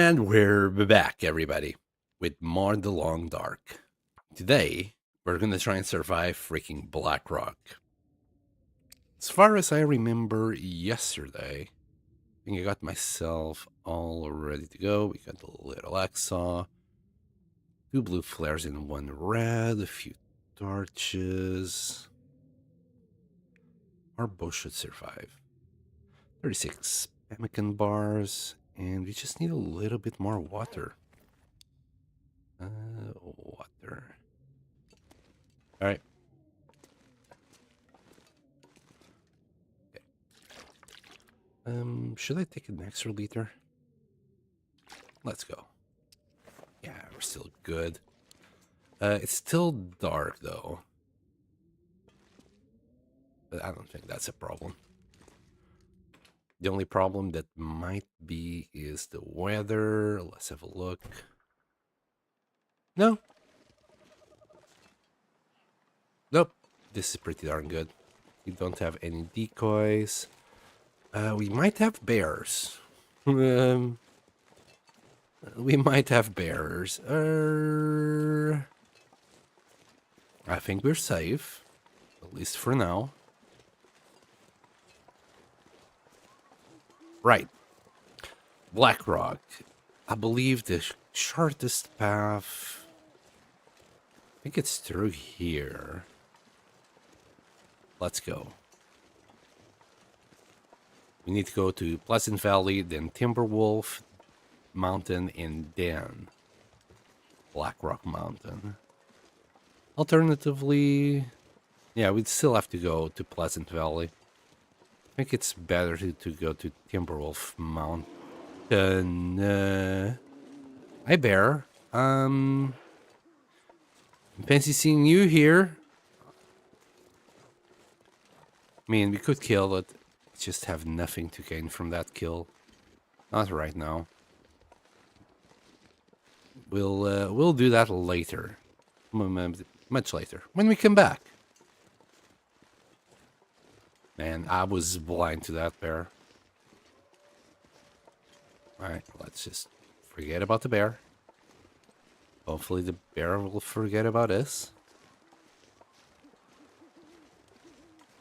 And we're back, everybody, with more The Long Dark. Today, we're gonna try and survive freaking Blackrock. As far as I remember yesterday, I think I got myself all ready to go. We got the little hacksaw, 2 blue flares and 1 red, a few torches. Our bow should survive. 36 pemmican bars, and we just need a little bit more water. Water. All right. Should I take an extra liter? Let's go. Yeah, we're still good. It's still dark though, but I don't think that's a problem. The only problem that might be is the weather. Let's have a look. No. Nope. This is pretty darn good. We don't have any decoys. We might have bears. We might have bears. I think we're safe, at least for now. Right. Blackrock. I believe the shortest path, I think it's through here. Let's go. We need to go to Pleasant Valley, then Timberwolf Mountain, and then Blackrock Mountain. Alternatively, yeah, we'd still have to go to Pleasant Valley. I think it's better to go to Timberwolf Mountain. Hi, Bear. Fancy seeing you here. I mean, we could kill it. Just have nothing to gain from that kill. Not right now. We'll do that later. Much later. When we come back. Man, I was blind to that bear. Alright, let's just forget about the bear. Hopefully the bear will forget about us.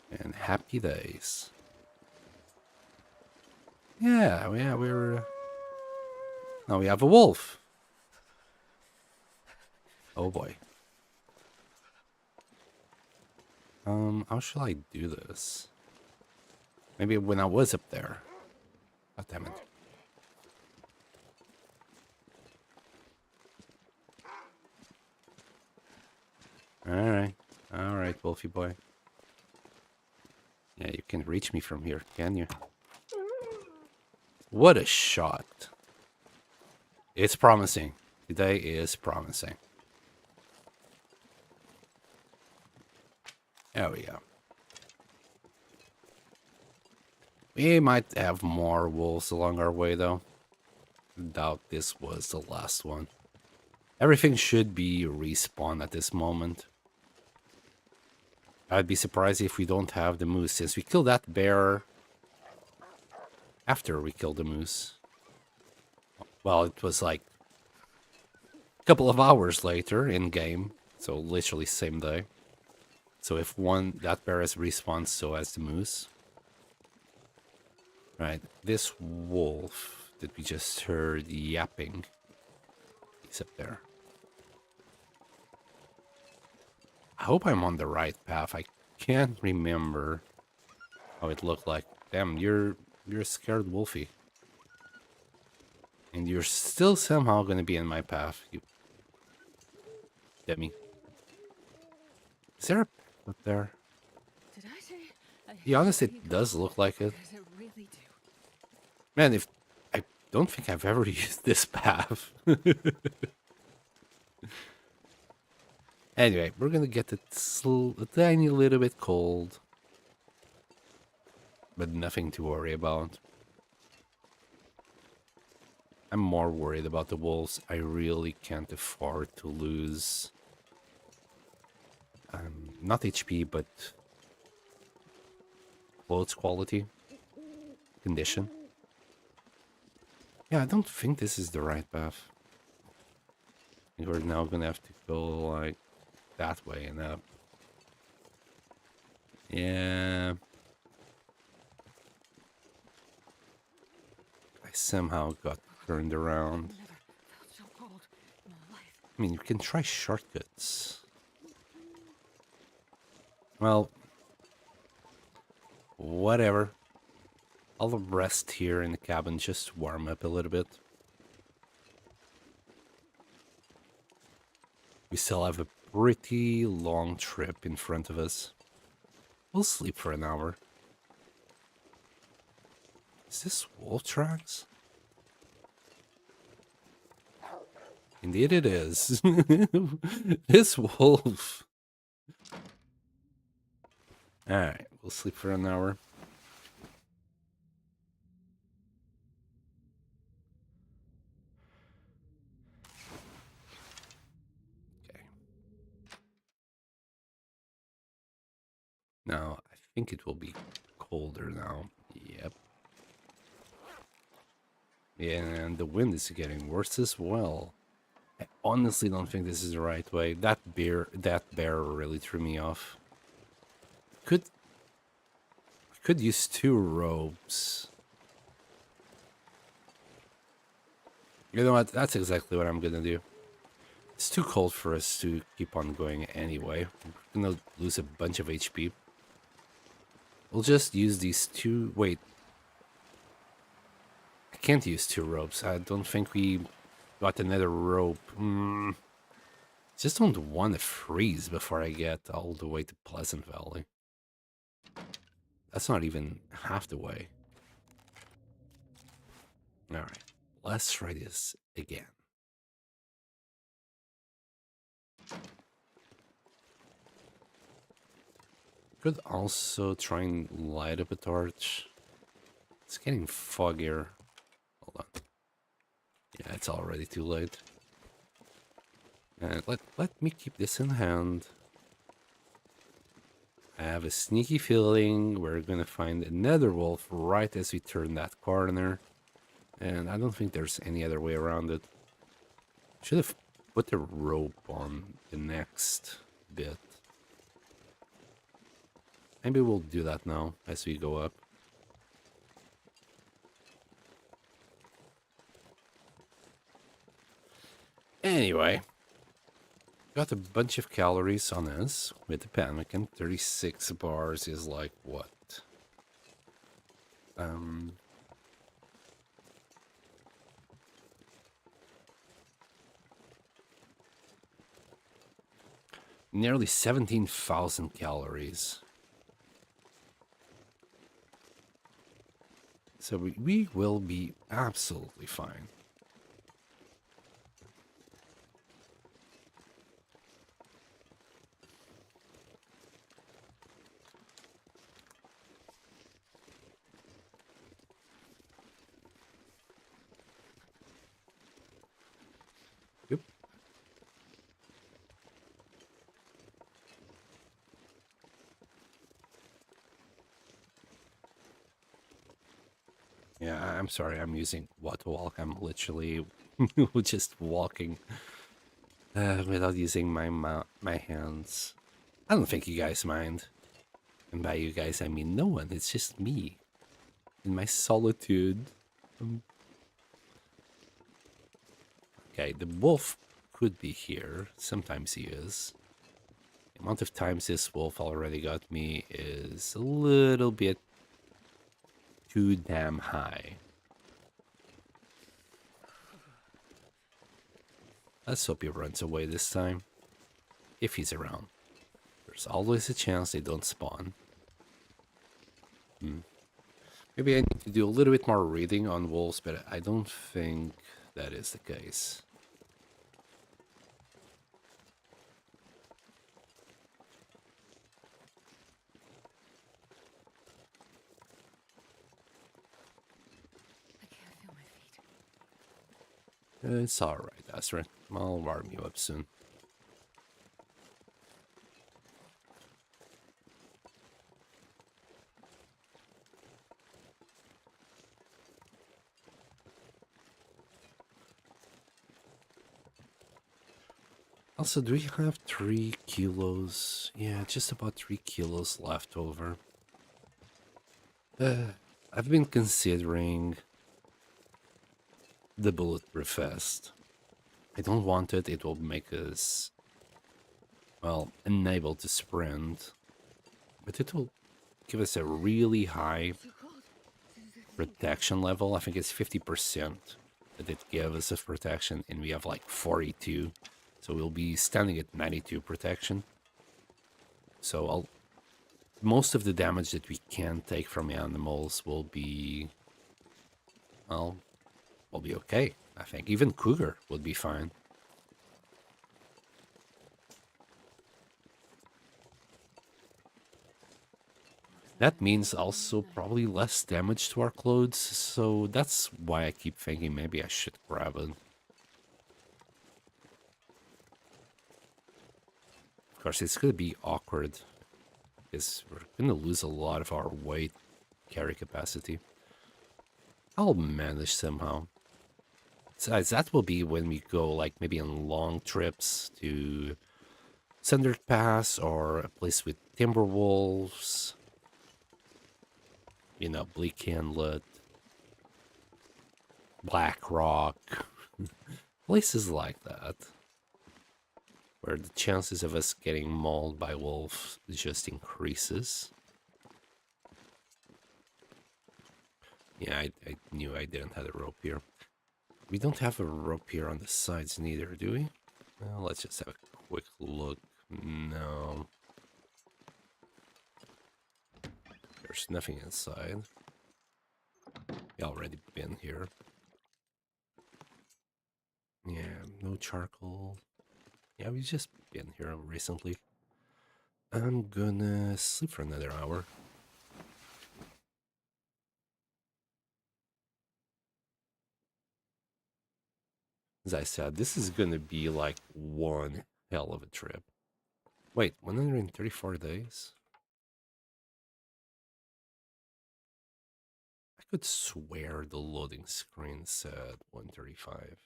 And happy days. Yeah, we're... Now we have a wolf. Oh boy. How shall I do this? Maybe when I was up there. God damn it. Alright, Wolfie boy. Yeah, you can reach me from here, can you? What a shot. It's promising. Today is promising. There we go. We might have more wolves along our way, though. Doubt this was the last one. Everything should be respawned at this moment. I'd be surprised if we don't have the moose, since we killed that bear after we killed the moose. Well, it was like a couple of hours later in game, so literally same day. So if that bear has respawned, so has the moose. Right, this wolf that we just heard yapping, he's up there. I hope I'm on the right path. I can't remember how it looked like. Damn, you're a scared wolfie. And you're still somehow gonna be in my path, you dummy. Is there a pet up there? Did I say? To be honest, it does look like it. Does it really do? Man, if I don't think I've ever used this path. Anyway, we're gonna get a tiny little bit cold. But nothing to worry about. I'm more worried about the wolves. I really can't afford to lose. Not HP, but clothes quality, condition. Yeah, I don't think this is the right path. I think we're now gonna have to go like that way and up. Yeah. I somehow got turned around. Never felt so cold in my life. I mean, you can try shortcuts. Well, whatever. I'll rest here in the cabin, just warm up a little bit. We still have a pretty long trip in front of us. We'll sleep for an hour. Is this wolf tracks? Indeed it is. This wolf. Alright, we'll sleep for an hour. Okay. Now, I think it will be colder now. Yep. Yeah, and the wind is getting worse as well. I honestly don't think this is the right way. That bear really threw me off. Could use 2 ropes. You know what? That's exactly what I'm gonna do. It's too cold for us to keep on going anyway. We're gonna lose a bunch of HP. We'll just use these 2... Wait. I can't use 2 ropes. I don't think we got another rope. Just don't want to freeze before I get all the way to Pleasant Valley. That's not even half the way. Alright. Let's try this again. Could also try and light up a torch. It's getting foggier. Hold on. Yeah, it's already too late. And let me keep this in hand. I have a sneaky feeling we're gonna find another wolf right as we turn that corner. And I don't think there's any other way around it. Should have put the rope on the next bit. Maybe we'll do that now as we go up. Anyway, got a bunch of calories on us with the pemmican. 36 bars is like what? Nearly 17,000 calories. So we will be absolutely fine. Yep. Yeah, I'm sorry, I'm using what walk. I'm literally just walking without using my hands. I don't think you guys mind. And by you guys, I mean no one. It's just me in my solitude. Okay, the wolf could be here. Sometimes he is. The amount of times this wolf already got me is a little bit too damn high. Let's hope he runs away this time. If he's around. There's always a chance they don't spawn. Maybe I need to do a little bit more reading on wolves, but I don't think that is the case. I can't feel my feet. It's alright, Astrid. I'll warm you up soon. Also, do we have 3 kilos? Yeah, just about 3 kilos left over. I've been considering the bulletproof vest. I don't want it. It will make us, well, unable to sprint. But it will give us a really high So cold. protection level. I think it's 50% that it gives us of protection, and we have like 42. So we'll be standing at 92 protection. So most of the damage that we can take from animals will be, well, will be okay. I think even cougar would be fine. That means also probably less damage to our clothes, so that's why I keep thinking maybe I should grab it. Of course, it's going to be awkward because we're going to lose a lot of our weight carry capacity. I'll manage somehow. Besides, that will be when we go like maybe on long trips to Sundered Pass or a place with timber wolves. You know, Bleak Inlet, Blackrock, places like that, where the chances of us getting mauled by wolves just increases. Yeah, I knew I didn't have a rope here. We don't have a rope here on the sides neither, do we? Well, let's just have a quick look. No. There's nothing inside. We already been here. Yeah, no charcoal. Yeah, we just been here recently. I'm gonna sleep for another hour. As I said, this is gonna be like one hell of a trip. Wait, 134 days? I could swear the loading screen said 135.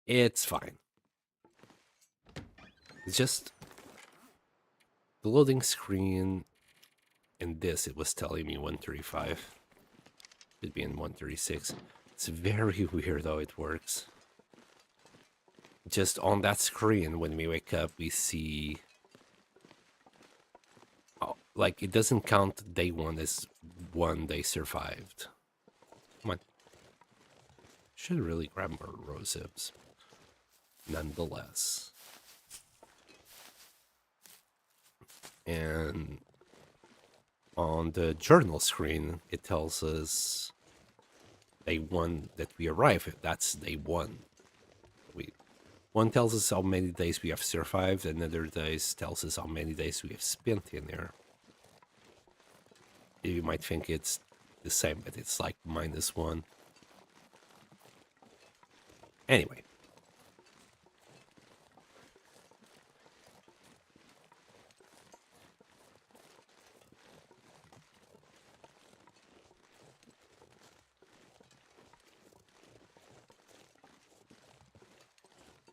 It's fine. It's just the loading screen in this, it was telling me 135. It'd be in 136. It's very weird how it works. Just on that screen, when we wake up, we see, oh, like, it doesn't count day one as one day survived. Come on. Should really grab more rose hips. Nonetheless. And on the journal screen, it tells us day one that we arrive. That's day one. One tells us how many days we have survived, another days tells us how many days we have spent in there. You might think it's the same, but it's like -1. Anyway.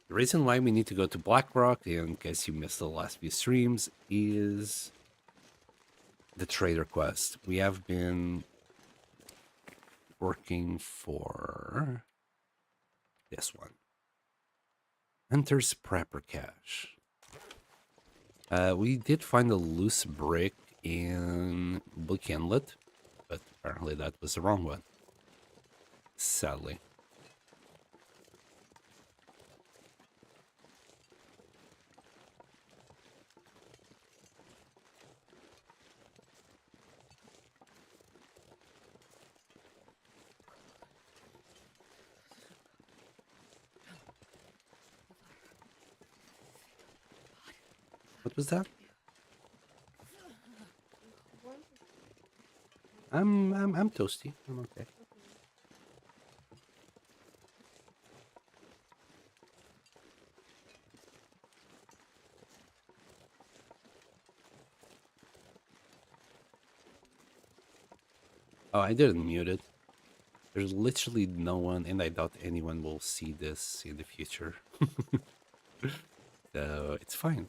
The reason why we need to go to Blackrock, in case you missed the last few streams, is the trader quest. We have been working for this one. Hunter's Prepper Cache. We did find a loose brick in Bleak Inlet, but apparently that was the wrong one. Sadly. What was that? I'm toasty. I'm okay. Oh, I didn't mute it. There's literally no one, and I doubt anyone will see this in the future. So it's fine.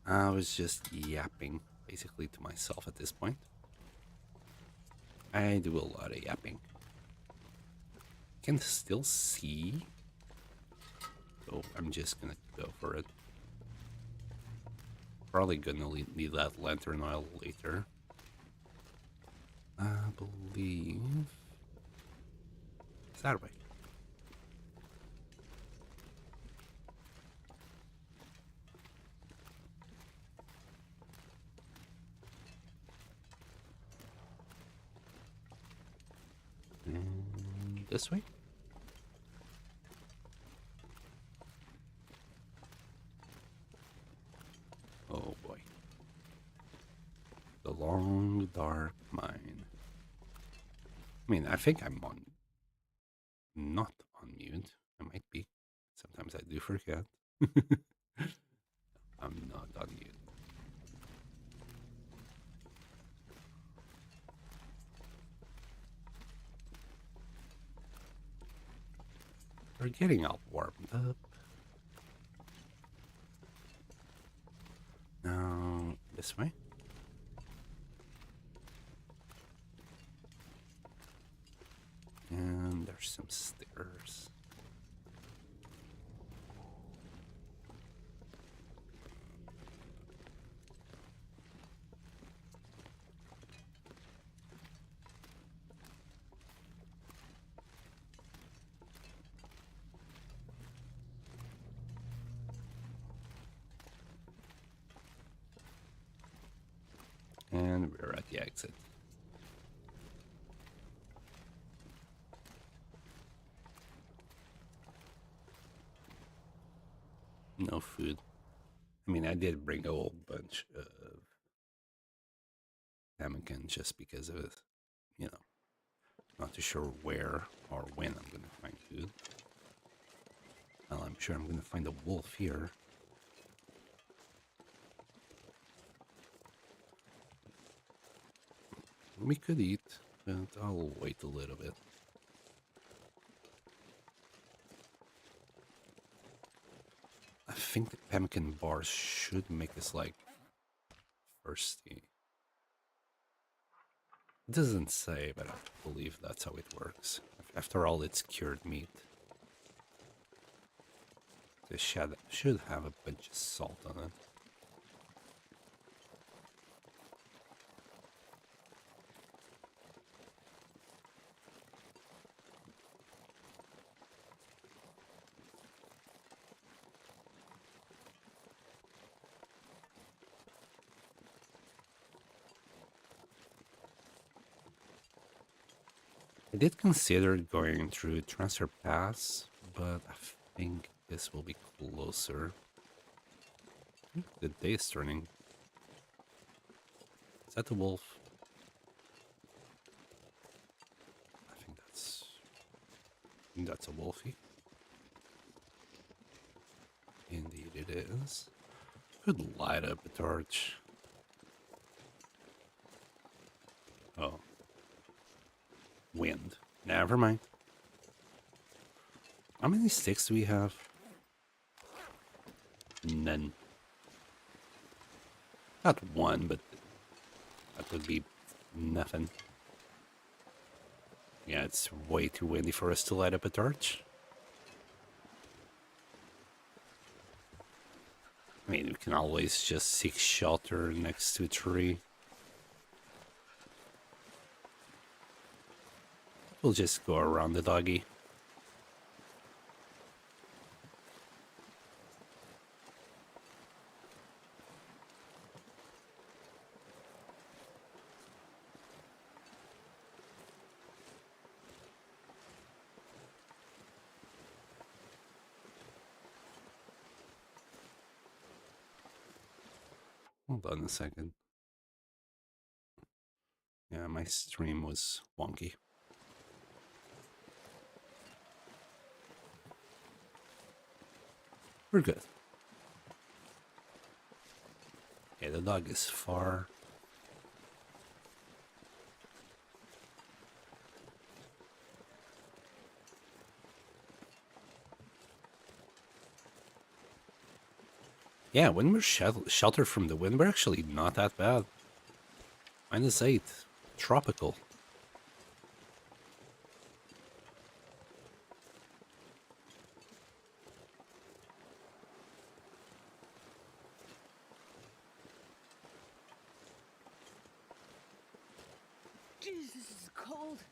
I was just yapping basically to myself at this point. I do a lot of yapping. Can still see, so I'm just gonna go for it. Probably gonna need that lantern oil later. I believe it's that way. And this way. Oh boy. The long dark mine. I mean, I think I'm not on mute. I might be. Sometimes I do forget. I'm not on mute. We're getting all warmed up. Now, this way. And there's some stairs. And we're at the exit. No food. I mean, I did bring a whole bunch of pemmican just because of it. You know, not too sure where or when I'm going to find food. Well, I'm sure I'm going to find a wolf here. We could eat, but I'll wait a little bit. I think the pemmican bars should make us, like, thirsty. It doesn't say, but I believe that's how it works. After all, it's cured meat. This should have a bunch of salt on it. I did consider going through Transfer Pass, but I think this will be closer. The day is turning. Is that the wolf? I think that's a wolfie. Indeed it is. Could light up a torch. Oh. Wind. Never mind. How many sticks do we have? None. Not one, but that would be nothing. Yeah, it's way too windy for us to light up a torch. I mean, we can always just seek shelter next to a tree. We'll just go around the doggy. Hold on a second. Yeah, my stream was wonky. We're good. Okay, the dog is far. Yeah, when we're sheltered from the wind, we're actually not that bad. -8. Tropical. Jeez, this is cold.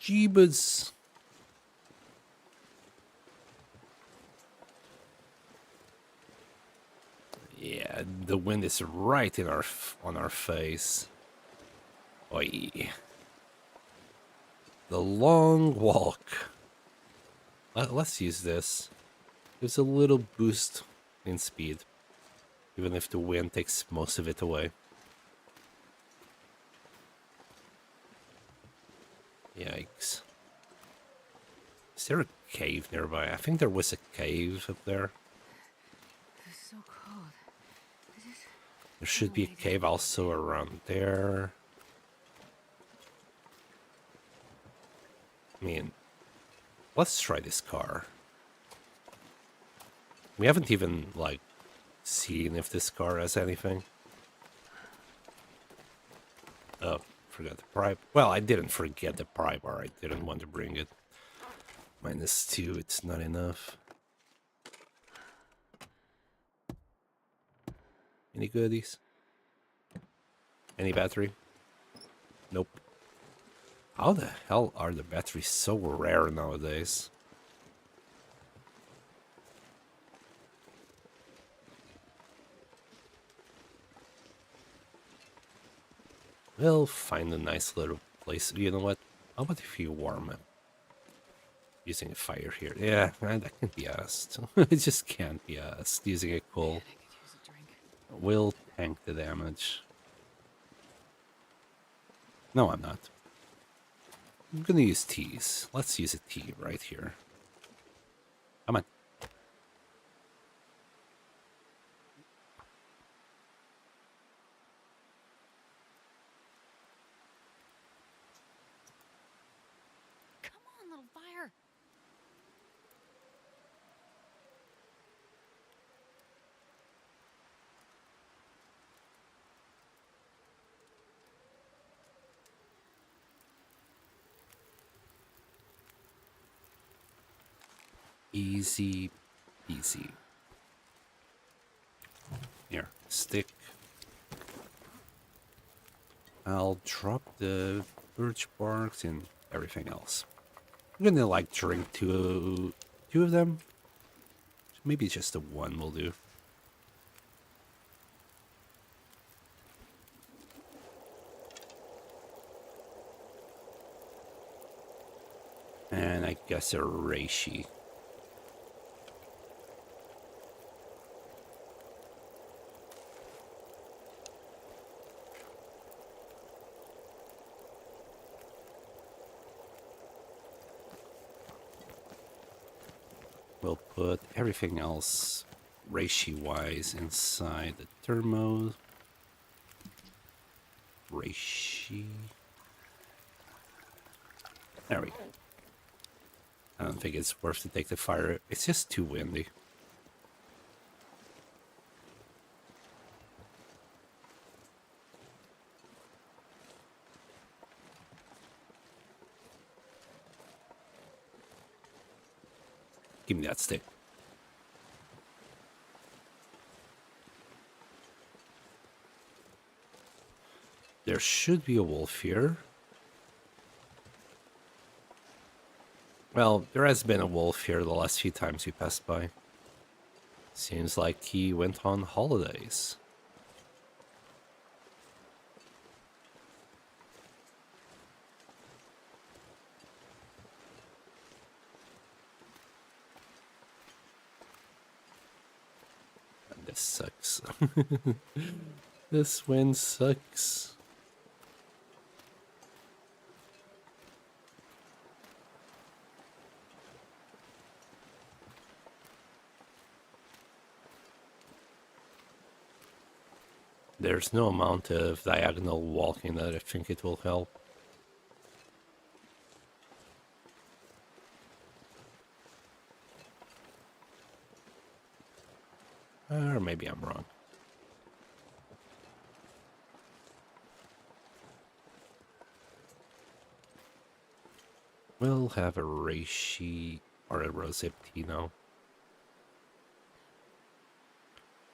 Jeebus. Yeah, the wind is right in our on our face. Oi. The long walk. Let's use this. Gives a little boost in speed, even if the wind takes most of it away. Yikes. Is there a cave nearby? I think there was a cave up there. It's so cold. There should be a cave also around there. I mean, let's try this car. We haven't even, like, seen if this car has anything. Oh, forgot the pry. Well, I didn't forget the pry bar. I didn't want to bring it. -2, it's not enough. Any goodies? Any battery? Nope. How the hell are the batteries so rare nowadays? We'll find a nice little place. You know what? How about if you warm it? Using a fire here. Yeah, that can't be asked. It just can't be asked. Using a coal I could use a drink. will tank the damage. No, I'm not. I'm gonna use teas. Let's use a tea right here. Come on. Come on, little fire. Easy peasy. Here, stick. I'll drop the birch barks and everything else. I'm gonna like drink two of them. Maybe just the one will do. And I guess a reishi. We'll put everything else reishi-wise inside the thermos. Reishi. There we go. I don't think it's worth to take the fire. It's just too windy. Give me that stick. There should be a wolf here. Well, there has been a wolf here the last few times we passed by. Seems like he went on holidays. And this sucks. This wind sucks. There's no amount of diagonal walking that I think it will help. Or maybe I'm wrong. We'll have a reishi or a roseptino.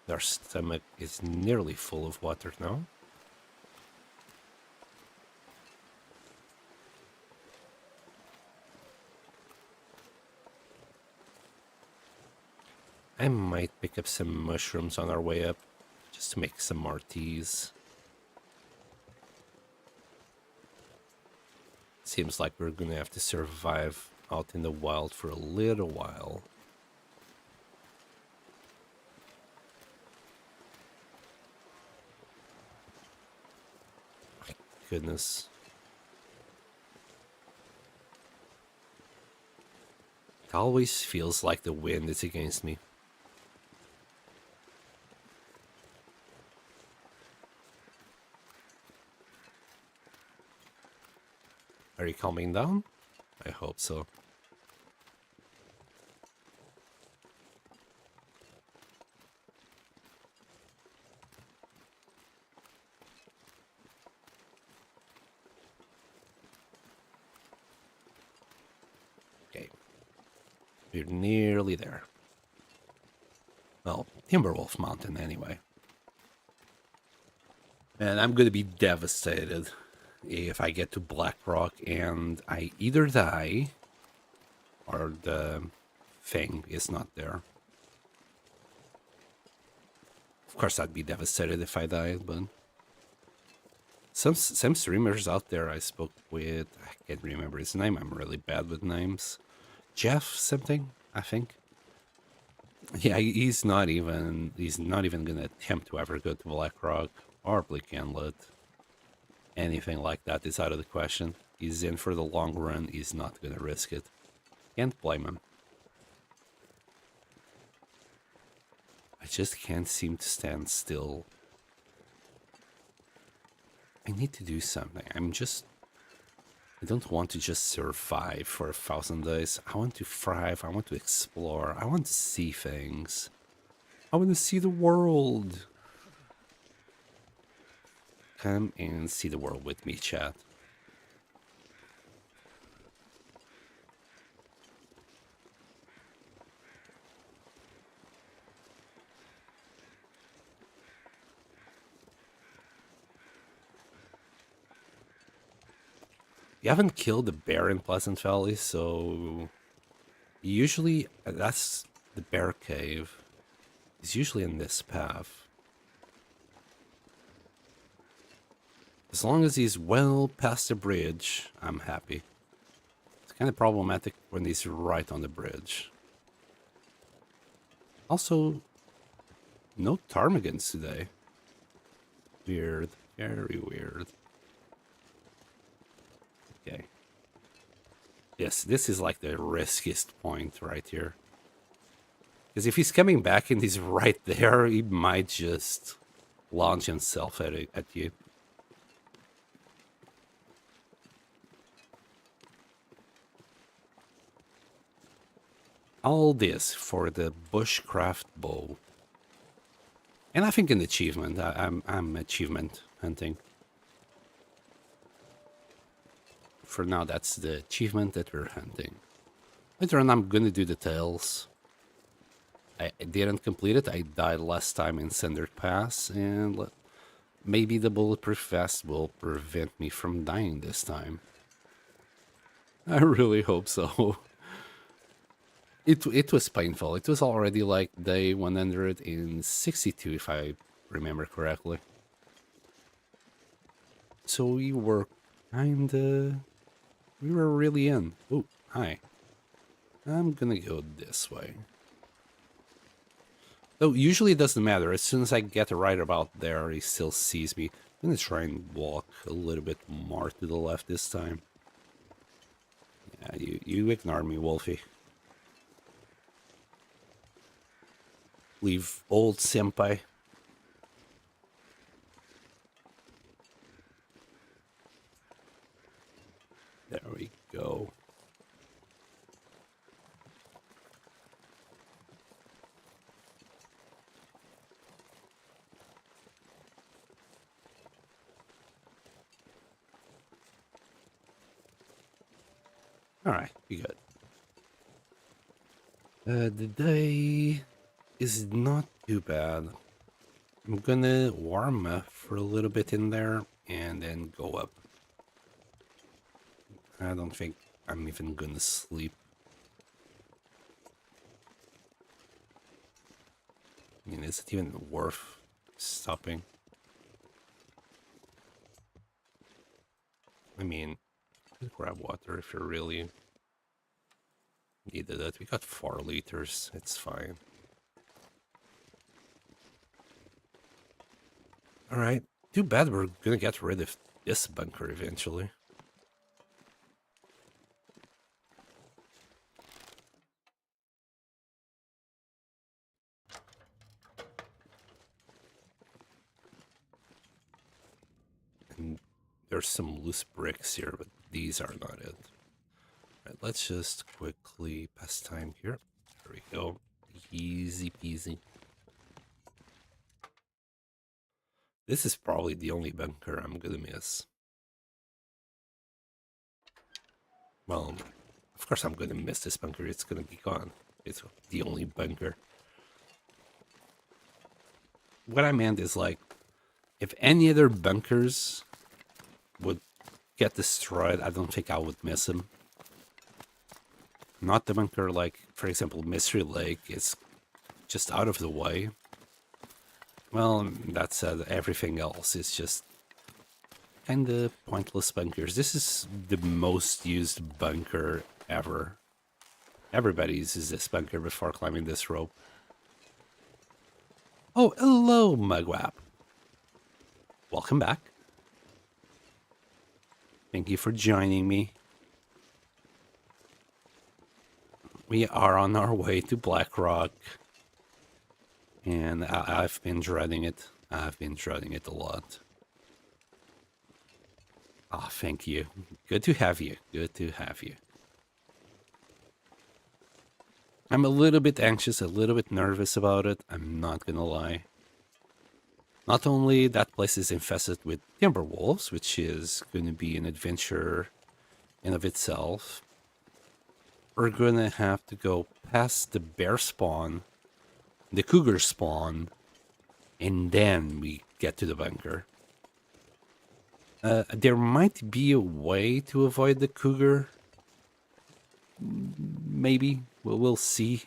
Their stomach is nearly full of water now. I might pick up some mushrooms on our way up, just to make some more teas. Seems like we're gonna have to survive out in the wild for a little while. My goodness. It always feels like the wind is against me. Are you calming down? I hope so. Okay. We're nearly there. Well, Timberwolf Mountain anyway. And I'm gonna be devastated if I get to Blackrock and I either die or the thing is not there. Of course, I'd be devastated if I died, but some streamers out there I spoke with, I can't remember his name. I'm really bad with names. Jeff something, I think. Yeah, he's not even gonna attempt to ever go to Blackrock or Bleak Inlet. Anything like that is out of the question. He's in for the long run. He's not gonna risk it. Can't blame him. I just can't seem to stand still. I need to do something. I don't want to just survive for 1,000 days. I want to thrive. I want to explore. I want to see things. I want to see the world. Come and see the world with me, chat. You haven't killed the bear in Pleasant Valley, so usually that's the bear cave. It's usually in this path. As long as he's well past the bridge, I'm happy. It's kind of problematic when he's right on the bridge. Also, no ptarmigans today. Weird. Very weird. Okay. Yes, this is like the riskiest point right here. Because if he's coming back and he's right there, he might just launch himself at you. All this for the bushcraft bow. And I think an achievement. I'm achievement hunting. For now, that's the achievement that we're hunting. Later on, I'm gonna do the tails. I didn't complete it. I died last time in Cinder Pass, and maybe the bulletproof vest will prevent me from dying this time. I really hope so. It was painful. It was already like day 162, if I remember correctly. So we were really in. Oh, hi. I'm gonna go this way. Though usually it doesn't matter. As soon as I get right about there, he still sees me. I'm gonna try and walk a little bit more to the left this time. Yeah, you ignore me, Wolfie. Leave old senpai. There we go. Alright, be good. The day is not too bad. I'm gonna warm up for a little bit in there and then go up. I don't think I'm even gonna sleep. I mean, is it even worth stopping? I mean, grab water if you really needed it. We got 4 liters, it's fine. Alright, too bad we're gonna get rid of this bunker eventually. And there's some loose bricks here, but these are not it. Right, let's just quickly pass time here. There we go. Easy peasy. This is probably the only bunker I'm gonna miss. Well, of course I'm gonna miss this bunker. It's gonna be gone. It's the only bunker. What I meant is, like, if any other bunkers would get destroyed, I don't think I would miss them. Not the bunker, like, for example, Mystery Lake is just out of the way. Well, that said, everything else is just kind of pointless bunkers. This is the most used bunker ever. Everybody uses this bunker before climbing this rope. Oh, hello, Mugwap. Welcome back. Thank you for joining me. We are on our way to Blackrock. And I've been dreading it. I've been dreading it a lot. Ah, thank you. Good to have you. Good to have you. I'm a little bit anxious, a little bit nervous about it. I'm not gonna lie. Not only that place is infested with timber wolves, which is going to be an adventure in of itself. We're gonna have to go past the bear spawn, the cougar spawn, and then we get to the bunker. There might be a way to avoid the cougar. Maybe. We'll see.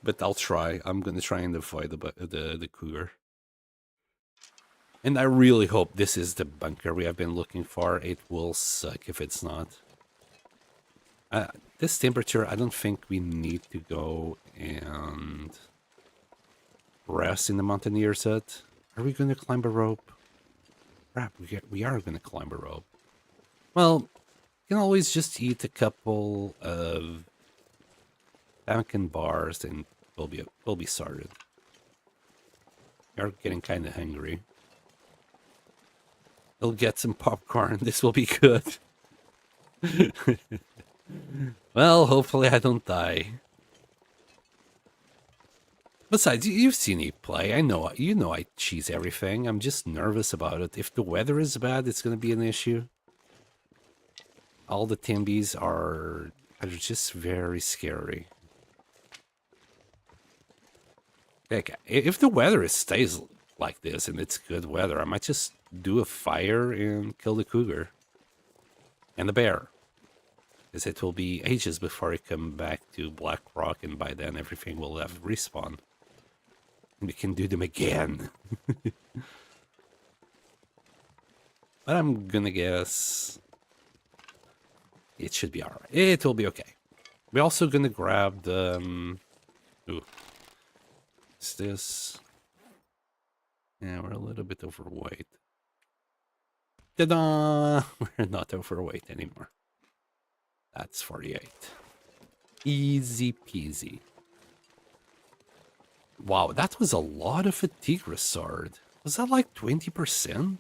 But I'll try. I'm gonna try and avoid the cougar. And I really hope this is the bunker we have been looking for. It will suck if it's not. This temperature, I don't think we need to go and rest in the Mountaineer's hut. Are we gonna climb a rope? Crap, we are gonna climb a rope. Well, you can always just eat a couple of pumpkin bars and we'll be sorted. You're getting kind of hungry. We'll get some popcorn. This will be good. Well, hopefully I don't die. Besides, you've seen me play. I know, you know I cheese everything. I'm just nervous about it. If the weather is bad, it's going to be an issue. All the Timbies are just very scary. Like, if the weather stays like this and it's good weather, I might just do a fire and kill the cougar. And the bear. Because it will be ages before I come back to Blackrock, and by then everything will have respawned. And we can do them again. But I'm gonna guess it should be alright. It will be okay. We're also gonna grab the... ooh. What's this? Yeah, we're a little bit overweight. Ta-da! We're not overweight anymore. That's 48. Easy peasy. Wow, that was a lot of fatigue resort. Was that like 20%?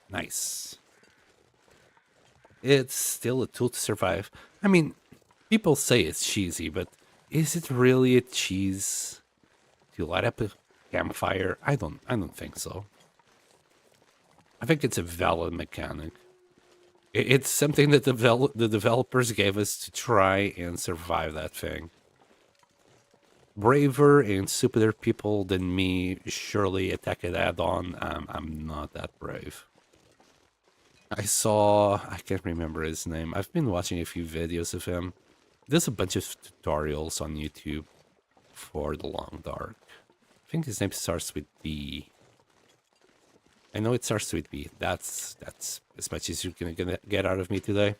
Nice. It's still a tool to survive. I mean, people say it's cheesy, but is it really a cheese to light up a campfire? I don't think so. I think it's a valid mechanic. It's something that the developers gave us to try and survive that thing. Braver and stupider people than me surely attack it head on. I'm not that brave. I can't remember his name. I've been watching a few videos of him. There's a bunch of tutorials on YouTube for the Long Dark. I think his name starts with B. I know it starts with B. That's as much as you're gonna get out of me today.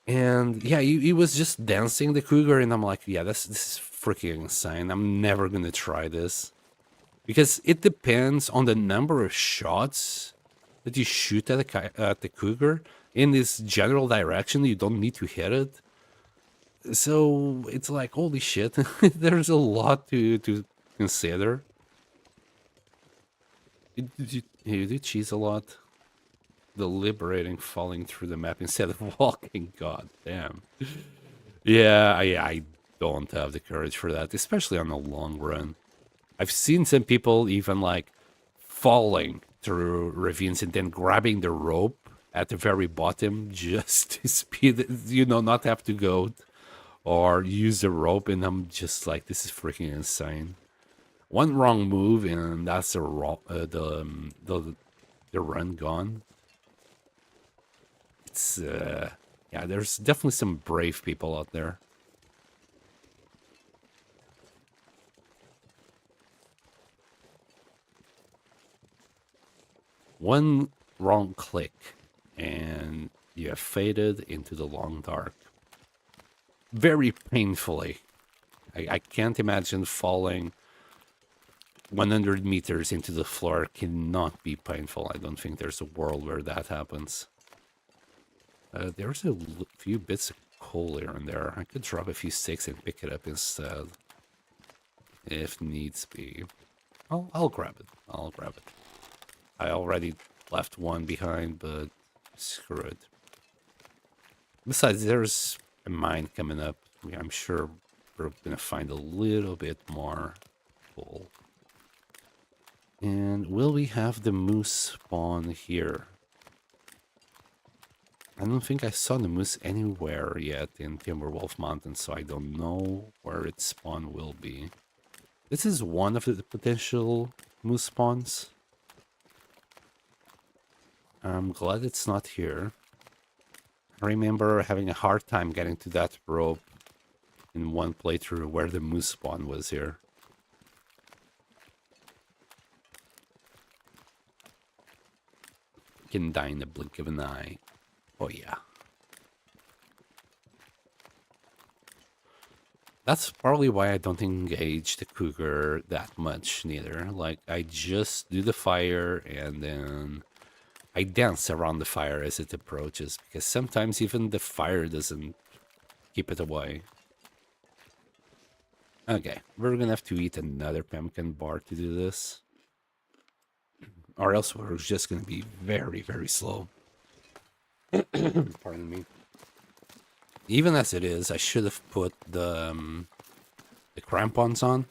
And yeah, he was just dancing the cougar, and I'm like, yeah, this is freaking insane. I'm never gonna try this because it depends on the number of shots that you shoot at the cougar in this general direction. You don't need to hit it, so it's like holy shit. There's a lot to consider. You do cheese a lot. Deliberating falling through the map instead of walking. God damn. Yeah, I don't have the courage for that, especially on the long run. I've seen some people even like falling through ravines and then grabbing the rope at the very bottom just to speed, not have to go or use the rope. And I'm just like, this is freaking insane. One wrong move and that's the run gone. It's yeah, there's definitely some brave people out there. One wrong click and you have faded into the long dark. Very painfully. I can't imagine falling 100 meters into the floor cannot be painful. I don't think there's a world where that happens. There's a few bits of coal here and there. I could drop a few sticks and pick it up instead. If needs be. I'll grab it. I'll grab it. I already left one behind, but screw it. Besides, there's a mine coming up. I'm sure we're gonna find a little bit more coal. And will we have the moose spawn here? I don't think I saw the moose anywhere yet in Timberwolf Mountain, so I don't know where its spawn will be. This is one of the potential moose spawns. I'm glad it's not here. I remember having a hard time getting to that rope in one playthrough where the moose spawn was here. Can die in the blink of an eye. Oh yeah. That's probably why I don't engage the cougar that much neither. Like, I just do the fire and then I dance around the fire as it approaches, because sometimes even the fire doesn't keep it away. Okay, we're gonna have to eat another pumpkin bar to do this. Or else we're just gonna be very, very slow. Pardon me. Even as it is, I should have put the crampons on.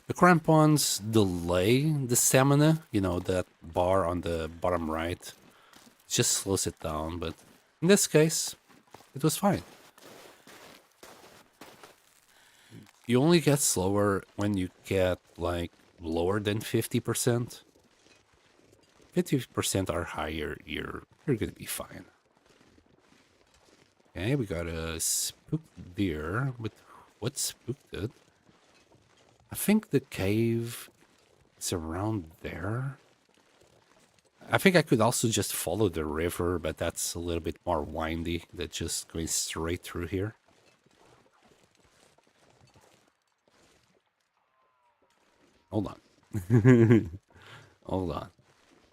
The crampons delay the stamina, that bar on the bottom right. It just slows it down, but in this case, it was fine. You only get slower when you get, like, lower than 50%. 50% or higher, you're gonna be fine. Okay, we got a spooked deer. But what spooked it? I think the cave is around there. I think I could also just follow the river, but that's a little bit more windy than just going straight through here. Hold on. Hold on.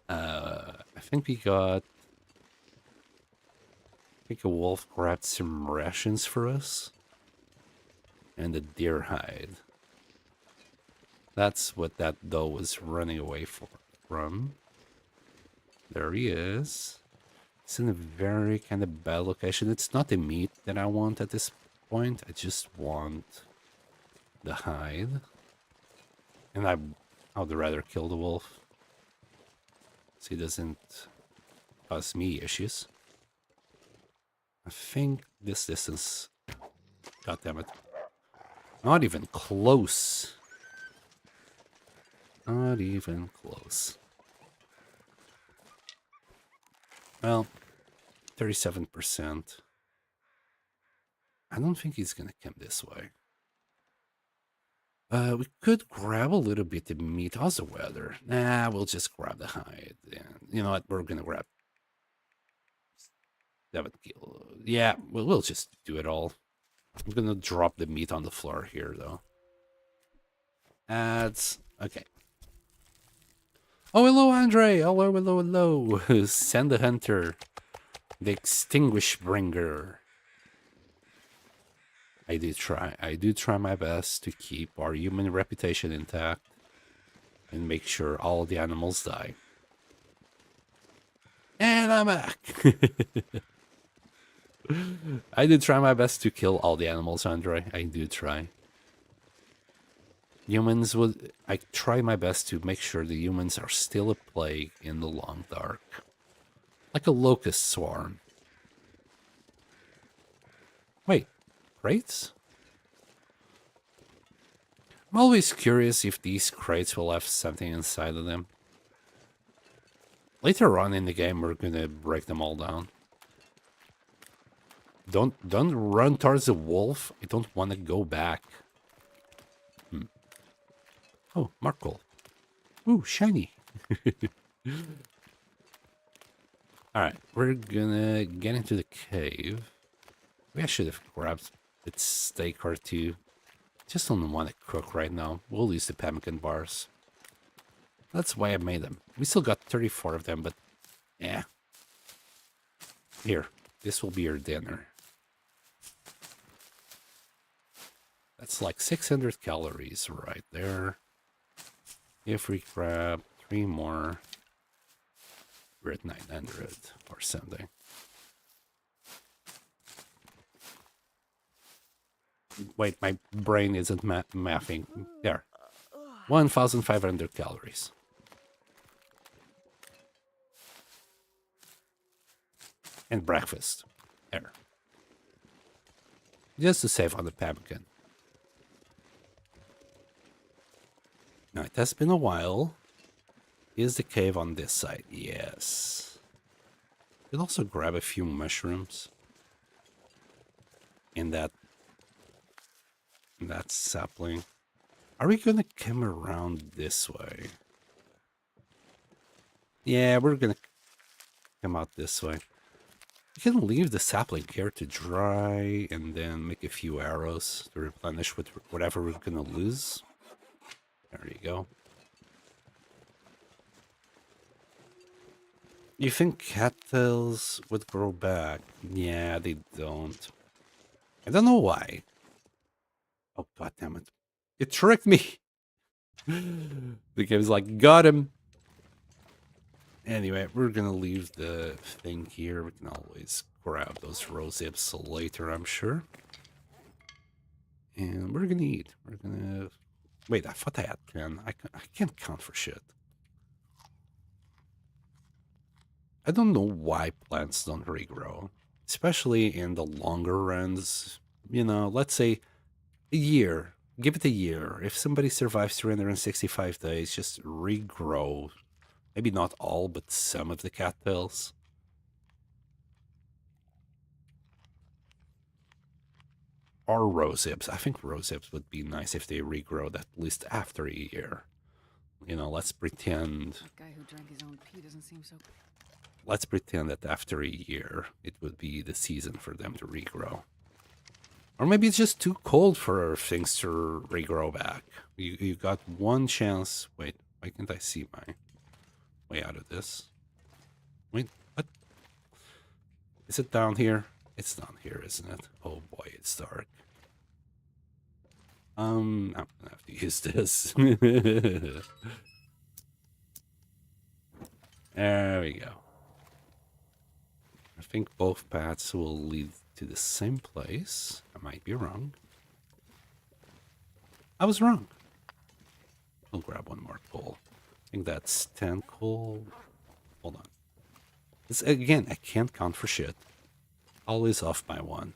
I think we got... I think a wolf grabbed some rations for us. And a deer hide. That's what that doe was running away from. There he is. It's in a very kind of bad location. It's not the meat that I want at this point. I just want the hide. And I would rather kill the wolf, so he doesn't cause me issues. I think this distance... God damn it. Not even close. Not even close. Well, 37%. I don't think he's gonna come this way. We could grab a little bit of meat. How's the weather? Nah, we'll just grab the hide. And you know what? We're gonna grab 7 kilo. Yeah, we'll just do it all. I'm gonna drop the meat on the floor here, though. Ads. Okay. Oh, hello, Andre. Hello, hello, hello. Send the hunter. The extinguish bringer. I do try my best to keep our human reputation intact and make sure all the animals die. And I'm back. I do try my best to kill all the animals, Andre. I do try. Humans would... I try my best to make sure the humans are still a plague in the long dark. Like a locust swarm. Wait, crates? I'm always curious if these crates will have something inside of them. Later on in the game, we're gonna break them all down. Don't run towards the wolf. I don't want to go back. Oh, Markle. Ooh, shiny. Alright, we're gonna get into the cave. Maybe I should have grabbed a steak or two. Just don't want to cook right now. We'll use the pemmican bars. That's why I made them. We still got 34 of them, but yeah. Here, this will be your dinner. That's like 600 calories right there. If we grab 3 more, we're at 900 or something. Wait, my brain isn't mathing. There. 1,500 calories. And breakfast. There. Just to save on the pemmican. Now, it has been a while. Is the cave on this side? Yes. Could also grab a few mushrooms. In that sapling. Are we gonna come around this way? Yeah, we're gonna come out this way. We can leave the sapling here to dry and then make a few arrows to replenish with whatever we're gonna lose. There you go. You think cattails would grow back? Yeah, they don't. I don't know why. Oh, god damn it. It tricked me. The game's like, got him. Anyway, we're gonna leave the thing here. We can always grab those rose hips later, I'm sure. And we're gonna eat. We're gonna... Wait, I thought I had 10. I can't count for shit. I don't know why plants don't regrow. Especially in the longer runs. You know, let's say a year. Give it a year. If somebody survives 365 days, just regrow. Maybe not all, but some of the cattails. Or rose hips. I think rose hips would be nice if they regrow at least after a year. You know, let's pretend... That guy who drank his own pee doesn't seem so... Let's pretend that after a year, it would be the season for them to regrow. Or maybe it's just too cold for things to regrow back. You got one chance. Wait, why can't I see my way out of this? Wait, what? Is it down here? It's down here, isn't it? Oh boy, it's dark. I'm gonna have to use this. There we go. I think both paths will lead to the same place. I might be wrong. I was wrong. We'll grab one more coal. I think that's 10 coal. Hold on. Again, I can't count for shit. Always off by one.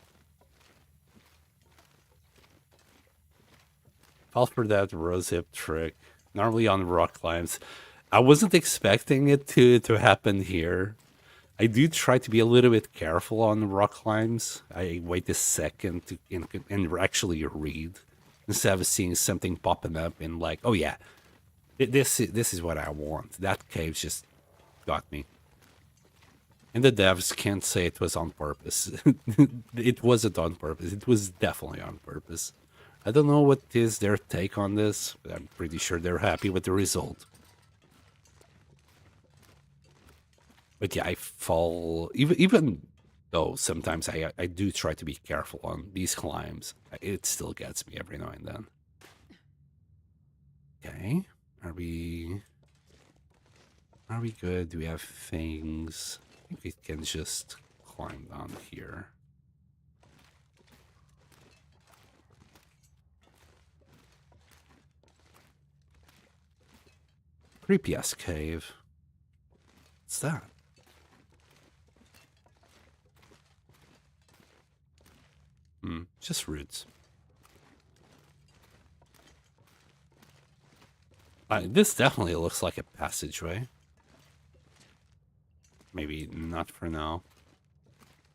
Fall for that rose hip trick. Normally on rock climbs. I wasn't expecting it to happen here. I do try to be a little bit careful on rock climbs. I wait a second to and actually read instead of seeing something popping up and like, oh yeah, this is what I want. That cave just got me. And the devs can't say it was on purpose. It wasn't on purpose. It was definitely on purpose. I don't know what is their take on this, but I'm pretty sure they're happy with the result. But yeah, I fall even though sometimes I do try to be careful on these climbs. It still gets me every now and then. Okay, are we good? Do we have things? I think we can just climb down here. Creepy ass cave. What's that? Just roots. This definitely looks like a passageway. Maybe not for now.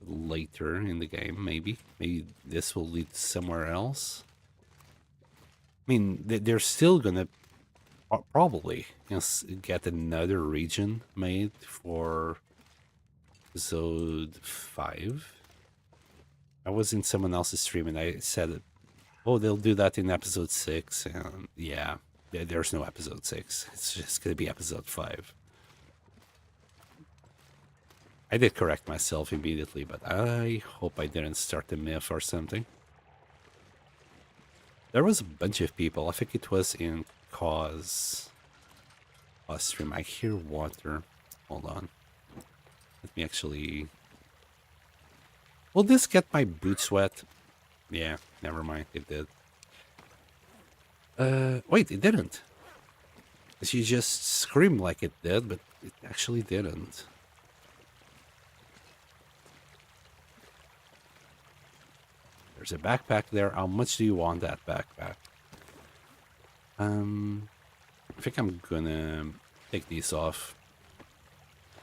Later in the game, maybe. Maybe this will lead somewhere else. I mean, they're still gonna probably get another region made for episode 5. I was in someone else's stream and I said, oh, they'll do that in episode 6. And yeah, there's no episode 6. It's just going to be episode 5. I did correct myself immediately, but I hope I didn't start a myth or something. There was a bunch of people. I think it was in Cause stream. I hear water. Hold on. Let me actually... Will this get my boots wet? Yeah, never mind. It did. Wait, it didn't. She just screamed like it did, but it actually didn't. There's a backpack there. How much do you want that backpack? I think I'm gonna take these off.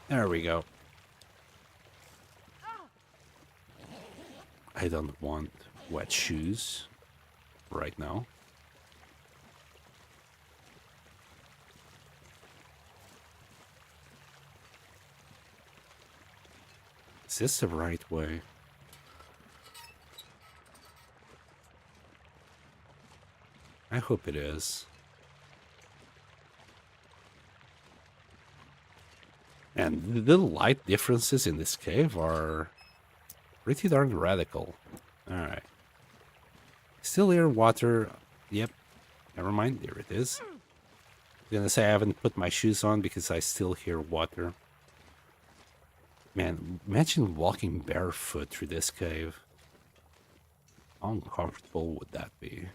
There we go. I don't want wet shoes right now. Is this the right way? I hope it is. And the light differences in this cave are pretty darn radical. Alright. Still hear water. Yep. Never mind. There it is. I'm gonna say I haven't put my shoes on because I still hear water. Man, imagine walking barefoot through this cave. How uncomfortable would that be?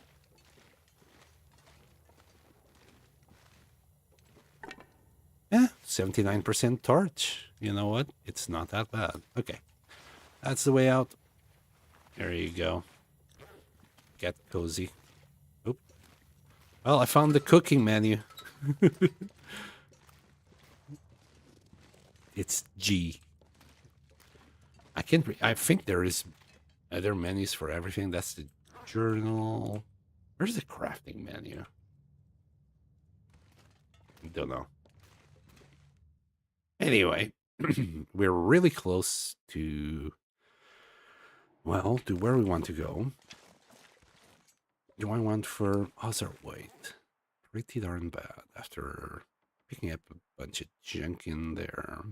Yeah, 79% torch. You know what? It's not that bad. Okay. That's the way out. There you go. Get cozy. Oop. Well, I found the cooking menu. It's G. I can't. I think there is other menus for everything. That's the journal. Where's the crafting menu? Don't know. Anyway, we're really close to, well, to where we want to go. Do I want for other weight? Pretty darn bad after picking up a bunch of junk in there.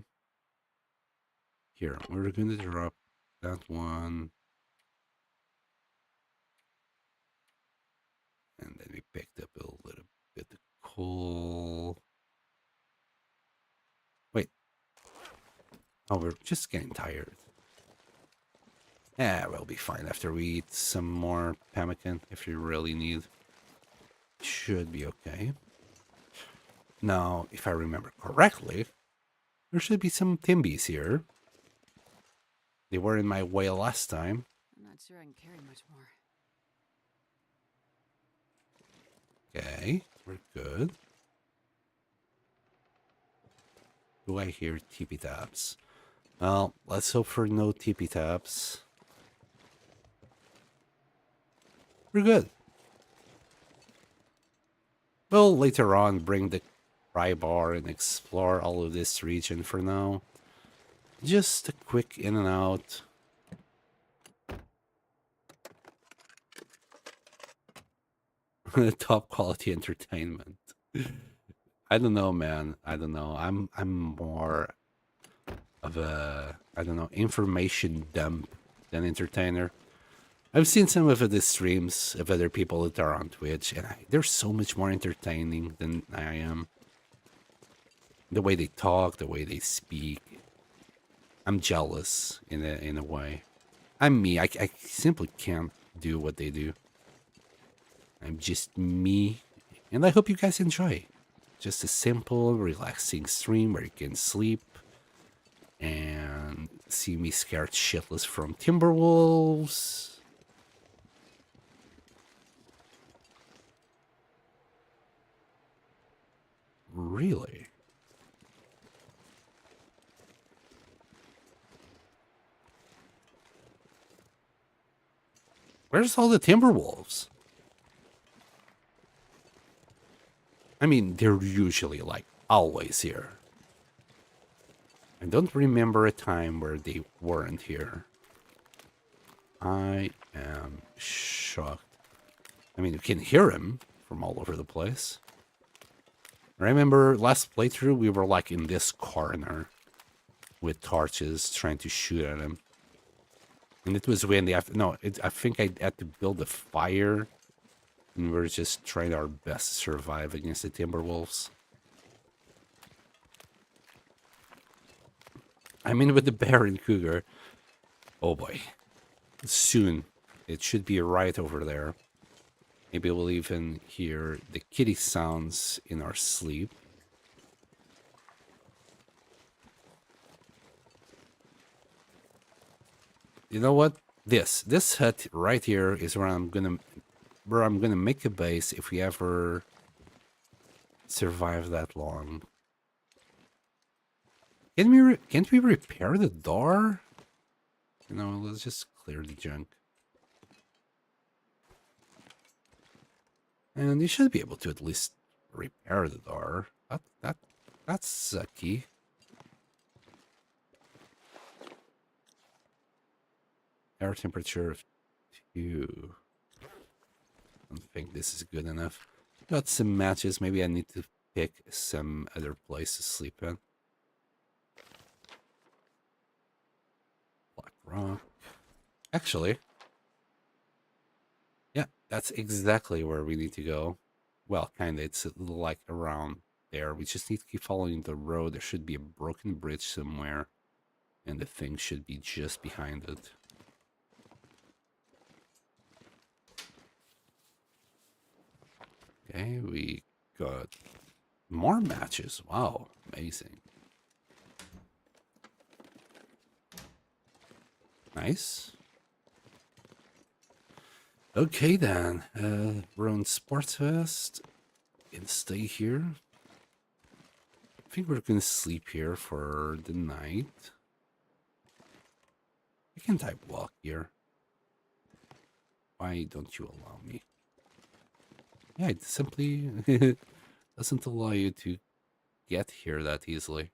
Here, we're going to drop that one. And then we picked up a little bit of coal. Wait. Oh, we're just getting tired. Yeah, we'll be fine after we eat some more pemmican if you really need. Should be okay. Now, if I remember correctly, there should be some timbies here. They were in my way last time. I'm not sure I can carry much more. Okay, we're good. Do I hear TP taps? Well, let's hope for no TP taps. We're good. We'll later on bring the pry bar and explore all of this region. For now, just a quick in and out. Top quality entertainment. I don't know, man. I don't know. I'm more of a, I don't know, information dump than entertainer. I've seen some of the streams of other people that are on Twitch, and they're so much more entertaining than I am. The way they talk, the way they speak. I'm jealous in a way. I'm me. I simply can't do what they do. I'm just me, and I hope you guys enjoy. Just a simple, relaxing stream where you can sleep and see me scared shitless from Timberwolves. Really? Where's all the Timberwolves? I mean, they're usually like always here. I don't remember a time where they weren't here. I am shocked. I mean, you can hear him from all over the place. I remember last playthrough, we were like in this corner with torches trying to shoot at him. And it was when I think I had to build a fire. And we were just trying our best to survive against the Timberwolves. I'm in with the bear and cougar. Oh boy. Soon. It should be right over there. Maybe we'll even hear the kitty sounds in our sleep. You know what? This hut right here is where I'm gonna make a base if we ever survive that long. Can't we repair the door? You know, let's just clear the junk. And you should be able to at least repair the door. That's sucky. Air temperature of 2. I don't think this is good enough. Got some matches. Maybe I need to pick some other place to sleep in. Blackrock. Actually, yeah, that's exactly where we need to go. Well, kinda. It's like around there. We just need to keep following the road. There should be a broken bridge somewhere, and the thing should be just behind it. Okay, we got more matches. Wow, amazing. Nice. Okay then, we're on Sports Fest. Can stay here. I think we're gonna sleep here for the night. I can type walk here. Why don't you allow me? Yeah, it simply doesn't allow you to get here that easily.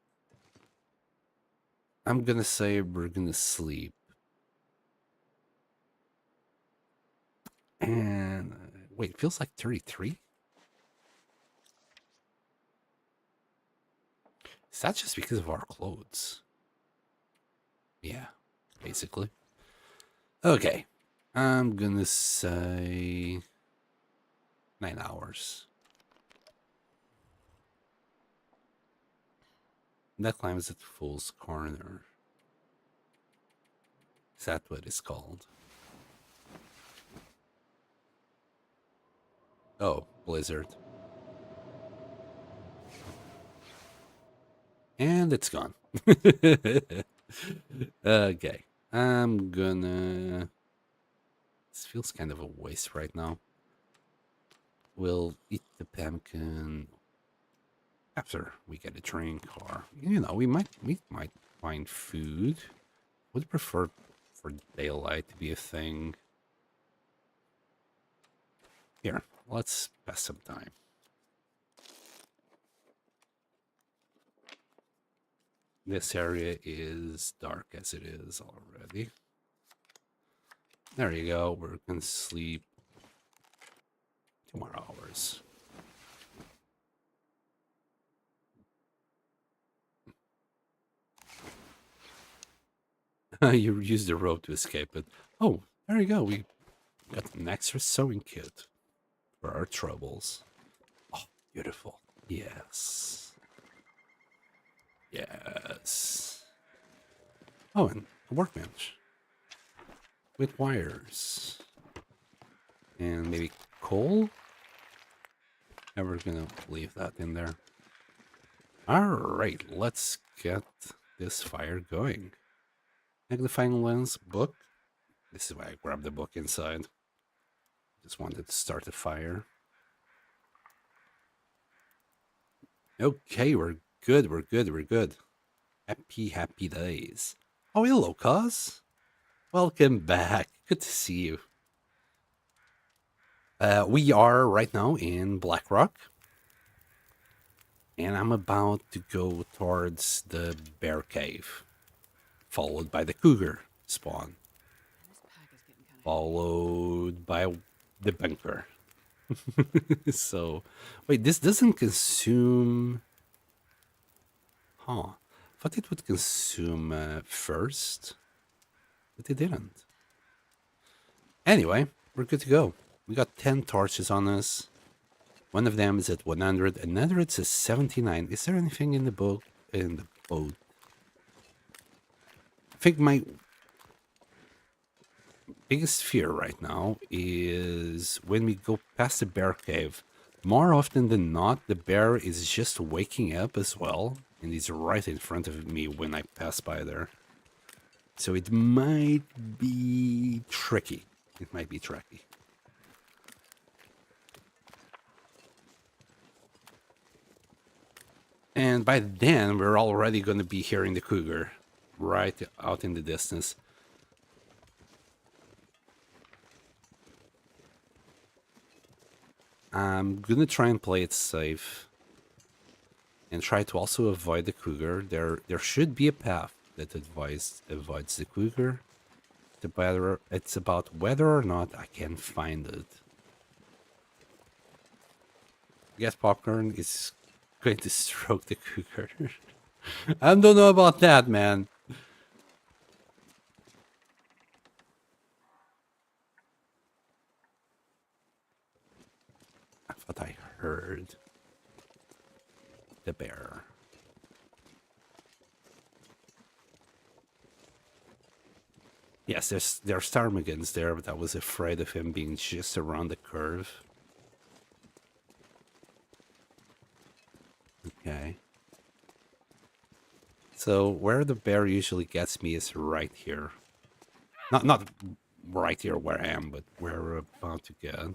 I'm gonna say we're gonna sleep. And wait, it feels like 33? Is that just because of our clothes? Yeah, basically. Okay, I'm gonna say 9 hours. That climbs at Fool's Corner. Is that what it's called? Oh, Blizzard. And it's gone. Okay. I'm gonna... This feels kind of a waste right now. We'll eat the pumpkin after we get a drink, or we might find food. Would prefer for daylight to be a thing. Here, let's pass some time. This area is dark as it is already. There you go. We're gonna sleep 2 more hours. You use the rope to escape it. Oh, there you go. We got an extra sewing kit for our troubles. Oh, beautiful. Yes. Yes. Oh, and a workbench with wires. And maybe coal? And we're gonna leave that in there. Alright, let's get this fire going. Magnifying lens, book. This is why I grabbed the book inside. Just wanted to start a fire. Okay, we're good, we're good, we're good. Happy, happy days. Oh, hello, cuz. Welcome back. Good to see you. We are right now in Blackrock. And I'm about to go towards the bear cave. Followed by the cougar spawn. This pack is getting kind of Followed by the bunker. So, wait, this doesn't consume... Huh. I thought it would consume first. But it didn't. Anyway, we're good to go. We got 10 torches on us. One of them is at 100. Another it's at 79. Is there anything in the boat? I think my biggest fear right now is when we go past the bear cave. More often than not, the bear is just waking up as well. And he's right in front of me when I pass by there. So it might be tricky. It might be tricky. And by then, we're already going to be hearing the cougar right out in the distance. I'm going to try and play it safe. And try to also avoid the cougar. There should be a path that avoids the cougar. It's about whether or not I can find it. I guess Popcorn is going to stroke the cougar. I don't know about that, man. I thought I heard the bear. Yes, there's ptarmigans there, but I was afraid of him being just around the curve. Okay. So where the bear usually gets me is right here. Not right here where I am, but where we're about to get.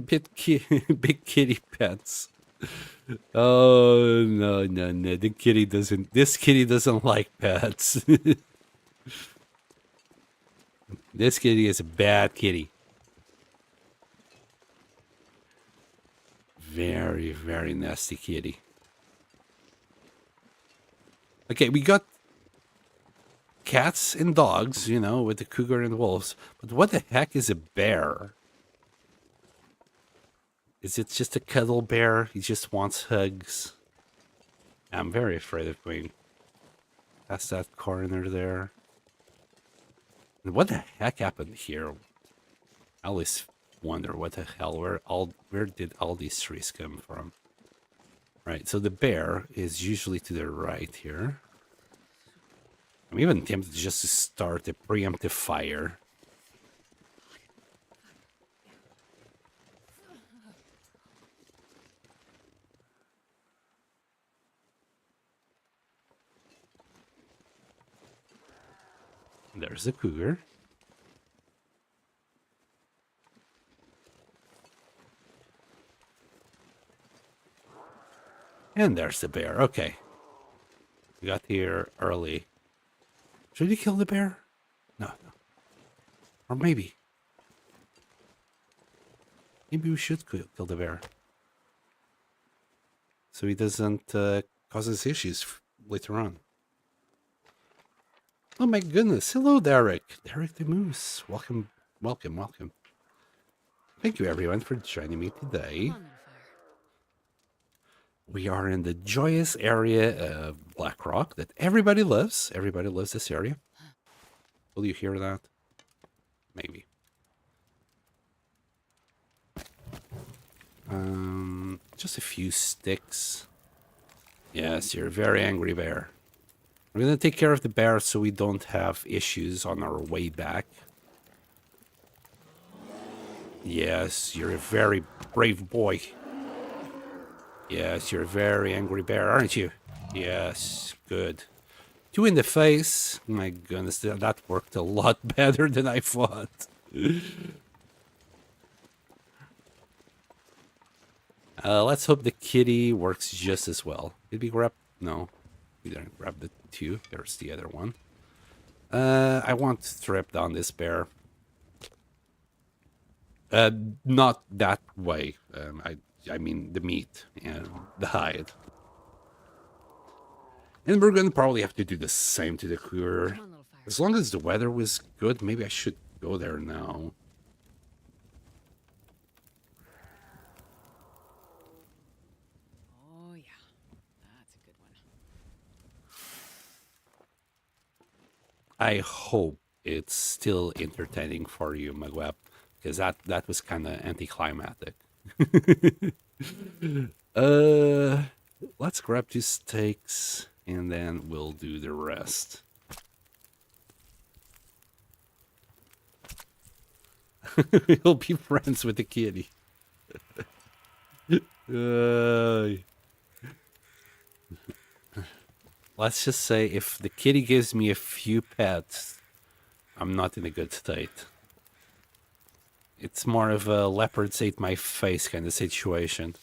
Big kitty pets. Oh no. This kitty doesn't like pets. This kitty is a bad kitty. Very, very nasty kitty. Okay, we got cats and dogs, with the cougar and wolves. But what the heck is a bear? Is it just a cuddle bear? He just wants hugs. I'm very afraid of going past that corner there. And what the heck happened here? I always wonder what the hell, where did all these trees come from? Right, so the bear is usually to the right here. I'm even tempted just to start a preemptive fire. There's the cougar. And there's the bear. Okay. We got here early. Should we kill the bear? No, no. Or maybe. Maybe we should kill the bear. So he doesn't cause us issues later on. Oh my goodness. Hello, Derek. Derek the Moose. Welcome, welcome, welcome. Thank you, everyone, for joining me today. Come on, little fire. We are in the joyous area of Blackrock that everybody loves. Everybody loves this area. Will you hear that? Maybe. Just a few sticks. Yes, you're a very angry bear. We're gonna take care of the bear so we don't have issues on our way back. Yes, you're a very brave boy. Yes, you're a very angry bear, aren't you? Yes, good. 2 in the face. My goodness, that worked a lot better than I thought. Let's hope the kitty works just as well. Did we grab? No, we didn't grab the 2. There's the other one. I want to strip down this bear. Not that way. I mean the meat and the hide. And we're gonna probably have to do the same to the cougar. Come on, little fire. As long as the weather was good, maybe I should go there now. Oh yeah, that's a good one. I hope it's still entertaining for you, Magweb, because that was kind of anticlimactic. Let's grab 2 steaks and then we'll do the rest. We'll be friends with the kitty. Let's just say if the kitty gives me a few pets, I'm not in a good state. It's more of a leopards ate my face kind of situation.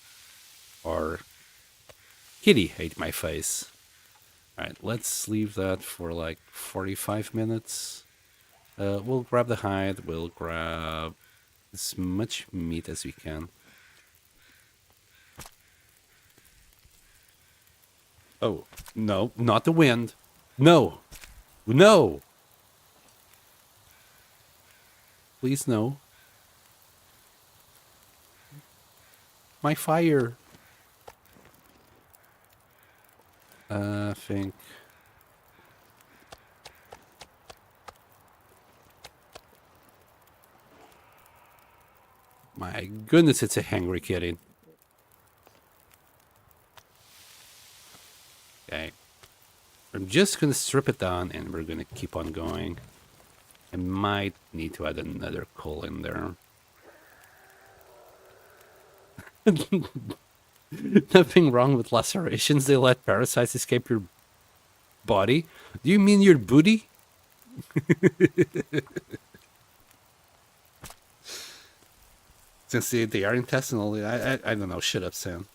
Or kitty ate my face. Alright, let's leave that for like 45 minutes. We'll grab the hide. We'll grab as much meat as we can. Oh, no, not the wind. No. No. Please, no. My fire. I think. My goodness, it's a hungry kitty. Okay. I'm just gonna strip it down and we're gonna keep on going. I might need to add another coal in there. Nothing wrong with lacerations. They let parasites escape your body. Do you mean your booty? Since they are intestinal, I don't know. Shut up, Sam.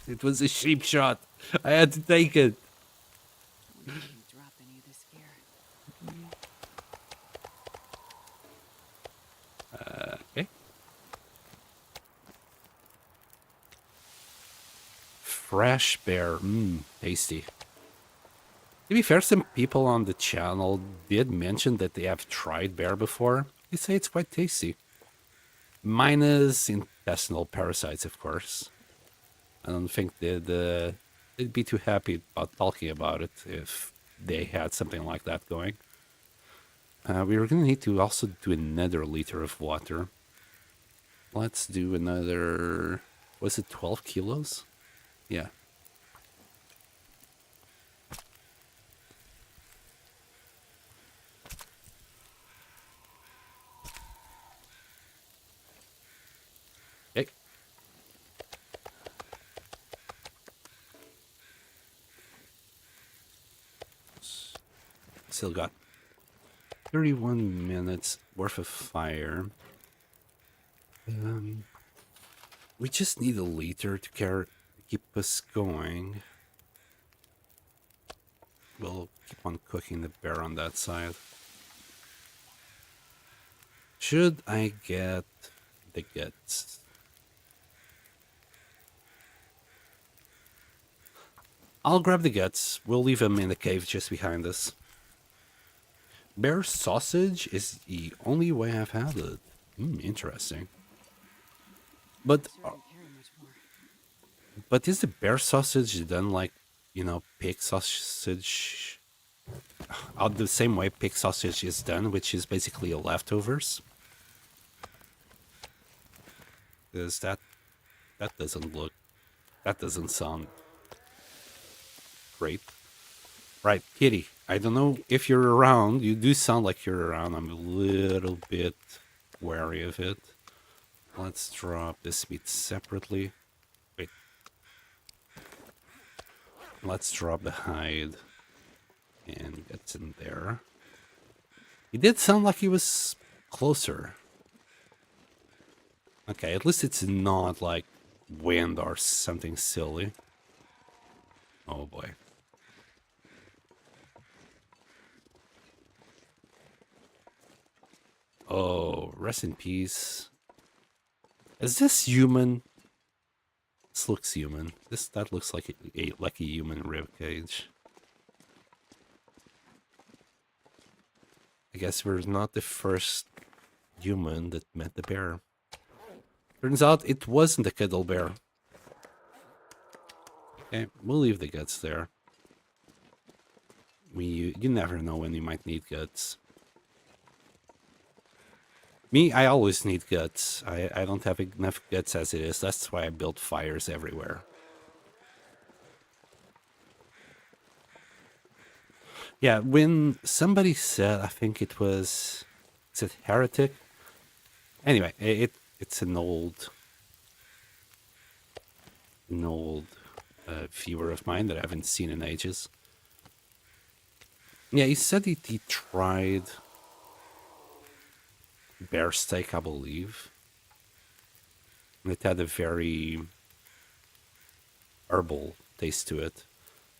It was a cheap shot. I had to take it. You drop any of this gear. Okay. Fresh bear. Tasty. To be fair, some people on the channel did mention that they have tried bear before. They say it's quite tasty. Minus intestinal parasites, of course. I don't think they'd be too happy about talking about it if they had something like that going. We were going to need to also do another liter of water. Let's do another... Was it 12 kilos? Yeah. Okay. Still got 31 minutes worth of fire. We just need a liter to keep us going. We'll keep on cooking the bear on that side. Should I get the guts? I'll grab the guts. We'll leave them in the cave just behind us. Bear sausage is the only way I've had it. Interesting. But Sure didn't carry much more. but is the bear sausage done like, pig sausage? The same way pig sausage is done, which is basically leftovers? Because that doesn't sound great. Right, Kitty, I don't know if you're around. You do sound like you're around. I'm a little bit wary of it. Let's drop this meat separately. Wait. Let's drop the hide. And that's in there. He did sound like he was closer. Okay, at least it's not like wind or something silly. Oh boy. Oh, rest in peace. Is this human? This looks human. That looks like a human rib cage. I guess we're not the first human that met the bear. Turns out it wasn't a kettle bear. Okay, we'll leave the guts there. You never know when you might need guts. Me, I always need guts. I don't have enough guts as it is. That's why I build fires everywhere. Yeah, when somebody said, I think it was, is it Heretic? Anyway, it's an old viewer of mine that I haven't seen in ages. Yeah, he said he tried bear steak, I believe. And it had a very herbal taste to it.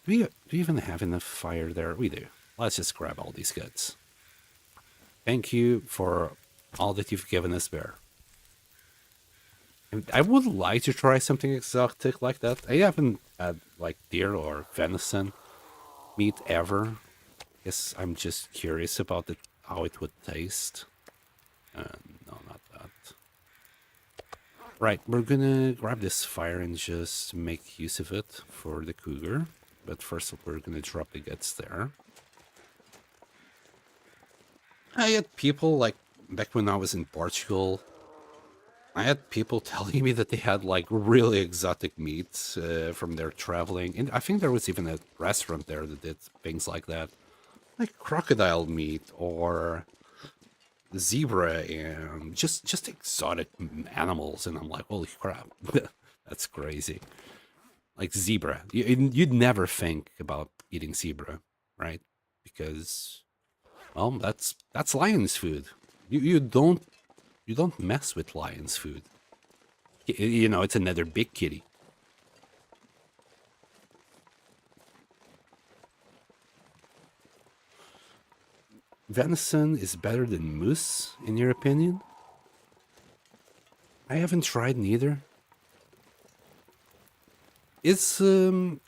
Do we even have enough fire there? We do. Let's just grab all these guts. Thank you for all that you've given us, bear. And I would like to try something exotic like that. I haven't had like deer or venison meat ever. Guess I'm just curious about how it would taste. No, not that. Right, we're gonna grab this fire and just make use of it for the cougar. But first we're gonna drop the guts there. I had people, like, back when I was in Portugal, I had people telling me that they had, like, really exotic meats from their traveling. And I think there was even a restaurant there that did things like that. Like crocodile meat or zebra and just exotic animals. And I'm like, holy crap, that's crazy. Like zebra. You'd never think about eating zebra, right? Because, well, that's lion's food. You don't mess with lion's food. It's another big kitty. Venison is better than moose, in your opinion? I haven't tried neither. Is the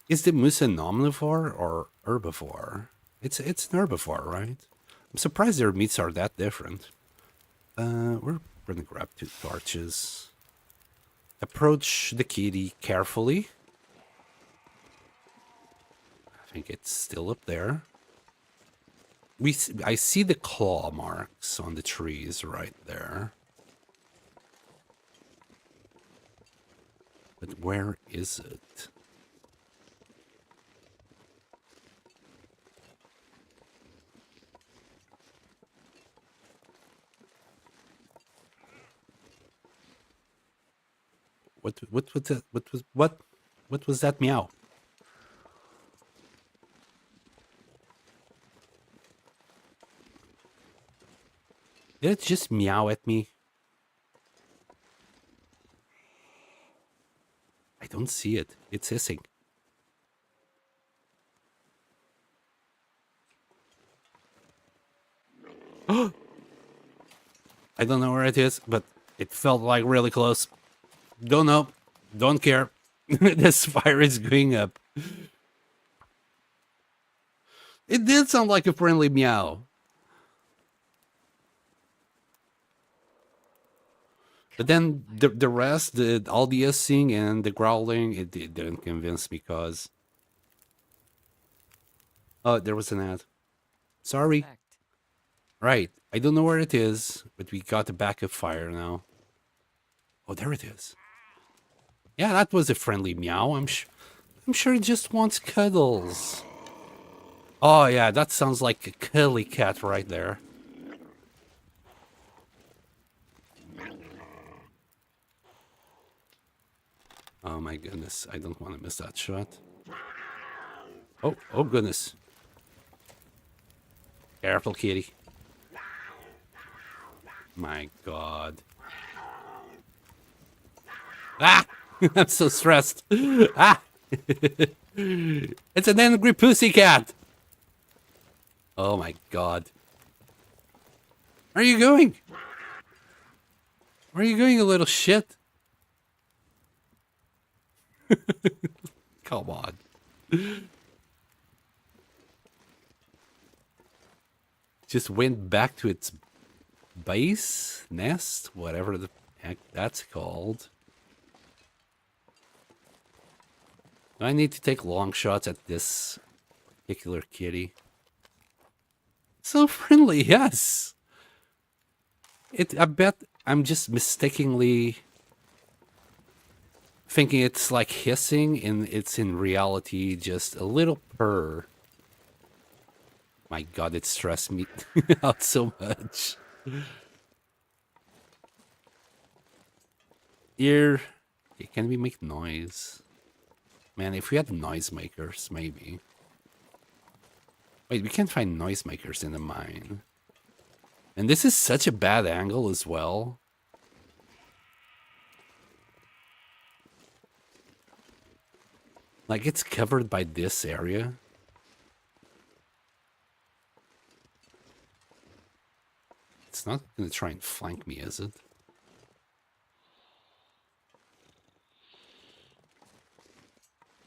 moose an omnivore or herbivore? It's an herbivore, right? I'm surprised their meats are that different. We're gonna grab 2 torches. Approach the kitty carefully. I think it's still up there. I see the claw marks on the trees right there. But where is it? What was that? What was that meow? Did it just meow at me? I don't see it. It's hissing. I don't know where it is, but it felt like really close. Don't know. Don't care. This fire is going up. It did sound like a friendly meow. But then the rest, all the hissing and the growling, it didn't convince me because... Oh, there was an ad. Sorry. Effect. Right. I don't know where it is, but we got a backup fire now. Oh, there it is. Yeah, that was a friendly meow. I'm sure it just wants cuddles. Oh, yeah, that sounds like a cuddly cat right there. Oh my goodness, I don't want to miss that shot. Oh goodness. Careful, kitty. My God. Ah! I'm so stressed. Ah! It's an angry pussycat. Oh my God. Where are you going? Where are you going, you little shit? Come on. Just went back to its base, nest, whatever the heck that's called. Do I need to take long shots at this particular kitty? So friendly, yes. I bet I'm just mistakenly thinking it's like hissing, and it's in reality just a little purr. My God, it stressed me out so much. Here, okay, can we make noise? Man, if we had noisemakers, maybe. Wait, we can't find noisemakers in the mine. And this is such a bad angle as well. Like, it's covered by this area. It's not going to try and flank me, is it?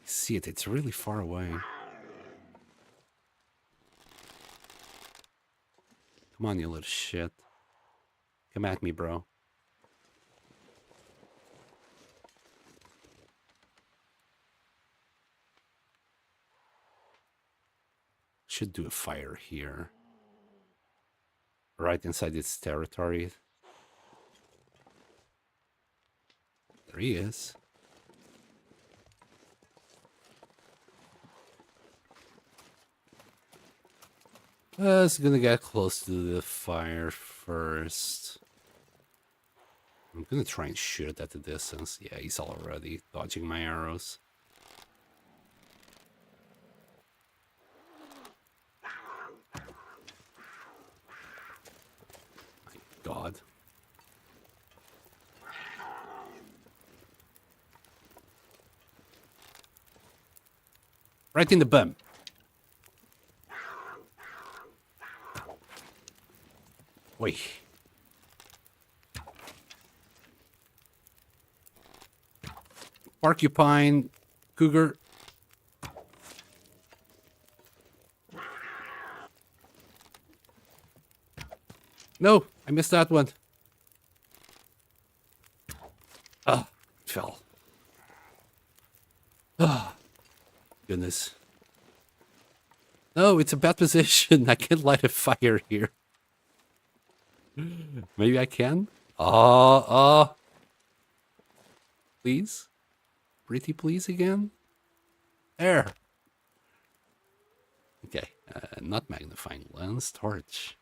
See it, it's really far away. Come on, you little shit. Come at me, bro. Should do a fire here. Right inside its territory. There he is. It's gonna get close to the fire first. I'm gonna try and shoot it at the distance. Yeah, he's already dodging my arrows. My God. Right in the bum. Wait. Porcupine, cougar. No, I missed that one. Ah, it fell. Ah, goodness. No, it's a bad position. I can't light a fire here. Maybe I can? Please? Pretty please again? There. Okay, not magnifying lens, torch.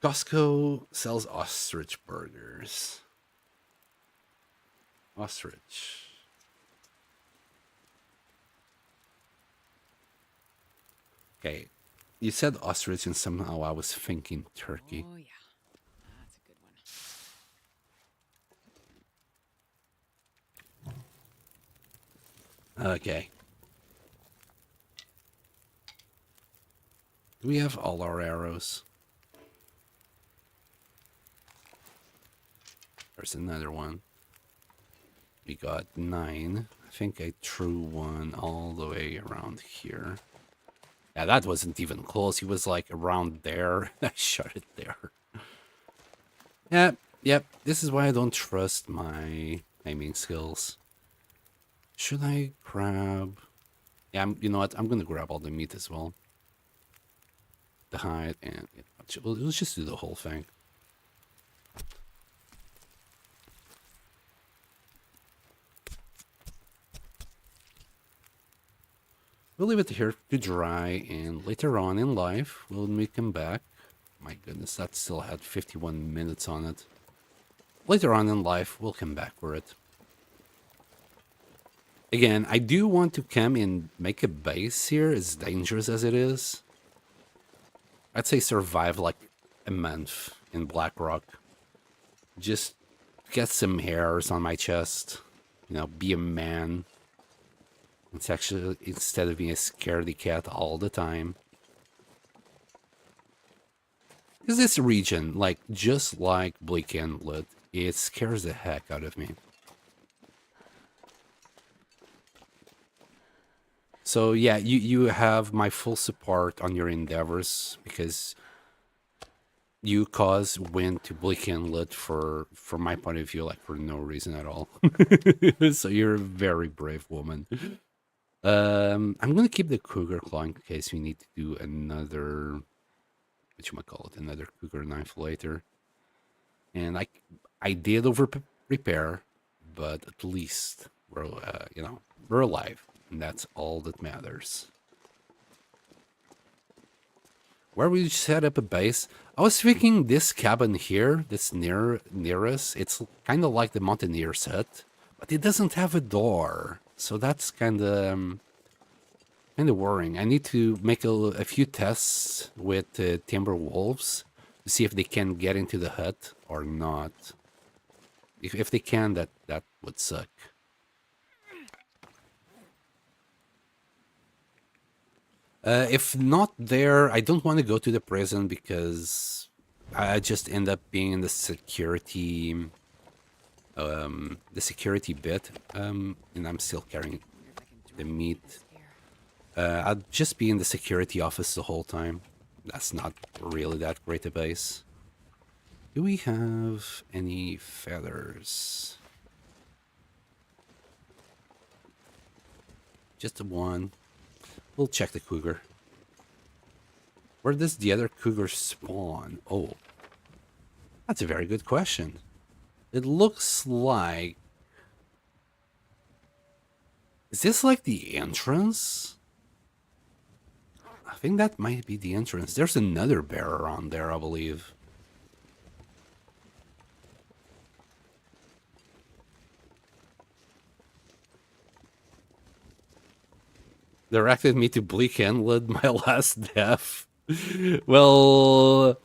Costco sells ostrich burgers. Ostrich. Okay, You said ostrich, and somehow I was thinking turkey. Oh, yeah. That's a good one. Okay. Do we have all our arrows? There's another one. We got 9. I think I threw one all the way around here. Yeah, that wasn't even close. He was like around there. I shot it there. Yep. This is why I don't trust my aiming skills. Should I grab... Yeah, you know what? I'm gonna grab all the meat as well. The hide and... let's just do the whole thing. We'll leave it here to dry, and later on in life, when we come back... My goodness, that still had 51 minutes on it. Later on in life, we'll come back for it. Again, I do want to come and make a base here, as dangerous as it is. I'd say survive like a month in Blackrock. Just get some hairs on my chest. You know, be a man. It's actually, instead of being a scaredy cat all the time. Because this region, like, just like Bleak Inlet, it scares the heck out of me. So yeah, you have my full support on your endeavors, because you cause wind to Bleak Inlet from my point of view, like for no reason at all. So you're a very brave woman. I'm gonna keep the cougar claw in case we need to do another, whatchamacallit, another cougar knife later. And I did over prepare, but at least we're we're alive. And that's all that matters. Where we set up a base, I was thinking this cabin here, that's near us, it's kind of like the Mountaineer's hut, but it doesn't have a door. So that's kind of worrying. I need to make a few tests with timber wolves to see if they can get into the hut or not. If they can, that would suck. If not there, I don't want to go to the prison because I just end up being in the security bit, and I'm still carrying the meat. I'll just be in the security office the whole time. That's not really that great a base. Do we have any feathers? Just one. We'll check the cougar. Where does the other cougar spawn? Oh, that's a very good question. It looks like... Is this like the entrance? I think that might be the entrance. There's another bear around there, I believe. Directed me to Bleak Inlet, my last death. Well,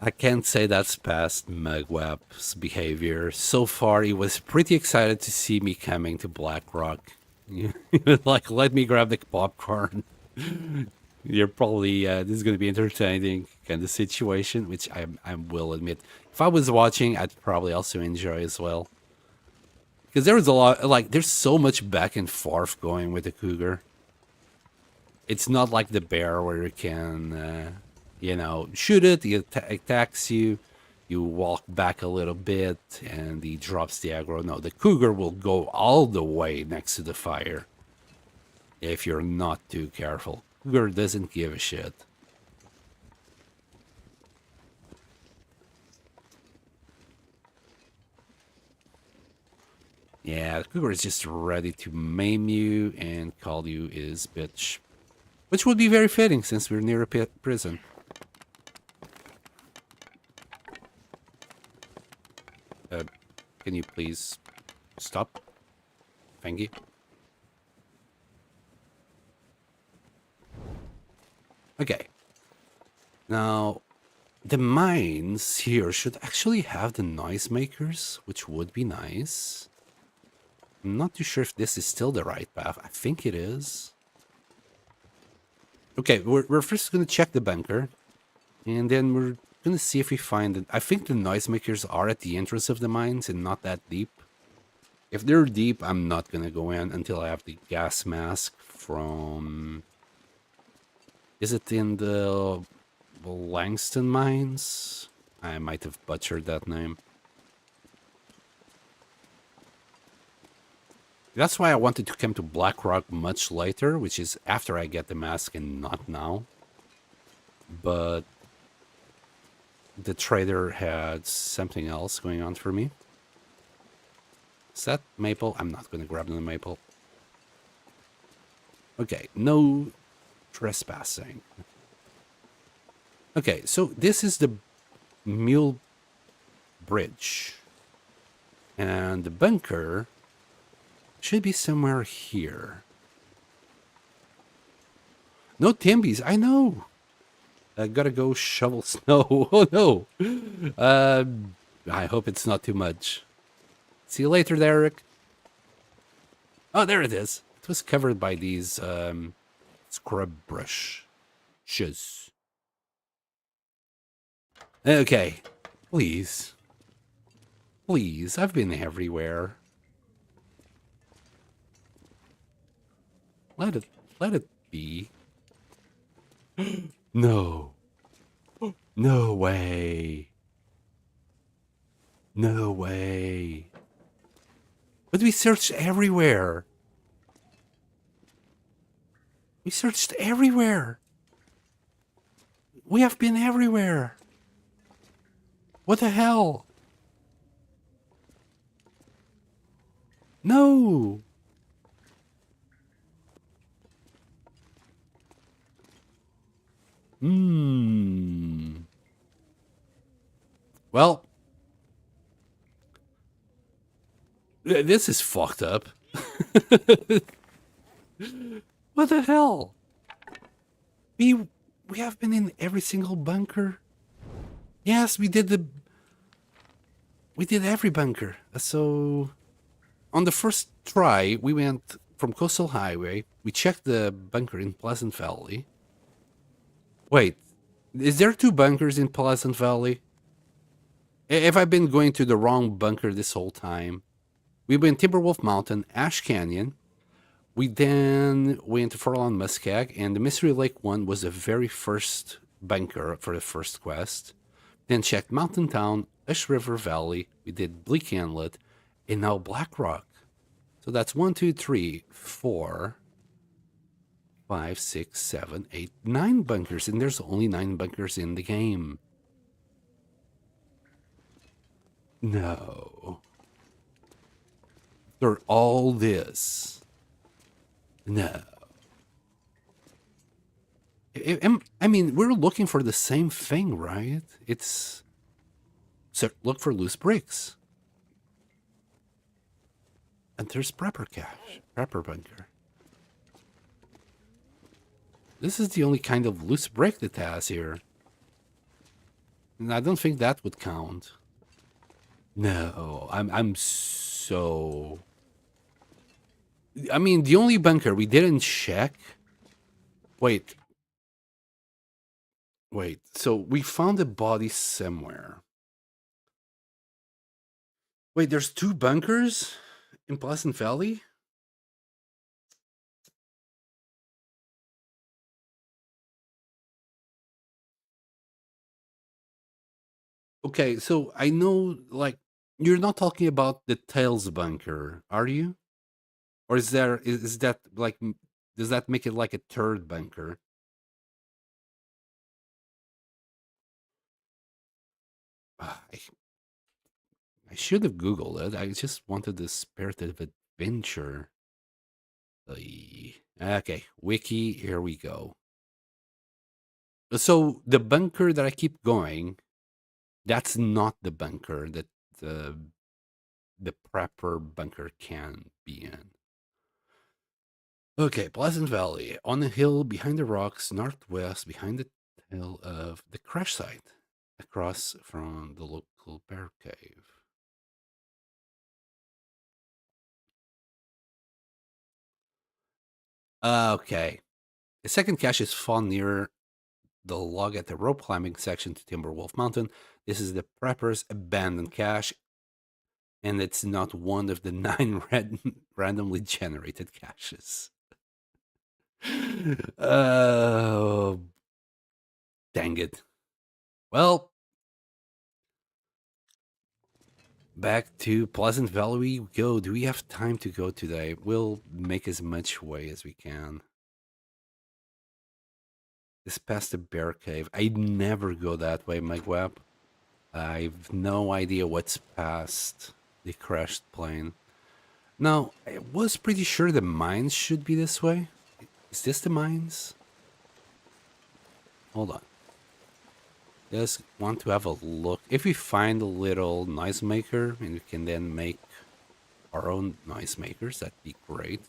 I can't say that's past Mugwap's behavior. So far, he was pretty excited to see me coming to Blackrock. He was like, let me grab the popcorn. You're probably, this is going to be entertaining kind of situation, which I will admit. If I was watching, I'd probably also enjoy as well. Because there was a lot, like, there's so much back and forth going with the cougar. It's not like the bear where you can, shoot it, he attacks you, you walk back a little bit, and he drops the aggro. No, the cougar will go all the way next to the fire if you're not too careful. Cougar doesn't give a shit. Yeah, the cougar is just ready to maim you and call you his bitch. Which would be very fitting since we're near a prison. Can you please stop? Thank you. Okay. Now, the mines here should actually have the noisemakers, which would be nice. I'm not too sure if this is still the right path. I think it is. Okay, we're first going to check the bunker. And then we're going to see if we find it. I think the noisemakers are at the entrance of the mines and not that deep. If they're deep, I'm not going to go in until I have the gas mask from... Is it in the Langston mines? I might have butchered that name. That's why I wanted to come to Blackrock much later, which is after I get the mask and not now. But the trader had something else going on for me. Is that maple? I'm not going to grab the maple. Okay, no trespassing. Okay, so this is the Mule Bridge. And the bunker should be somewhere here. No Timbies, I know. I gotta go shovel snow. Oh no. I hope it's not too much. See you later, Derek. Oh, there it is. It was covered by these scrub brushes. Okay, please. Please, I've been everywhere. Let it be. No. No way. No way. But we searched everywhere. We searched everywhere. We have been everywhere. What the hell? No. Well, this is fucked up. What the hell? We have been in every single bunker. Yes, we did every bunker. So on the first try, we went from Coastal Highway. We checked the bunker in Pleasant Valley. Wait, is there two bunkers in Pleasant Valley? Have I been going to the wrong bunker this whole time? We went Timberwolf Mountain, Ash Canyon. We then went to Furlong Muskeg, and the Mystery Lake one was the very first bunker for the first quest. Then checked Mountain Town, Ash River Valley. We did Bleak Inlet, and now Blackrock. So that's 1, 2, 3, 4, 5, 6, 7, 8, 9 bunkers, and there's only 9 bunkers in the game. No. They're all this. No. I mean, we're looking for the same thing, right? It's... So look for loose bricks. And there's prepper cache, prepper bunker. This is the only kind of loose brick that has here. And I don't think that would count. No, I'm so... I mean, the only bunker we didn't check... Wait. So we found a body somewhere. Wait, there's 2 bunkers in Pleasant Valley? Okay, so I know, like, you're not talking about the Tails bunker, are you? Or is that like, does that make it like a third bunker? I should have Googled it. I just wanted the spirit of adventure. Okay, wiki, here we go. So the bunker that I keep going, that's not the bunker that the prepper bunker can be in. Okay, Pleasant Valley. On a hill behind the rocks, northwest, behind the tail of the crash site, across from the local bear cave. Okay. The second cache is found near the log at the rope climbing section to Timberwolf Mountain. This is the Prepper's abandoned cache, and it's not one of the 9 randomly generated caches. Oh, dang it. Well, back to Pleasant Valley we go. Do we have time to go today? We'll make as much way as we can. This past the bear cave. I never go that way, Megweb. I've no idea what's past the crashed plane. Now, I was pretty sure the mines should be this way. Is this the mines? Hold on. Just want to have a look. If we find a little noise maker and we can then make our own noise makers, that'd be great.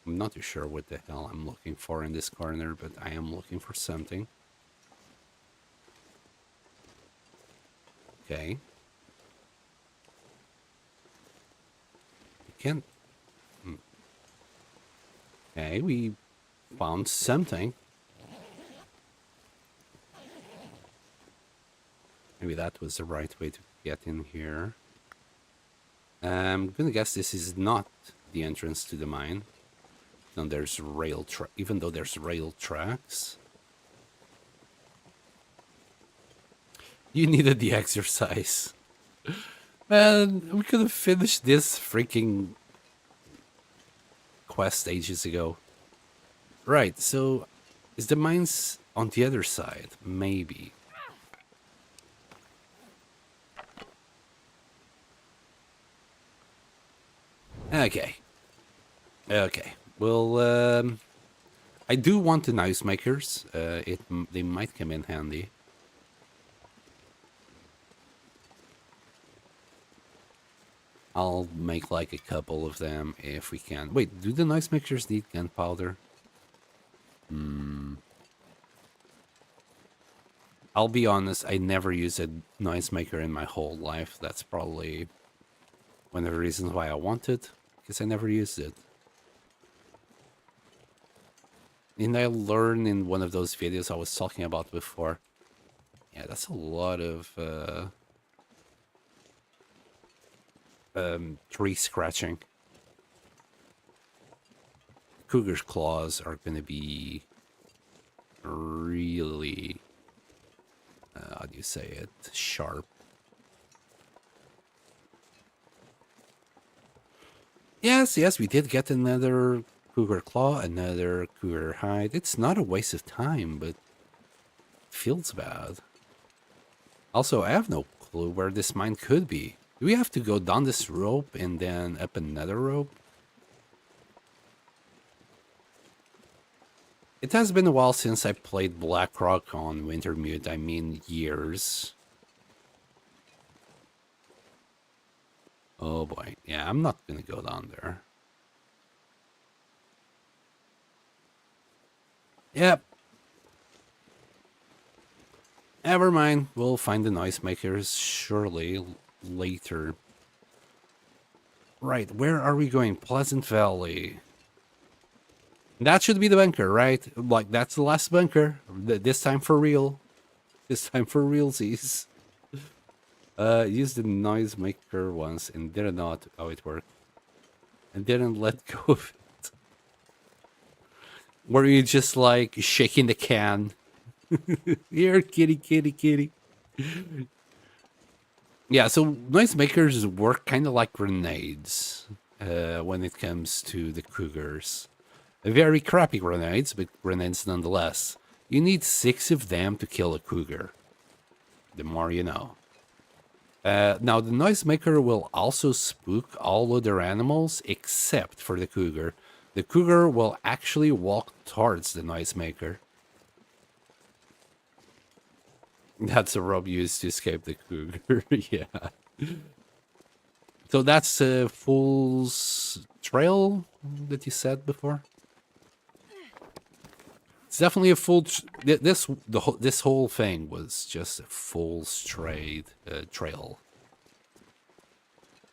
I'm not too sure what the hell I'm looking for in this corner, but I am looking for something. Okay. We can't... Okay, we found something. Maybe that was the right way to get in here. I'm gonna guess this is not the entrance to the mine. Then there's even though there's rail tracks. You needed the exercise. Man, we could have finished this freaking quest ages ago. Right, so is the mines on the other side? Maybe. Okay. Okay. Well, I do want the noise makers. They might come in handy. I'll make like a couple of them if we can. Wait, do the noise makers need gunpowder? I'll be honest, I never used a noise maker in my whole life. That's probably one of the reasons why I want it, because I never used it. And I learned in one of those videos I was talking about before. Yeah, that's a lot of tree scratching. Cougar's claws are going to be really, how do you say it, sharp. Yes, we did get another cougar claw, another cougar hide. It's not a waste of time, but it feels bad. Also, I have no clue where this mine could be. Do we have to go down this rope and then up another rope? It has been a while since I played Blackrock on Wintermute. I mean, years. Oh boy. Yeah, I'm not gonna go down there. Yep. Never mind. We'll find the noisemakers surely later. Right, where are we going? Pleasant Valley. That should be the bunker, right? Like, that's the last bunker. This time for real. This time for realsies. Used the noisemaker once and did not how it worked. And didn't let go of it. Were you just like shaking the can? Here, kitty, kitty, kitty. Yeah, so noisemakers work kind of like grenades when it comes to the cougars. Very crappy grenades, but grenades nonetheless. You need 6 of them to kill a cougar. The more you know. Now, the noisemaker will also spook all other animals except for the cougar. The cougar will actually walk towards the noisemaker. That's a rope used to escape the cougar, yeah. So that's Fool's Trail that you said before? It's definitely a full. This whole thing was just a full straight trail.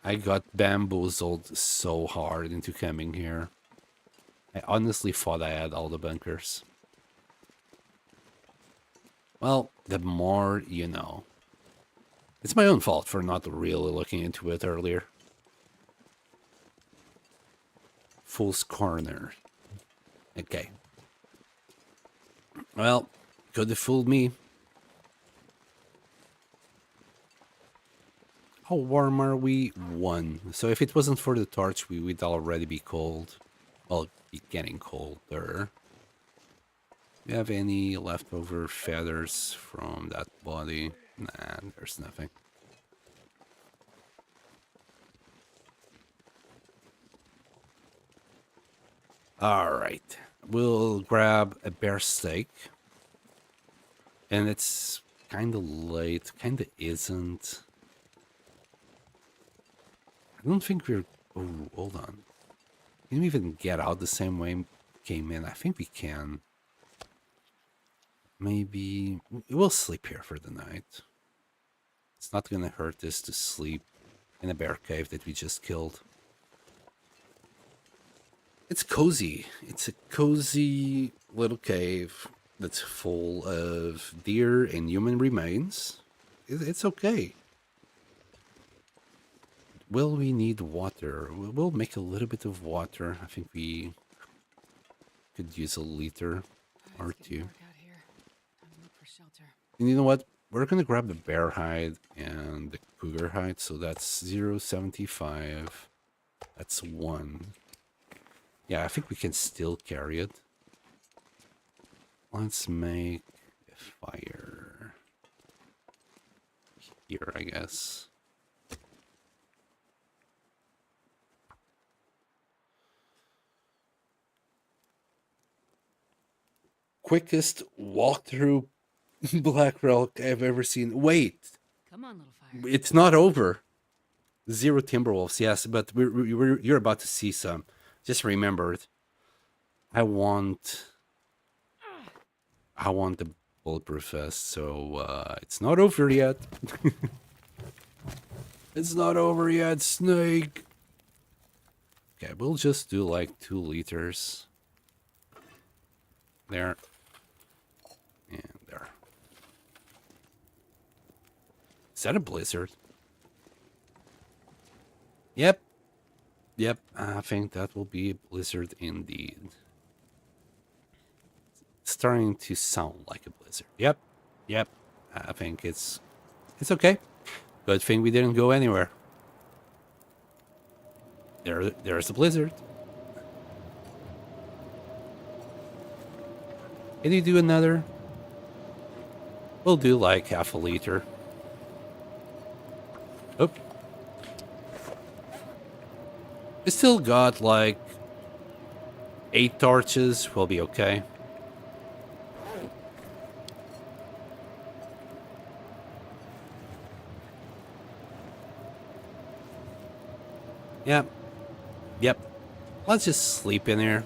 I got bamboozled so hard into coming here. I honestly thought I had all the bunkers. Well, the more you know. It's my own fault for not really looking into it earlier. Fool's Corner. Okay. Well, could have fooled me. How warm are we? 1. So if it wasn't for the torch, we would already be cold. Well, be getting colder. Do you have any leftover feathers from that body? Nah, there's nothing. Alright. We'll grab a bear steak. And it's kind of late. Kind of isn't. I don't think we're... Oh, hold on. Can we even get out the same way we came in? I think we can. Maybe... We'll sleep here for the night. It's not gonna hurt us to sleep in a bear cave that we just killed. It's cozy. It's a cozy little cave that's full of deer and human remains. It's okay. Will we need water? We'll make a little bit of water. I think we could use a liter or two. And you know what? We're gonna grab the bear hide and the cougar hide. So that's 0.75. That's 1. Yeah, I think we can still carry it. Let's make a fire here, I guess. Quickest walkthrough Blackrock I've ever seen. Wait, Come on, little fire. it's not over. 0 Timberwolves, yes, but you're about to see some. Just remember it. I want the bulletproof vest, so it's not over yet. It's not over yet, Snake. Okay, we'll just do like 2 liters. There. And there. Is that a blizzard? Yep. Yep, I think that will be a blizzard indeed. It's starting to sound like a blizzard. Yep. Yep. I think it's okay. Good thing we didn't go anywhere. There's a blizzard. Can you do another? We'll do like half a liter. Oh. We still got like 8 torches. We'll be okay. Yep. Yep. Let's just sleep in here.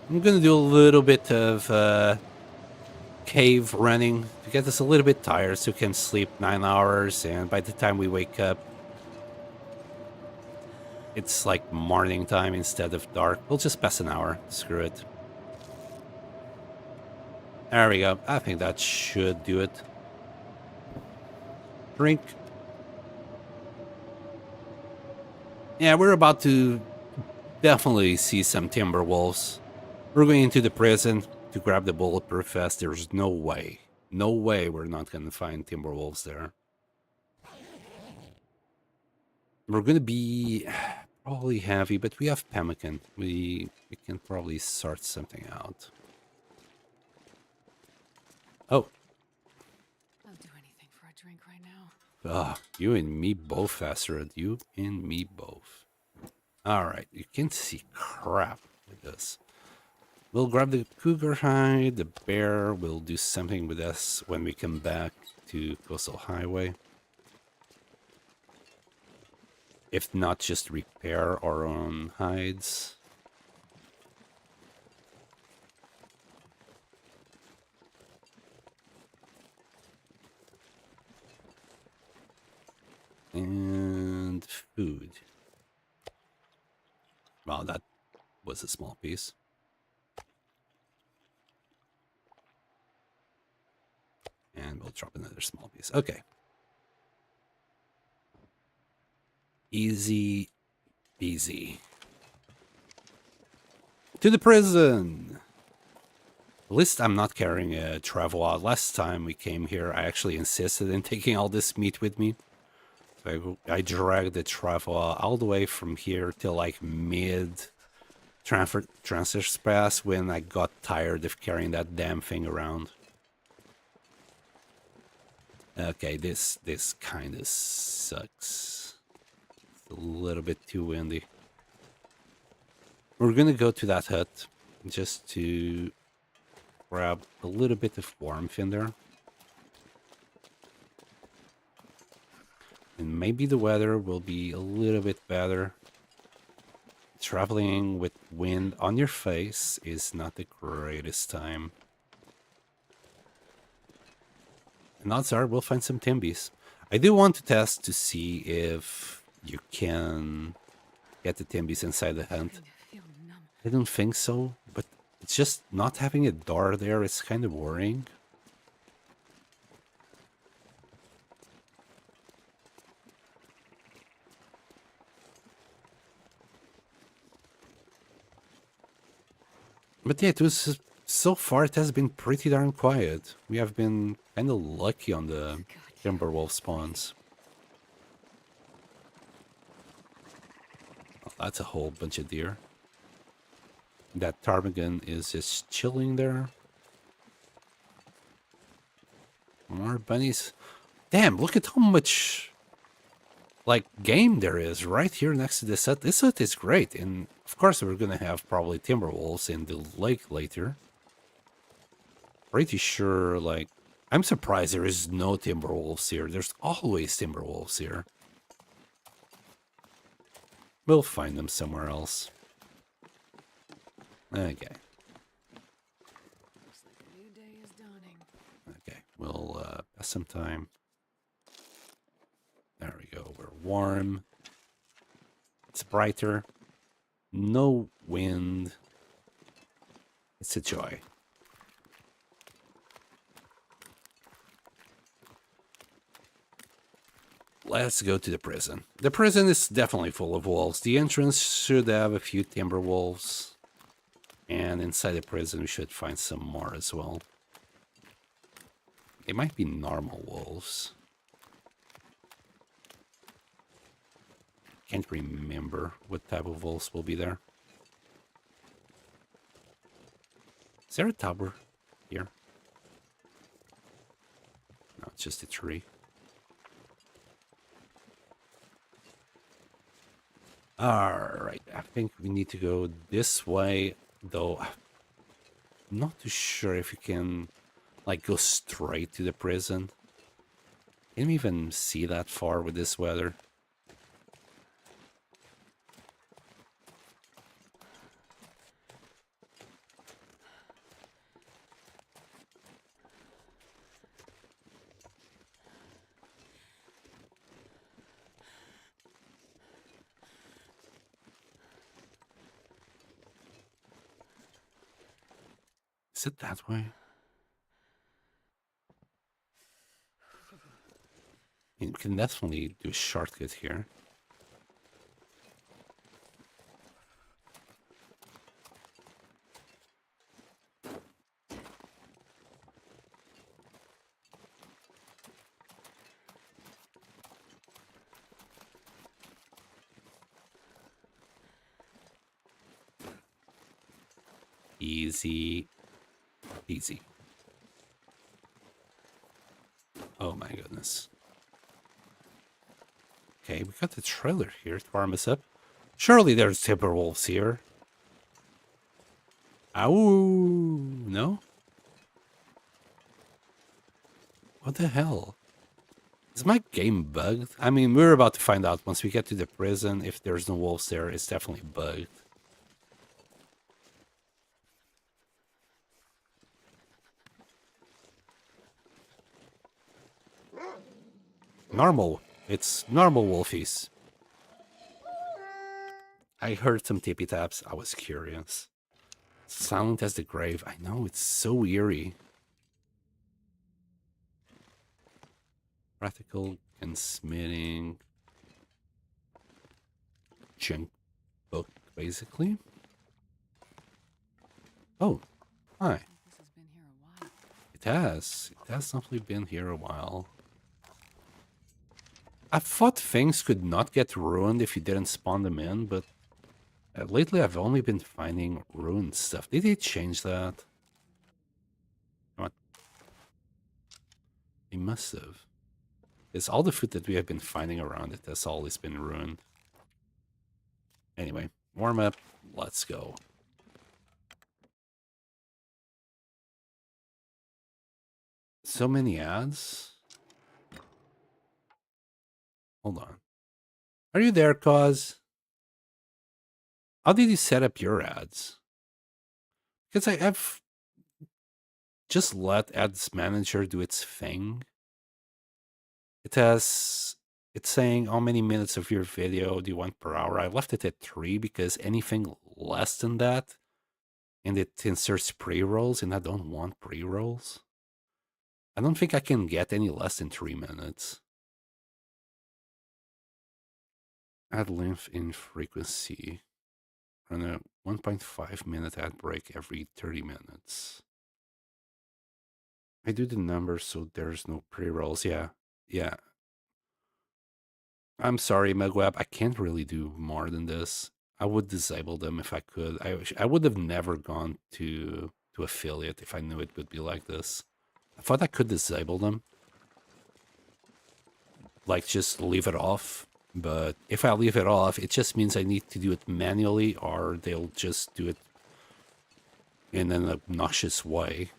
I'm gonna do a little bit of cave running to get us a little bit tired so we can sleep 9 hours, and by the time we wake up, it's like morning time instead of dark. We'll just pass an hour. Screw it. There we go. I think that should do it. Drink. Yeah, we're about to definitely see some timber wolves. We're going into the prison to grab the bulletproof vest. There's no way we're not going to find timber wolves there. We're going to be probably heavy, but we have pemmican. We can probably sort something out. Oh. I'll do anything for a drink right now. You and me both, Astrid. You and me both. Alright, you can see crap with this. We'll grab the cougar hide, the bear will do something with us when we come back to Coastal Highway. If not, just repair our own hides. And food. Well, that was a small piece. And we'll drop another small piece. Okay. Easy peasy. To the prison! At least I'm not carrying a travel out. Last time we came here, I actually insisted in taking all this meat with me. So I dragged the travel all the way from here till like mid transfer pass when I got tired of carrying that damn thing around. Okay, this kind of sucks. It's a little bit too windy. We're gonna go to that hut just to grab a little bit of warmth in there. And maybe the weather will be a little bit better. Traveling with wind on your face is not the greatest time. And odds are we'll find some timbies. I do want to test to see if you can get the timbies inside the hunt. I don't think so, but it's just not having a door there. It's kind of worrying. But yeah, it was so far it has been pretty darn quiet. We have been kind of lucky on the Timberwolf spawns. Oh, that's a whole bunch of deer. That ptarmigan is just chilling there. More bunnies. Damn, look at how much like game there is right here next to this hut. This hut is great, and of course we're gonna have probably timberwolves in the lake later. Pretty sure, like, I'm surprised there is no timberwolves here. There's always timberwolves here. We'll find them somewhere else. Okay. Looks like a new day is dawning. Okay, we'll pass some time. There we go. We're warm. It's brighter. No wind. It's a joy. Let's go to the prison. The prison is definitely full of wolves. The entrance should have a few timber wolves. And inside the prison we should find some more as well. It might be normal wolves. Can't remember what type of wolves will be there. Is there a tower here? No, it's just a tree. Alright, I think we need to go this way, though I'm not too sure if you can, like, go straight to the prison. Can you even see that far with this weather? Is it that way? You can definitely do a shortcut here. Easy. Easy. Oh my goodness. Okay, we got the trailer here to warm us up. Surely there's timberwolves here. Ow! No? What the hell? Is my game bugged? I mean, we're about to find out once we get to the prison. If there's no wolves there, it's definitely bugged. Normal. It's normal wolfies. I heard some tippy taps. I was curious. Silent as the grave. I know, it's so eerie. Practical and smithing. Junk book, basically. Oh, hi. This has been here a while. It has. It has definitely been here a while. I thought things could not get ruined if you didn't spawn them in, but lately I've only been finding ruined stuff. Did they change that? What? They must have. It's all the food that we have been finding around it has always been ruined. Anyway, warm up. Let's go. So many ads. Hold on. Are you there, Cause? How did you set up your ads? Because I've just let Ads Manager do its thing. It's saying how many minutes of your video do you want per hour. I left it at 3 because anything less than that, and it inserts pre-rolls, and I don't want pre-rolls. I don't think I can get any less than 3 minutes. Ad length in frequency. Run a 1.5 minute ad break every 30 minutes. I do the numbers so there's no pre-rolls. Yeah. I'm sorry, Megweb. I can't really do more than this. I would disable them if I could. I would have never gone to affiliate if I knew it would be like this. I thought I could disable them. Like, just leave it off. But if I leave it off, it just means I need to do it manually, or they'll just do it in an obnoxious way.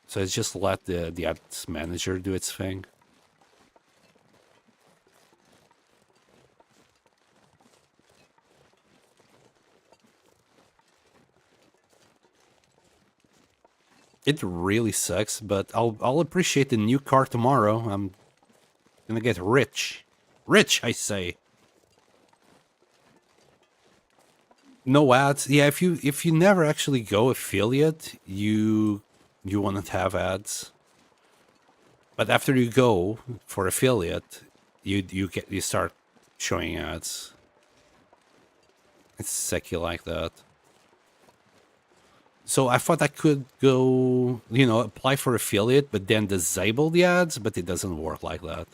So I just let the ads manager do its thing. It really sucks, but I'll appreciate the new car tomorrow. I'm gonna get rich. Rich, I say. No ads. Yeah, if you never actually go affiliate, you won't have ads. But after you go for affiliate, you start showing ads. It's sucky like that. So I thought I could go, apply for affiliate, but then disable the ads, but it doesn't work like that.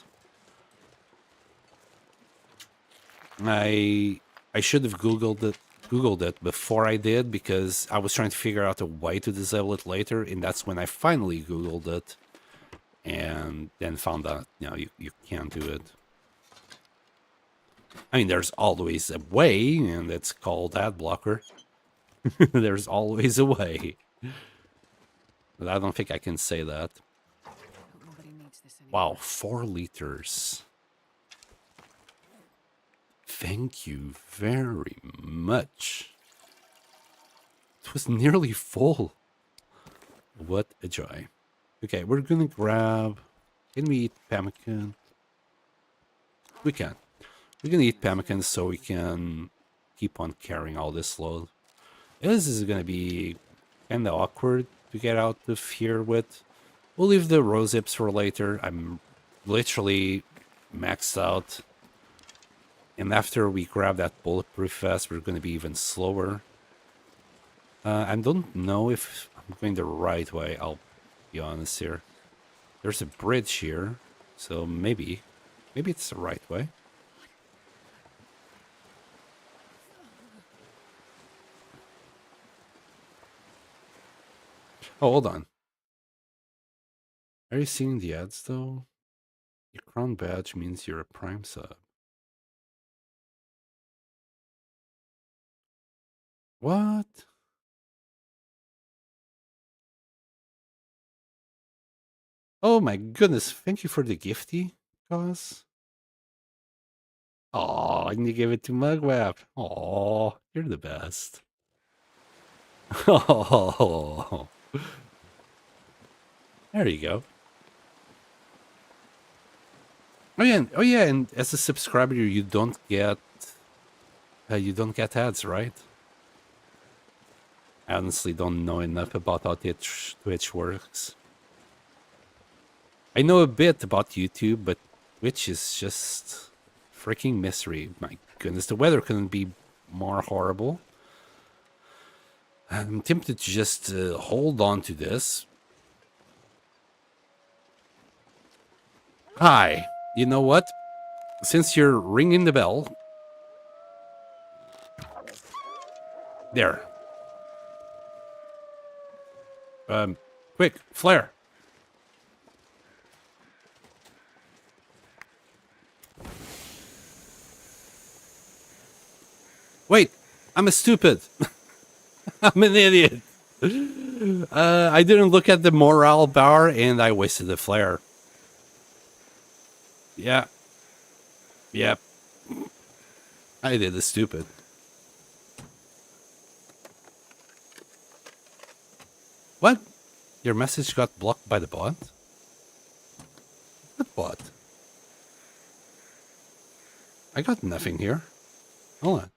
I should have Googled it before I did, because I was trying to figure out a way to disable it later, and that's when I finally Googled it, and then found out, you can't do it. I mean, there's always a way, and it's called ad blocker. There's always a way. But I don't think I can say that. Wow, 4 liters. Thank you very much. It was nearly full. What a joy. Okay, we're gonna grab... Can we eat pemmican? We can. We're gonna eat pemmican so we can keep on carrying all this load. This is gonna be kind of awkward to get out of here with. We'll leave the rose hips for later. I'm literally maxed out. And after we grab that bulletproof vest, we're gonna be even slower. I don't know if I'm going the right way, I'll be honest here. There's a bridge here, so maybe it's the right way. Oh, hold on. Are you seeing the ads, though? Your crown badge means you're a Prime sub. What? Oh my goodness, thank you for the gifty. Cause? Oh, and you give it to Mugwap. Oh, you're the best. Oh, there you go. Oh yeah, and as a subscriber, you don't get ads, right? I honestly don't know enough about how Twitch works. I know a bit about YouTube, but Twitch is just freaking mystery. My goodness, the weather couldn't be more horrible. I'm tempted to just hold on to this. Hi, you know what? Since you're ringing the bell, there. Quick, flare. Wait, I'm a stupid. I'm an idiot. I didn't look at the morale bar and I wasted the flare. Yeah. Yep. I did the stupid. What? Your message got blocked by the bot? What bot? I got nothing here. Hold on.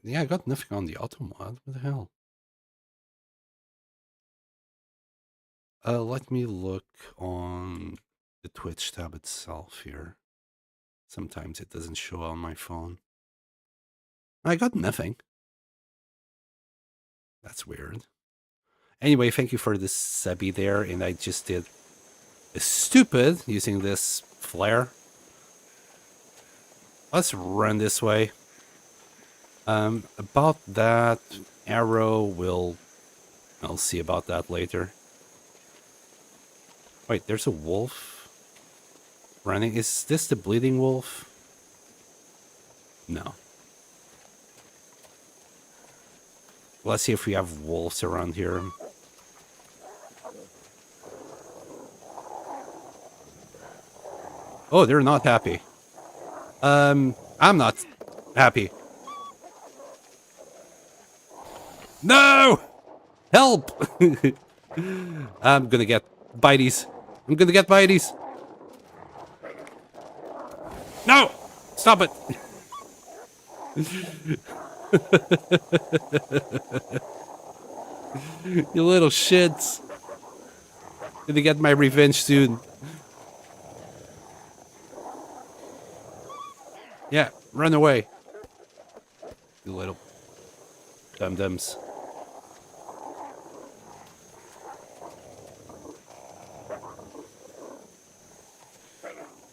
Yeah, I got nothing on the auto mod. What the hell? Let me look on the Twitch tab itself here. Sometimes it doesn't show on my phone. I got nothing. That's weird. Anyway, thank you for this subby there, and I just did a stupid using this flare. Let's run this way. About that arrow, I'll see about that later. Wait, there's a wolf running. Is this the bleeding wolf? No. Let's see if we have wolves around here. Oh, they're not happy. I'm not happy. No! Help! I'm gonna get bites. I'm gonna get bites. No! Stop it! You little shits. Gonna get my revenge soon. Yeah, run away. You little dum-dums.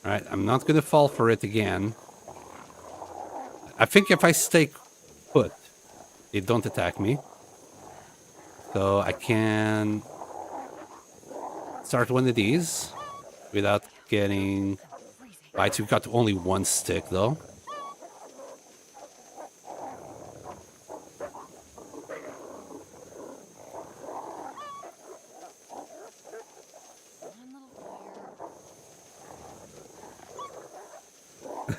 Alright, I'm not gonna fall for it again. I think if I stay put, they don't attack me. So I can start one of these without getting bites. We've got only one stick though.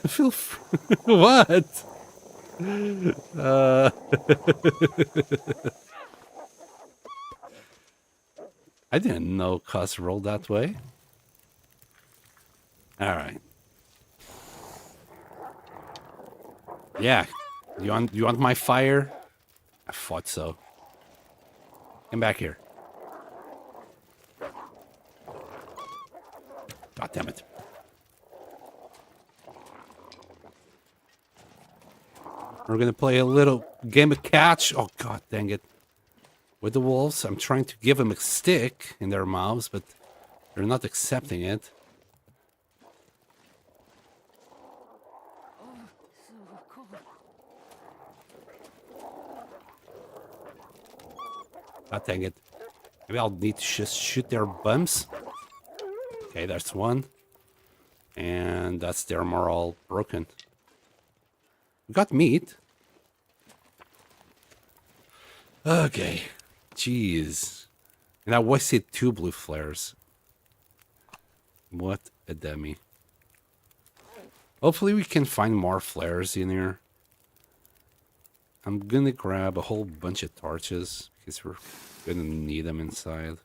Feel what? I didn't know Cuz rolled that way. All right. Yeah. You want my fire? I thought so. Come back here. God damn it. We're gonna play a little game of catch. Oh god dang it. With the wolves, I'm trying to give them a stick in their mouths, but they're not accepting it. God dang it. Maybe I'll need to just shoot their bums. Okay, that's one. And that's their morale broken. We got meat. Okay. Jeez. And I wasted 2 blue flares. What a dummy. Hopefully we can find more flares in here. I'm gonna grab a whole bunch of torches because we're gonna need them inside.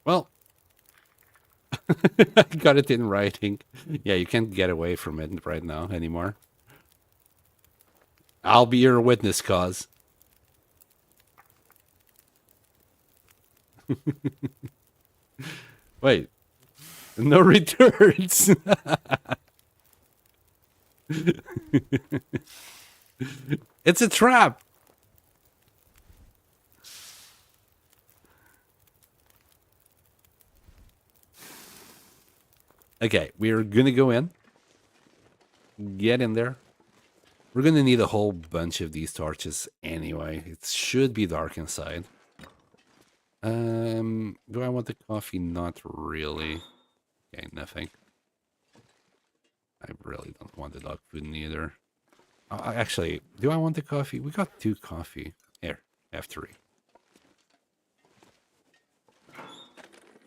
Well, I got it in writing. Yeah, you can't get away from it right now anymore. I'll be your witness, cause. Wait, no returns. It's a trap. Okay, we're gonna go in. Get in there. We're gonna need a whole bunch of these torches anyway. It should be dark inside. Do I want the coffee? Not really. Okay, nothing. I really don't want the dog food neither. Actually, do I want the coffee? We got 2 coffee. Here, have 3.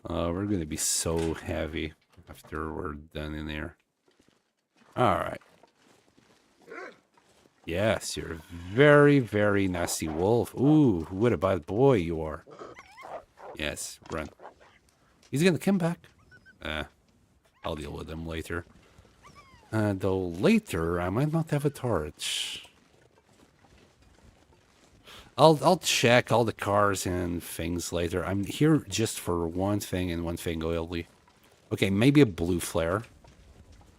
We're gonna be so heavy after we're done in there. Alright. Yes, you're a very, very nasty wolf. Ooh, what a bad boy you are. Yes, run. He's gonna come back. I'll deal with him later. Though later, I might not have a torch. I'll check all the cars and things later. I'm here just for one thing and one thing only. Okay, maybe a blue flare.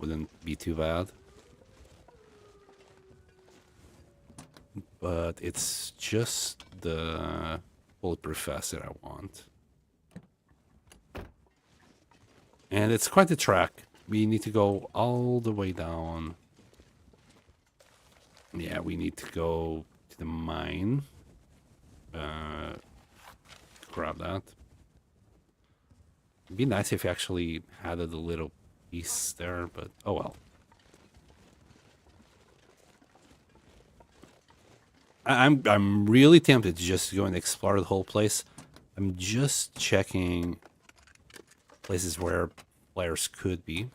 Wouldn't be too bad. But it's just the bulletproof vest that I want. And it's quite a track. We need to go all the way down. Yeah, we need to go to the mine. Grab that. It'd be nice if you actually added a little piece there, but oh well. I'm really tempted to just go and explore the whole place. I'm just checking places where players could be.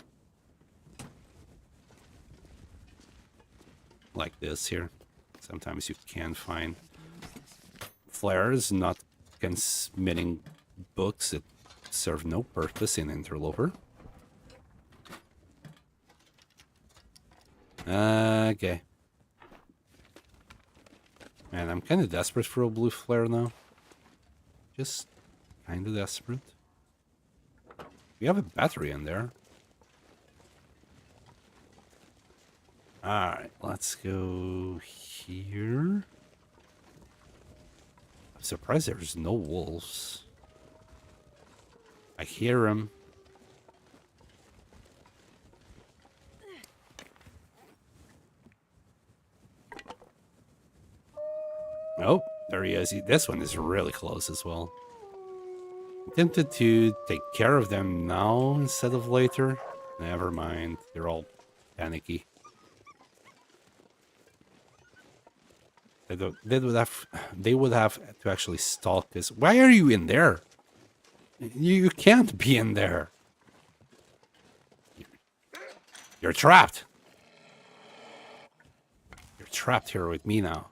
Like this here. Sometimes you can find flares, not transmitting books that serve no purpose in Interloper. Okay. Man, I'm kind of desperate for a blue flare now. Just kind of desperate. We have a battery in there. Alright, let's go here. I'm surprised there's no wolves. I hear them. Oh, there he is. This one is really close as well. I'm tempted to take care of them now instead of later. Never mind. They're all panicky. They would have to actually stalk this. Why are you in there? You can't be in there. You're trapped. You're trapped here with me now.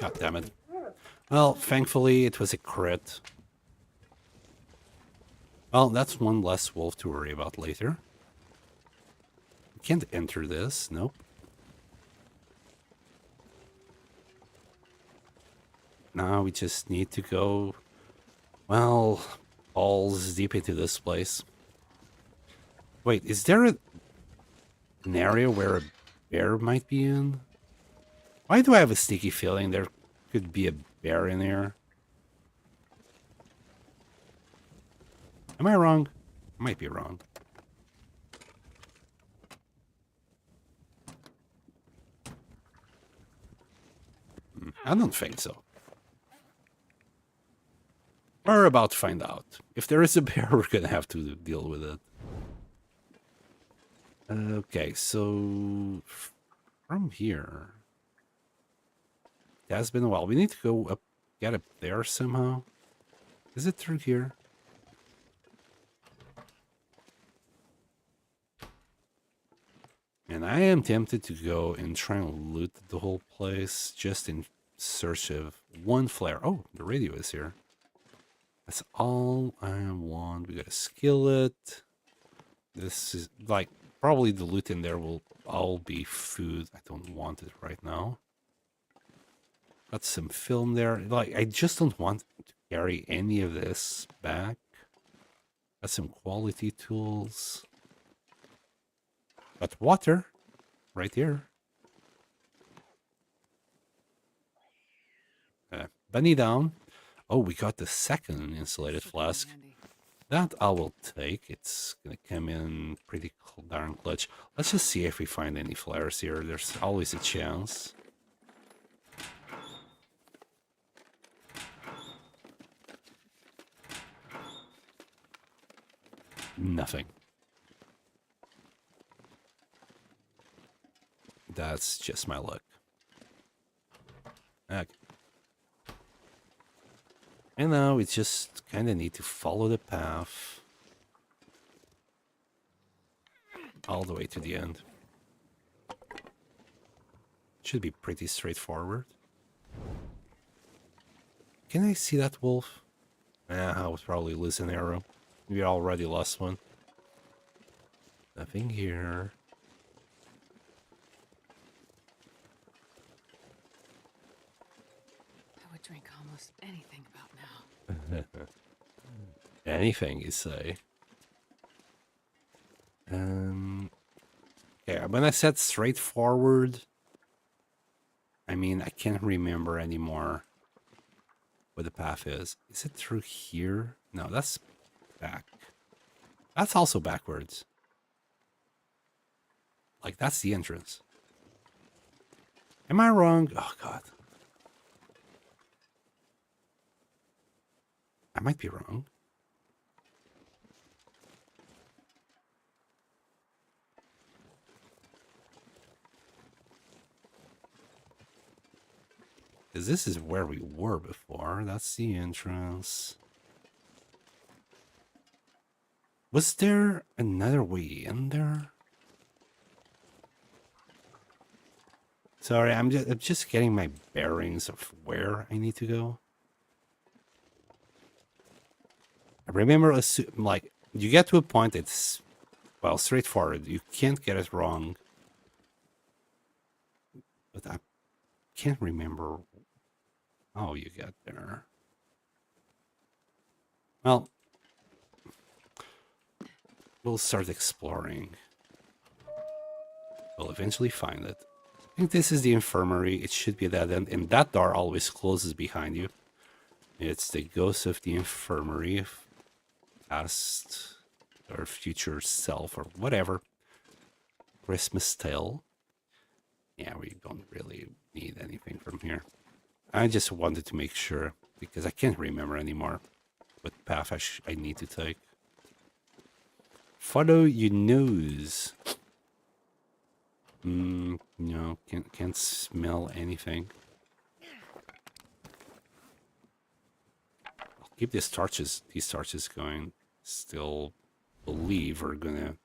God damn it. Well, thankfully it was a crit. Well, that's one less wolf to worry about later. We can't enter this. Nope. Now we just need to go, well, balls deep into this place. Wait, is there an area where a bear might be in? Why do I have a sneaky feeling there could be a bear in here? Am I wrong? I might be wrong. I don't think so. We're about to find out. If there is a bear, we're gonna have to deal with it. Okay, so from here, it has been a while. We need to go up, get up there somehow. Is it through here? And I am tempted to go and try and loot the whole place just in search of one flare. Oh, the radio is here. That's all I want. We got a skillet. This is like probably the loot in there will all be food. I don't want it right now. Got some film there. Like I just don't want to carry any of this back. Got some quality tools. Got water right here. Bunny down. Oh, we got the second insulated flask. That I will take. It's gonna come in pretty darn clutch. Let's just see if we find any flares here. There's always a chance. Nothing. That's just my luck. Okay. And now we just kind of need to follow the path all the way to the end. Should be pretty straightforward. Can I see that wolf? I would probably lose an arrow. We already lost one. Nothing here. I would drink almost anything about now. Anything you say. Yeah, when I said straightforward, I mean I can't remember anymore what the path is. Is it through here? No, that's back. That's also backwards. Like that's the entrance. Am I wrong? Oh god. I might be wrong. Because this is where we were before. That's the entrance. Was there another way in there? Sorry, I'm just getting my bearings of where I need to go. I remember, like, you get to a point it's, well, straightforward. You can't get it wrong. But I can't remember how you get there. Well, we'll start exploring. We'll eventually find it. I think this is the infirmary. It should be that end. And that door always closes behind you. It's the ghost of the infirmary. Past or future self or whatever. Christmas tale. Yeah, we don't really need anything from here. I just wanted to make sure because I can't remember anymore what path I need to take. Follow your nose. No, can't smell anything. I'll keep these torches going. Still believe we're gonna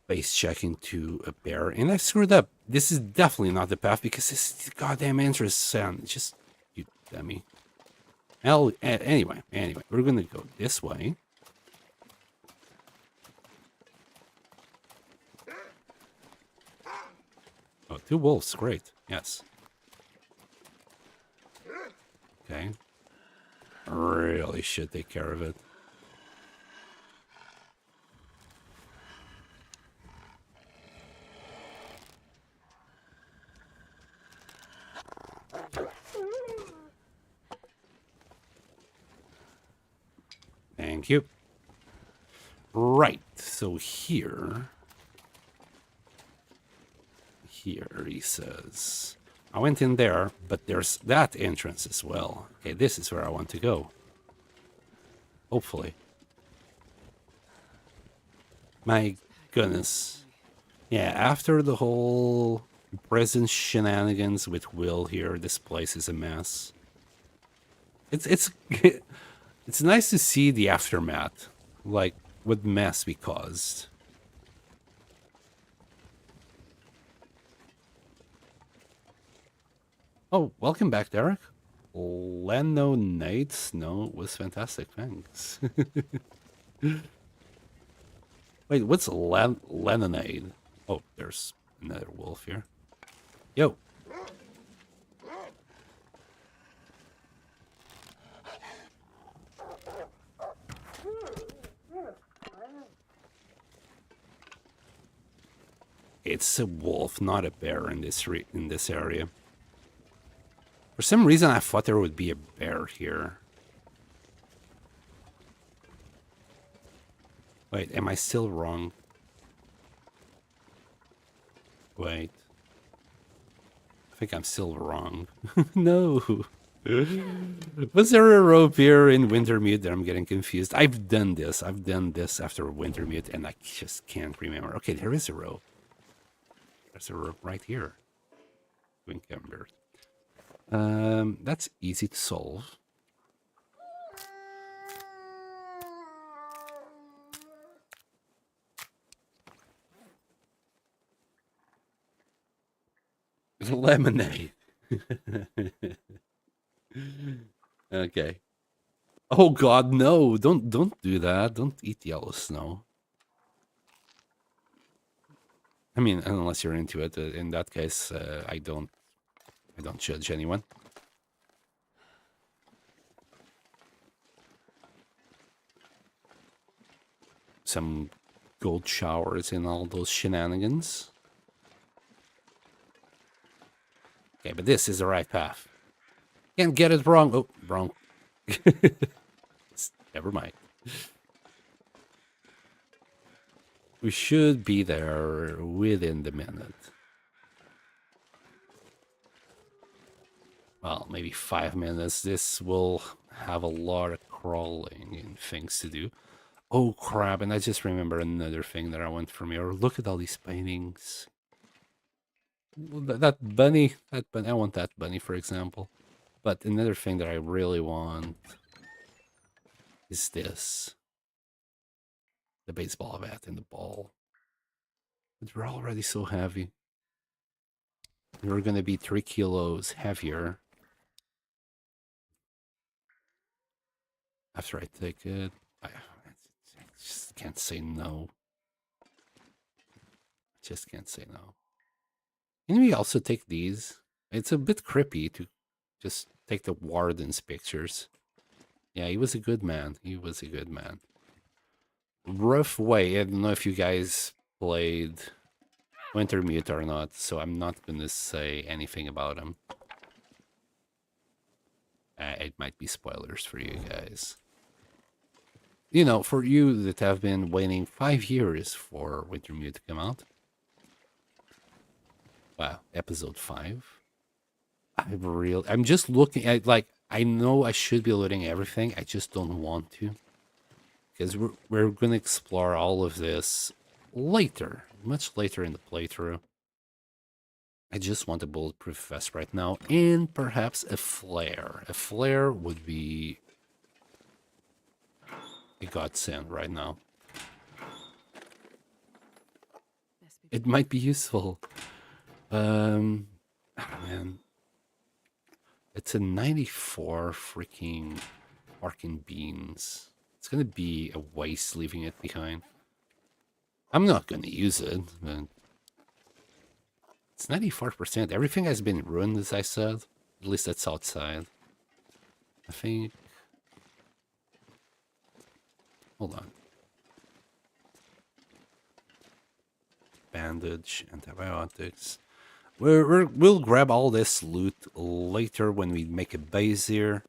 base check into a bear. And I screwed up. This is definitely not the path because this is the goddamn entrance sound. Just, you dummy. Hell, anyway, we're gonna go this way. Oh, 2 wolves, great. Yes. Okay. Really should take care of it. Thank you. Right, so here he says, I went in there, but there's that entrance as well. Okay, this is where I want to go. Hopefully. My goodness. Yeah, after the whole present shenanigans with Will here, this place is a mess. It's it's nice to see the aftermath, like what mess we caused. Oh, welcome back, Derek. Leno Nights. No, it was fantastic. Thanks. Wait, what's Lemonade? Oh, there's another wolf here. Yo. It's a wolf, not a bear in this area. For some reason, I thought there would be a bear here. Wait, am I still wrong? Wait. I think I'm still wrong. No. Was there a rope here in Wintermute that I'm getting confused? I've done this. I've done this after Wintermute, and I just can't remember. Okay, there is a rope. There's a rope right here. Wincamber. That's easy to solve. Lemonade. Okay. Oh God, no! Don't do that. Don't eat yellow snow. I mean, unless you're into it. In that case, I don't judge anyone. Some gold showers in all those shenanigans. Okay, but this is the right path. Can't get it wrong. Oh, wrong. Never mind. We should be there within the minute. Well, maybe 5 minutes. This will have a lot of crawling and things to do. Oh crap, and I just remember another thing that I want from here. Look at all these paintings. That bunny, I want that bunny, for example. But another thing that I really want is this. The baseball bat and the ball. But we're already so heavy. We're gonna be 3 kilos heavier after I take it. I just can't say no. Just can't say no. Can we also take these? It's a bit creepy to just take the warden's pictures. Yeah, he was a good man. He was a good man. Rough way. I don't know if you guys played Wintermute or not, so I'm not going to say anything about him. It might be spoilers for you guys. You know, for you that have been waiting 5 years for Wintermute to come out. Wow, episode 5. I'm just looking at, like, I know I should be loading everything. I just don't want to. Because we're going to explore all of this later. Much later in the playthrough. I just want a bulletproof vest right now. And perhaps a flare. A flare would be a godsend right now. It might be useful. Oh man. It's a 94 freaking Arkin beans. It's gonna be a waste leaving it behind. I'm not gonna use it, but it's 94%. Everything has been ruined, as I said. At least that's outside. I think. Hold on. Bandage, antibiotics. We'll grab all this loot later when we make a base here.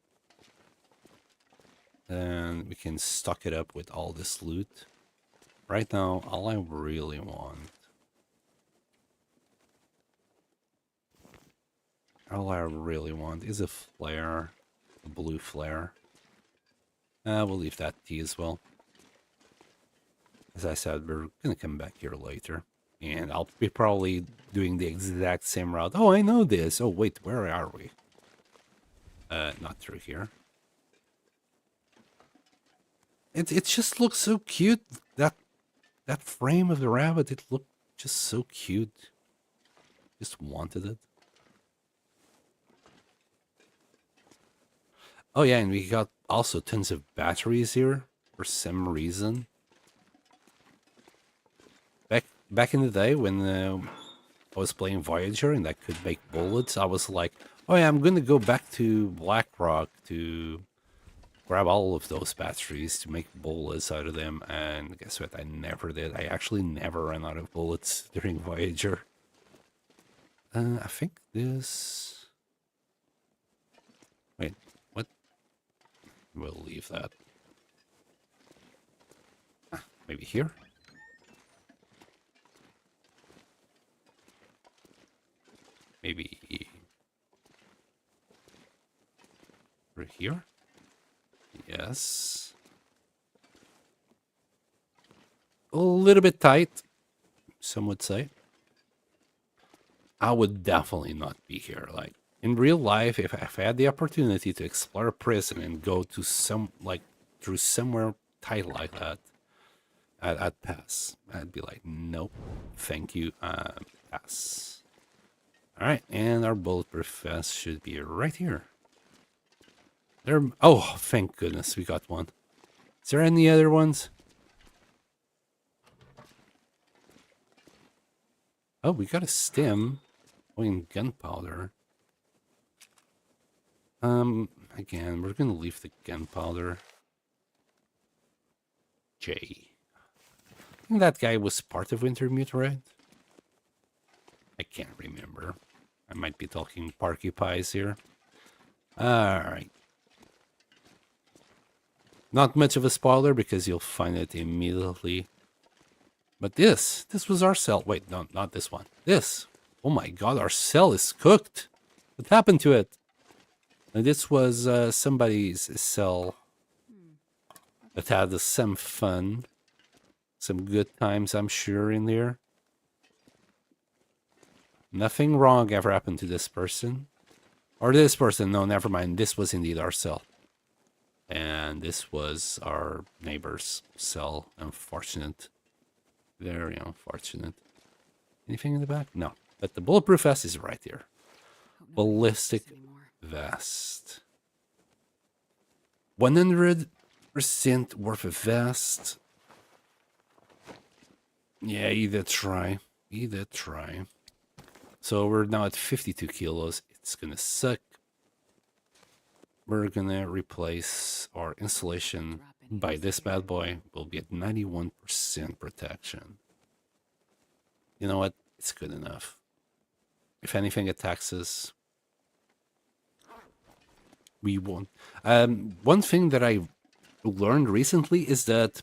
And we can stock it up with all this loot. Right now, all I really want All I really want is a flare, a blue flare. We'll leave that tea as well. As I said, we're gonna come back here later. And I'll be probably doing the exact same route. Oh, I know this. Oh, wait, where are we? Not through here. It just looks so cute. That frame of the rabbit, it looked just so cute. Just wanted it. Oh yeah, and we got also tons of batteries here for some reason. Back in the day when I was playing Voyager and I could make bullets, I was like, oh yeah, I'm gonna go back to Blackrock to grab all of those batteries to make bullets out of them. And guess what? I never did. I actually never ran out of bullets during Voyager. I think this... Wait, what? We'll leave that. Maybe here? Maybe over here? Yes. A little bit tight, some would say. I would definitely not be here. Like, in real life, if I had the opportunity to explore a prison and go to through somewhere tight like that, I'd pass. I'd be like, nope, thank you, pass. All right, and our bulletproof vest should be right here. Oh, thank goodness we got one. Is there any other ones? Oh, we got a stem. Oh, and gunpowder. Again, we're gonna leave the gunpowder. J. I think that guy was part of Wintermute, right? I can't remember. I might be talking porcupines here. Alright. Not much of a spoiler because you'll find it immediately. But this was our cell. Wait, no, not this one. This. Oh my god, our cell is cooked. What happened to it? And this was somebody's cell that had some fun. Some good times, I'm sure, in there. Nothing wrong ever happened to this person. Or this person. No, never mind. This was indeed our cell. And this was our neighbor's cell. Unfortunate. Very unfortunate. Anything in the back? No. But the bulletproof vest is right here. Ballistic vest. 100% worth of vest. Yeah, either try. Either try. So we're now at 52 kilos. It's gonna suck. We're gonna replace our installation by this bad boy. We'll be at 91% protection. You know what? It's good enough. If anything attacks us, we won't. One thing that I learned recently is that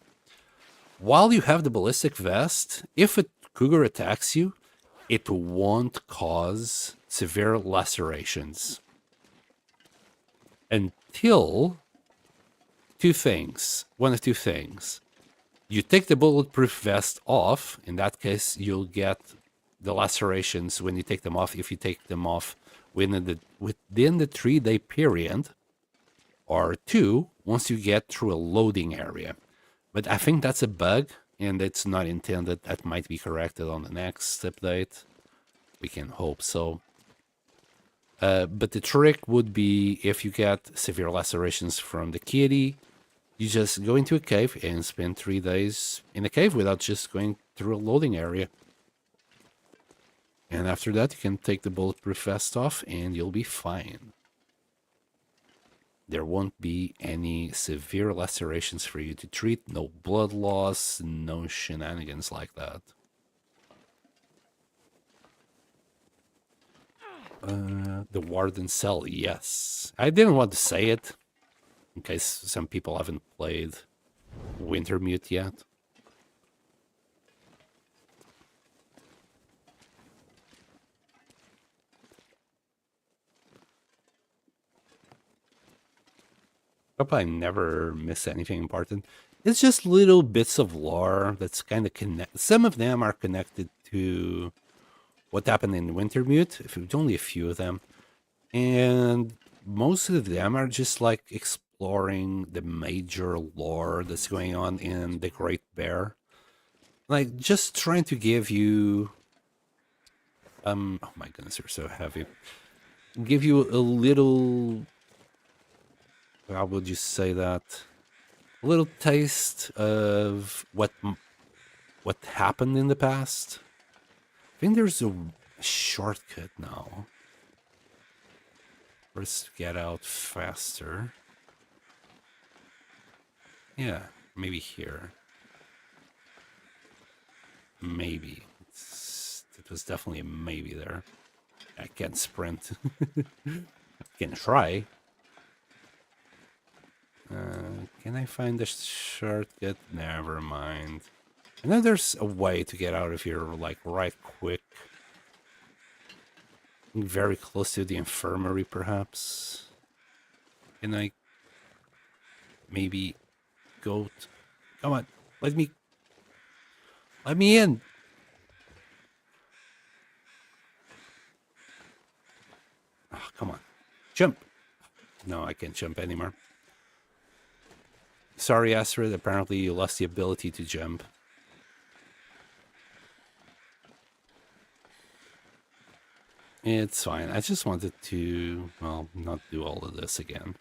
while you have the ballistic vest, if a cougar attacks you, it won't cause severe lacerations until one of two things. You take the bulletproof vest off. In that case, you'll get the lacerations when you take them off. If you take them off within the 3-day period, or two, once you get through a loading area. But I think that's a bug, and it's not intended. That might be corrected on the next update. We can hope so. But the trick would be, if you get severe lacerations from the kitty, you just go into a cave and spend 3 days in a cave without just going through a loading area. And after that, you can take the bulletproof vest off and you'll be fine. There won't be any severe lacerations for you to treat, no blood loss, no shenanigans like that. The warden cell, yes. I didn't want to say it, in case some people haven't played Wintermute yet. Hope I never miss anything important. It's just little bits of lore that's kind of connect. Some of them are connected to what happened in Wintermute. If it's only a few of them, and most of them are just like exploring the major lore that's going on in the Great Bear. Like just trying to give you, oh my goodness, they're so heavy. Give you a little, how would you say that? A little taste of what happened in the past. I think there's a shortcut now. Let's get out faster. Yeah, maybe here. Maybe. It was definitely a maybe there. I can't sprint. I can try. Can I find the shortcut? Never mind. I know there's a way to get out of here, like, right quick. Very close to the infirmary, perhaps. Can I maybe go... Come on, let me in. Oh, come on. Jump. No, I can't jump anymore. Sorry, Astrid. Apparently you lost the ability to jump. It's fine. I just wanted to, well, not do all of this again.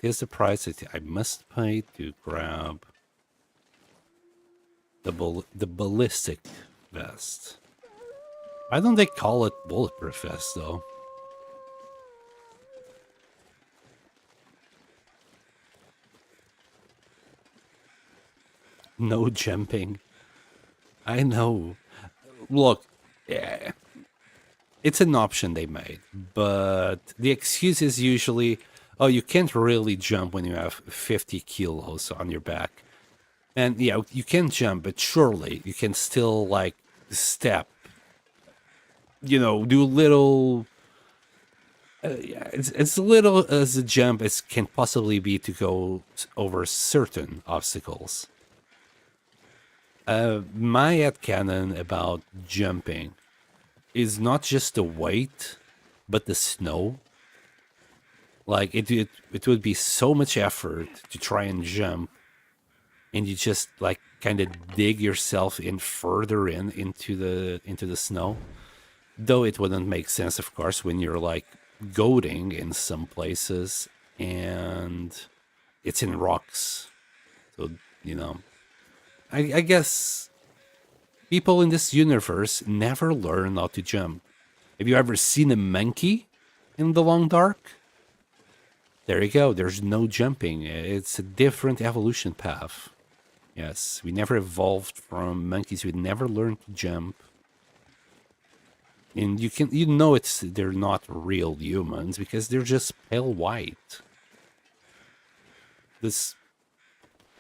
Here's the price that I must pay to grab the ballistic vest. Why don't they call it bulletproof vest, though? No jumping. I know. Look, yeah, it's an option they made, but the excuse is usually, oh, you can't really jump when you have 50 kilos on your back. And yeah, you can jump, but surely you can still, like, step. You know, do little... yeah, it's little as a jump as can possibly be to go over certain obstacles. My headcanon about jumping is not just the weight, but the snow. Like, it would be so much effort to try and jump, and you just, like, kind of dig yourself in further into the snow. Though it wouldn't make sense, of course, when you're, like, goading in some places and it's in rocks. So, you know, I guess people in this universe never learn how to jump. Have you ever seen a monkey in the long dark? There you go. There's no jumping. It's a different evolution path. Yes, we never evolved from monkeys. We never learned to jump. And you know they're not real humans because they're just pale white.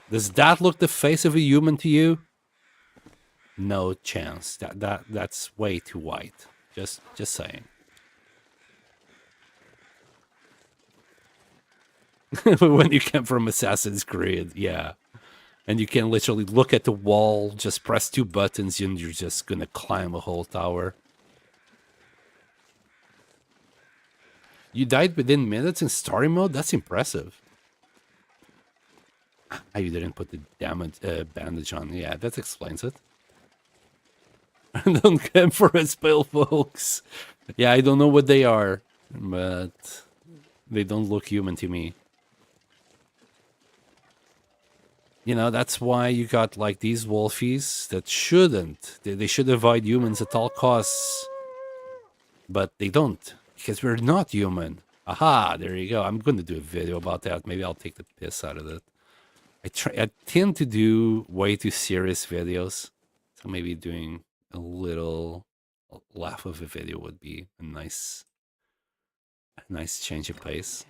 Does that look the face of a human to you? No chance. That's way too white. Just saying. When you come from Assassin's Creed, yeah. And you can literally look at the wall, just press 2 buttons, and you're just gonna climb a whole tower. You died within minutes in story mode? That's impressive. Ah, you didn't put the bandage on. Yeah, that explains it. Don't come for us, pale folks. Yeah, I don't know what they are, but they don't look human to me. You know, that's why you got, like, these wolfies that shouldn't. They should avoid humans at all costs. But they don't, because we're not human. Aha, there you go. I'm going to do a video about that. Maybe I'll take the piss out of it. I tend to do way too serious videos. So maybe doing a little laugh of a video would be a nice change of pace.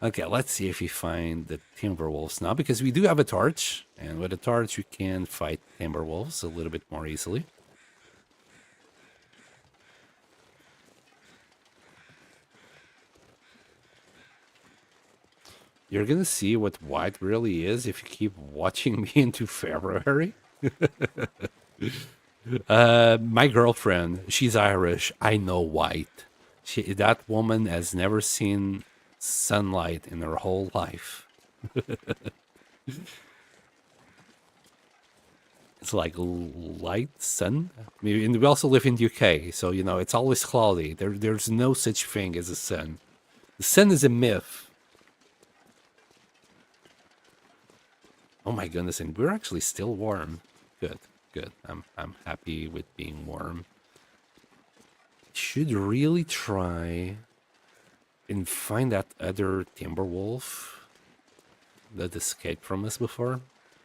Okay, let's see if we find the Timberwolves now, because we do have a torch, and with a torch we can fight Timberwolves a little bit more easily. You're gonna see what white really is if you keep watching me into February. My girlfriend, she's Irish. I know white. That woman has never seen sunlight in her whole life. It's like light sun. And we also live in the UK, so you know it's always cloudy. There's no such thing as a sun. The sun is a myth. Oh my goodness, and we're actually still warm. Good, good. I'm happy with being warm. Should really try and find that other timber wolf that escaped from us before.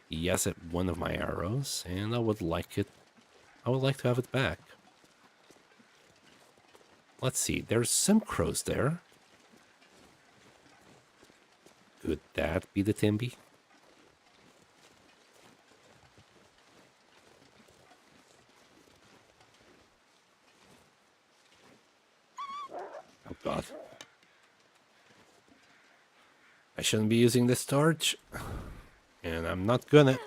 He has one of my arrows, and I would like to have it back. Let's see. There's some crows there. Could that be the Timby? Oh god. I shouldn't be using this torch. And I'm not gonna.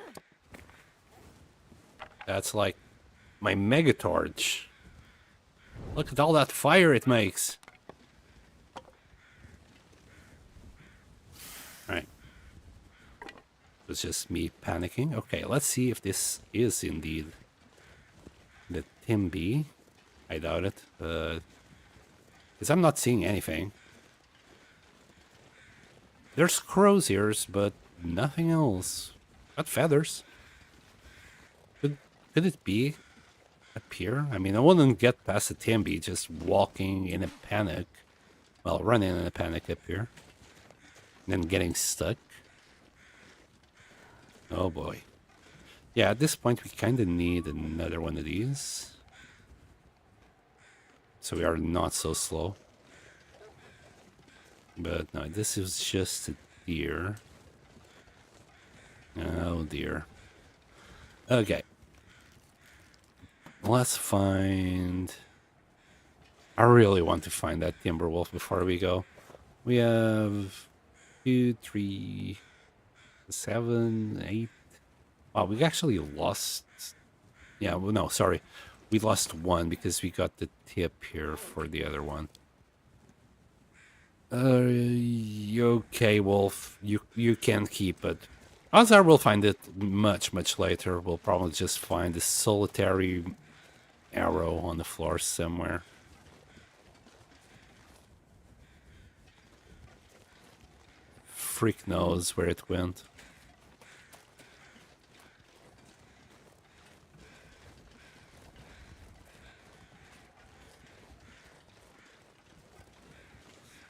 That's like my mega torch. Look at all that fire it makes. Alright. It's just me panicking. Okay, let's see if this is indeed the Timby. I doubt it. Because I'm not seeing anything. There's crow's ears, but nothing else. Got feathers. Could it be up here? I mean, I wouldn't get past the Timby just walking in a panic. Well, running in a panic up here. And then getting stuck. Oh boy. Yeah, at this point we kind of need another one of these. So we are not so slow. But no, this is just a deer. Oh dear. Okay. Let's find... I really want to find that timber wolf before we go. We have 2, 3, 7, 8. Oh, we actually lost... Yeah, well, no, sorry. We lost one because we got the tip here for the other one. Okay, wolf. You can keep it. Odds are we'll find it much later. We'll probably just find a solitary arrow on the floor somewhere. Freak knows where it went.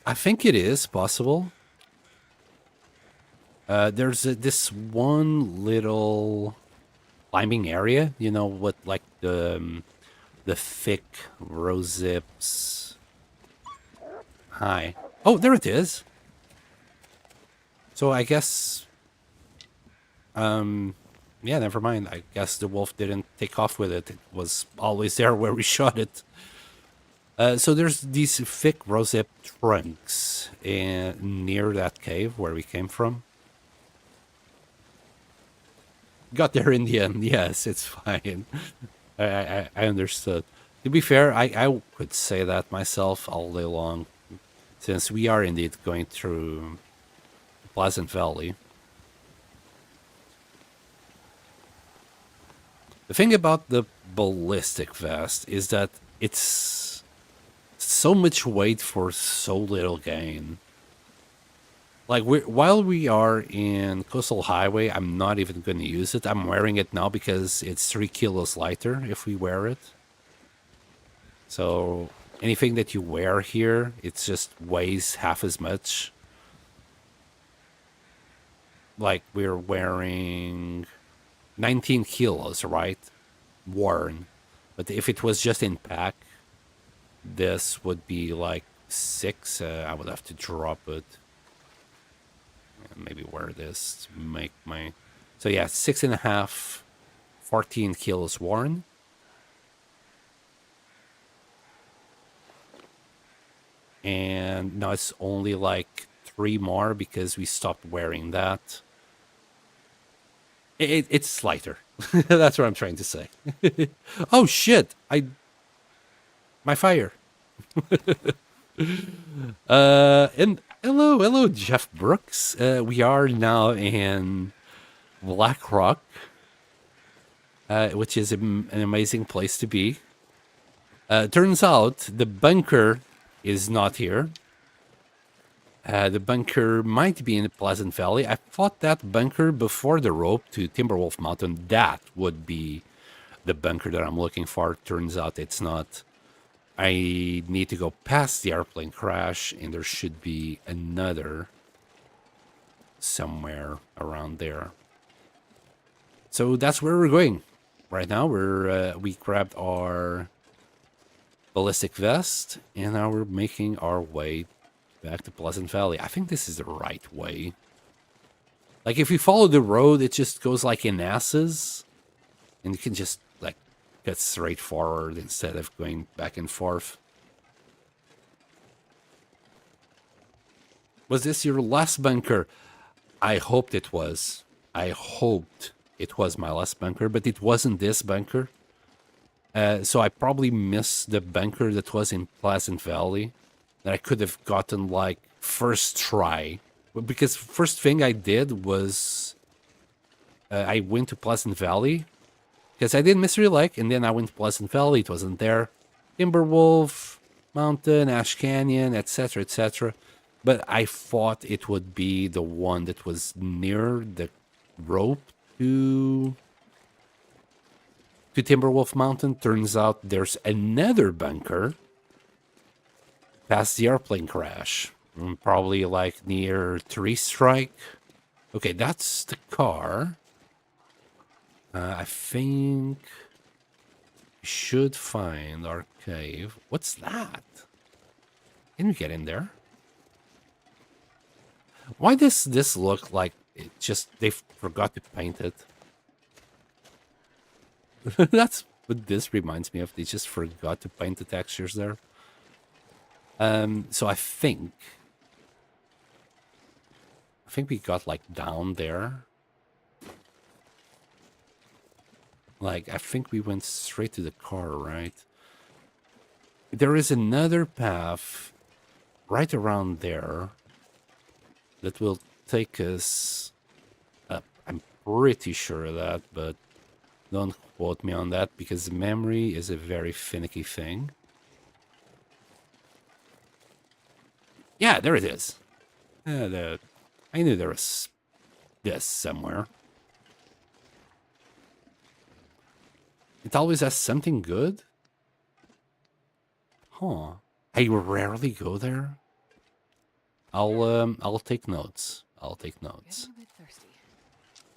I think it is possible. There's this one little climbing area, you know, with like the thick rose zips. Hi. Oh, there it is. So I guess, yeah, never mind. I guess the wolf didn't take off with it. It was always there where we shot it. So there's these thick rosehip trunks near that cave where we came from. Got there in the end. Yes, it's fine. I understood. To be fair, I could say that myself all day long, since we are indeed going through Pleasant Valley. The thing about the ballistic vest is that it's so much weight for so little gain. Like, while we are in Coastal Highway, I'm not even going to use it. I'm wearing it now because it's 3 kilos lighter if we wear it. So anything that you wear here, it just weighs half as much. Like, we're wearing 19 kilos, right? Worn. But if it was just in pack, this would be like 6. I would have to drop it. Maybe wear this to make my... So yeah, 6.5, 14 kilos worn. And now it's only like 3 more because we stopped wearing that. It's lighter. That's what I'm trying to say. Oh shit! My fire. And hello, Jeff Brooks. We are now in Blackrock, which is an amazing place to be. Turns out the bunker is not here. The bunker might be in Pleasant Valley. I fought that bunker before the rope to Timberwolf Mountain. That would be the bunker that I'm looking for. Turns out it's not. I need to go past the airplane crash, and there should be another somewhere around there. So that's where we're going. Right now, we grabbed our ballistic vest, and now we're making our way back to Pleasant Valley. I think this is the right way. Like, if you follow the road, it just goes like in S's, and you can just like get straight forward instead of going back and forth. Was this your last bunker? I hoped it was. I hoped it was my last bunker, but it wasn't this bunker. So I probably missed the bunker that was in Pleasant Valley that I could have gotten like first try. Because first thing I did was I went to Pleasant Valley because I did Mystery Lake, and then I went to Pleasant Valley. It wasn't there. Timberwolf Mountain, Ash Canyon, etc., etc. But I thought it would be the one that was near the rope to Timberwolf Mountain. Turns out there's another bunker past the airplane crash. Probably like near Tree Strike. Okay, that's the car. I think we should find our cave. What's that? Can we get in there? Why does this look like it just they forgot to paint it? That's what this reminds me of. They just forgot to paint the textures there. So I think we got like down there. Like, I think we went straight to the car, right? There is another path right around there that will take us up. I'm pretty sure of that, but don't quote me on that because memory is a very finicky thing. Yeah, there it is. I knew there was this somewhere. It always has something good. Huh. I rarely go there. I'll take notes. I'll take notes. Getting a bit thirsty.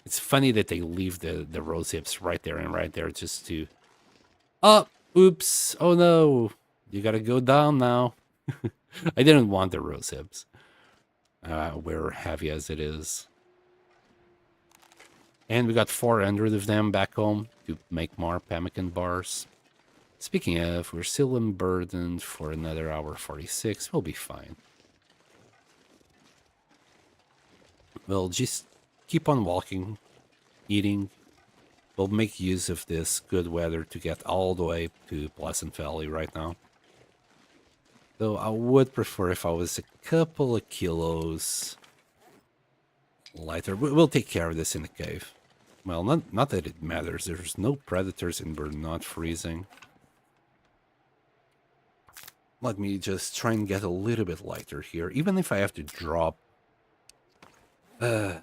It's funny that they leave the rose hips right there and right there just to... Oh, oops. Oh no. You gotta go down now. I didn't want the rose hips. We're heavy as it is. And we got 400 of them back home to make more pemmican bars. Speaking of, we're still unburdened for another hour 46. We'll be fine. We'll just keep on walking, eating. We'll make use of this good weather to get all the way to Pleasant Valley right now. Though I would prefer if I was a couple of kilos lighter. We'll take care of this in the cave. Well, not that it matters. There's no predators and we're not freezing. Let me just try and get a little bit lighter here. Even if I have to drop the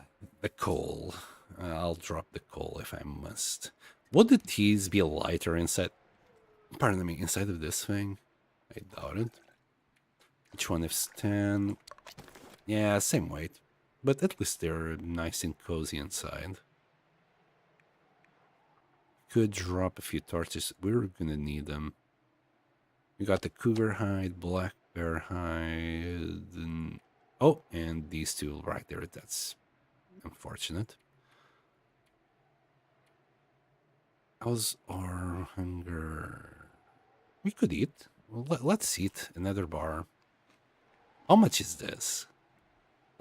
coal. I'll drop the coal if I must. Would the teas be lighter inside... Pardon me, inside of this thing? I doubt it. Each one is 10. Yeah, same weight. But at least they're nice and cozy inside. Could drop a few torches. We're gonna need them. We got the cougar hide, black bear hide, and... Oh, and these two right there. That's unfortunate. How's our hunger? We could eat. Well, let's eat another bar. How much is this?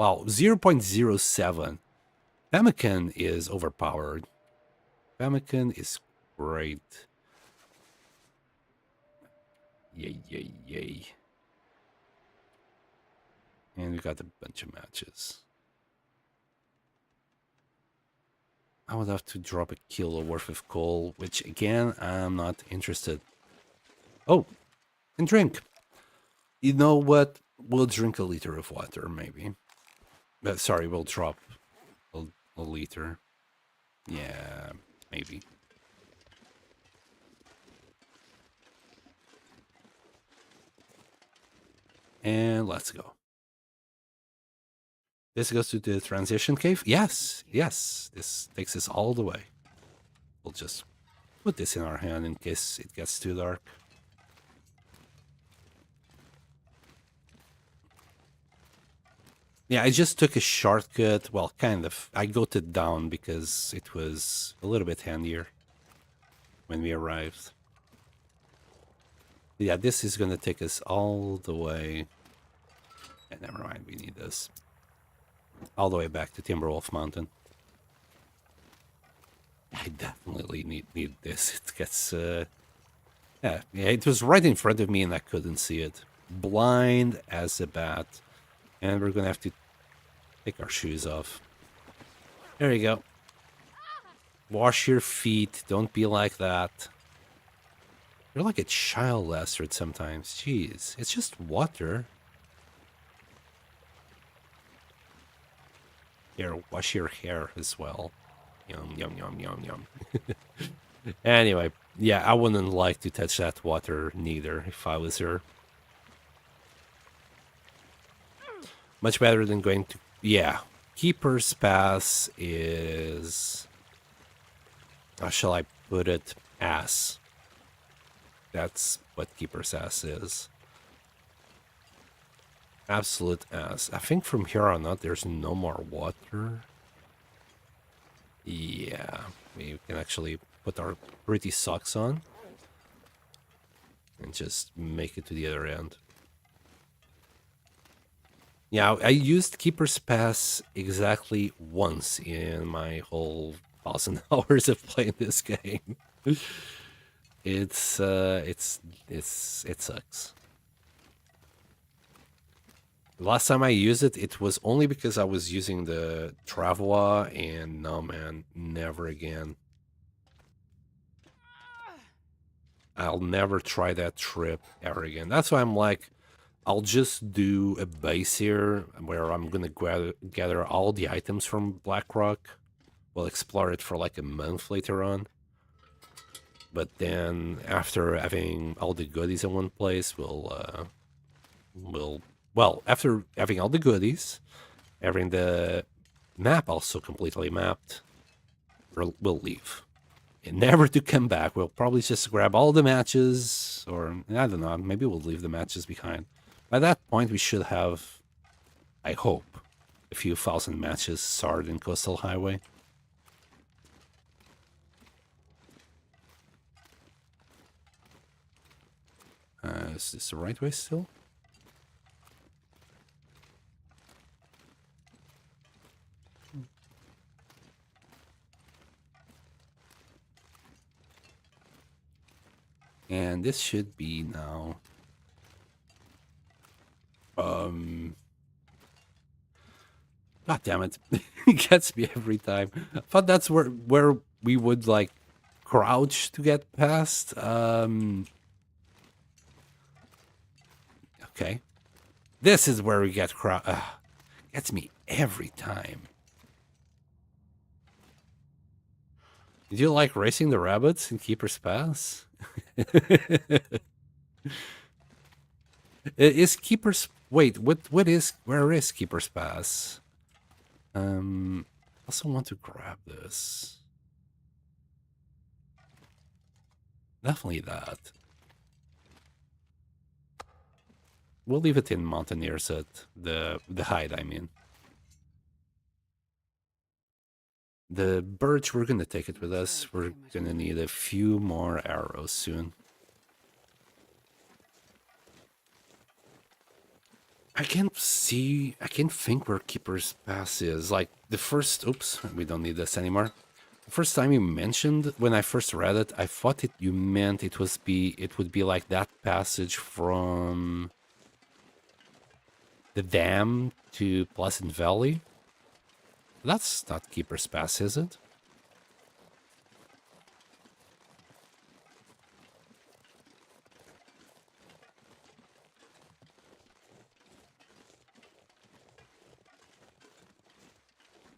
Wow, 0.07. Pemmican is overpowered. Pemmican is great. Yay, yay, yay. And we got a bunch of matches. I would have to drop a kilo worth of coal, which again, I'm not interested. Oh, and drink. You know what? We'll drink a liter of water, maybe. Sorry, we'll drop a liter. Yeah, maybe. And let's go. This goes to the transition cave? Yes, yes. This takes us all the way. We'll just put this in our hand in case it gets too dark. Yeah, I just took a shortcut. Well, kind of. I got it down because it was a little bit handier when we arrived. Yeah, this is going to take us all the way. And never mind, we need this. All the way back to Timberwolf Mountain. I definitely need this. It gets... yeah, it was right in front of me and I couldn't see it. Blind as a bat. And we're going to have to take our shoes off. There you go. Wash your feet. Don't be like that. You're like a child lizard sometimes. Jeez, it's just water. Here, wash your hair as well. Yum, yum, yum, yum, yum. Anyway, yeah, I wouldn't like to touch that water neither if I was her. Much better than going to... Yeah, Keeper's Pass is... How shall I put it? Ass. That's what Keeper's Ass is. Absolute ass. I think from here on out there's no more water. Yeah, we can actually put our pretty socks on. And just make it to the other end. Yeah, I used Keeper's Pass exactly once in my whole 1,000 hours of playing this game. It sucks. The last time I used it, it was only because I was using the Travois, and no man, never again. I'll never try that trip ever again. That's why I'm like, I'll just do a base here where I'm gonna gather all the items from Blackrock. We'll explore it for like a month later on. But then after having all the goodies in one place, well, after having all the goodies, having the map also completely mapped, we'll leave. And never to come back. We'll probably just grab all the matches, or I don't know, maybe we'll leave the matches behind. By that point, we should have, I hope, a few thousand matches starred in Coastal Highway. Is this the right way still? And this should be now. God damn it. It gets me every time. I thought that's where we would like crouch to get past. Okay. This is where we get crouch. Gets me every time. Did you like racing the rabbits in Keeper's Pass? Is Keeper's... Wait, where is Keeper's Pass? Also want to grab this. Definitely that. We'll leave it in Mountaineer's Hut. The hide, I mean. The birch, we're gonna take it with us. We're gonna need a few more arrows soon. I can't see, I can't think where Keeper's Pass is. Like the first, oops, we don't need this anymore. The first time you mentioned, when I first read it, I thought you meant it would be like that passage from the dam to Pleasant Valley. That's not Keeper's Pass, is it?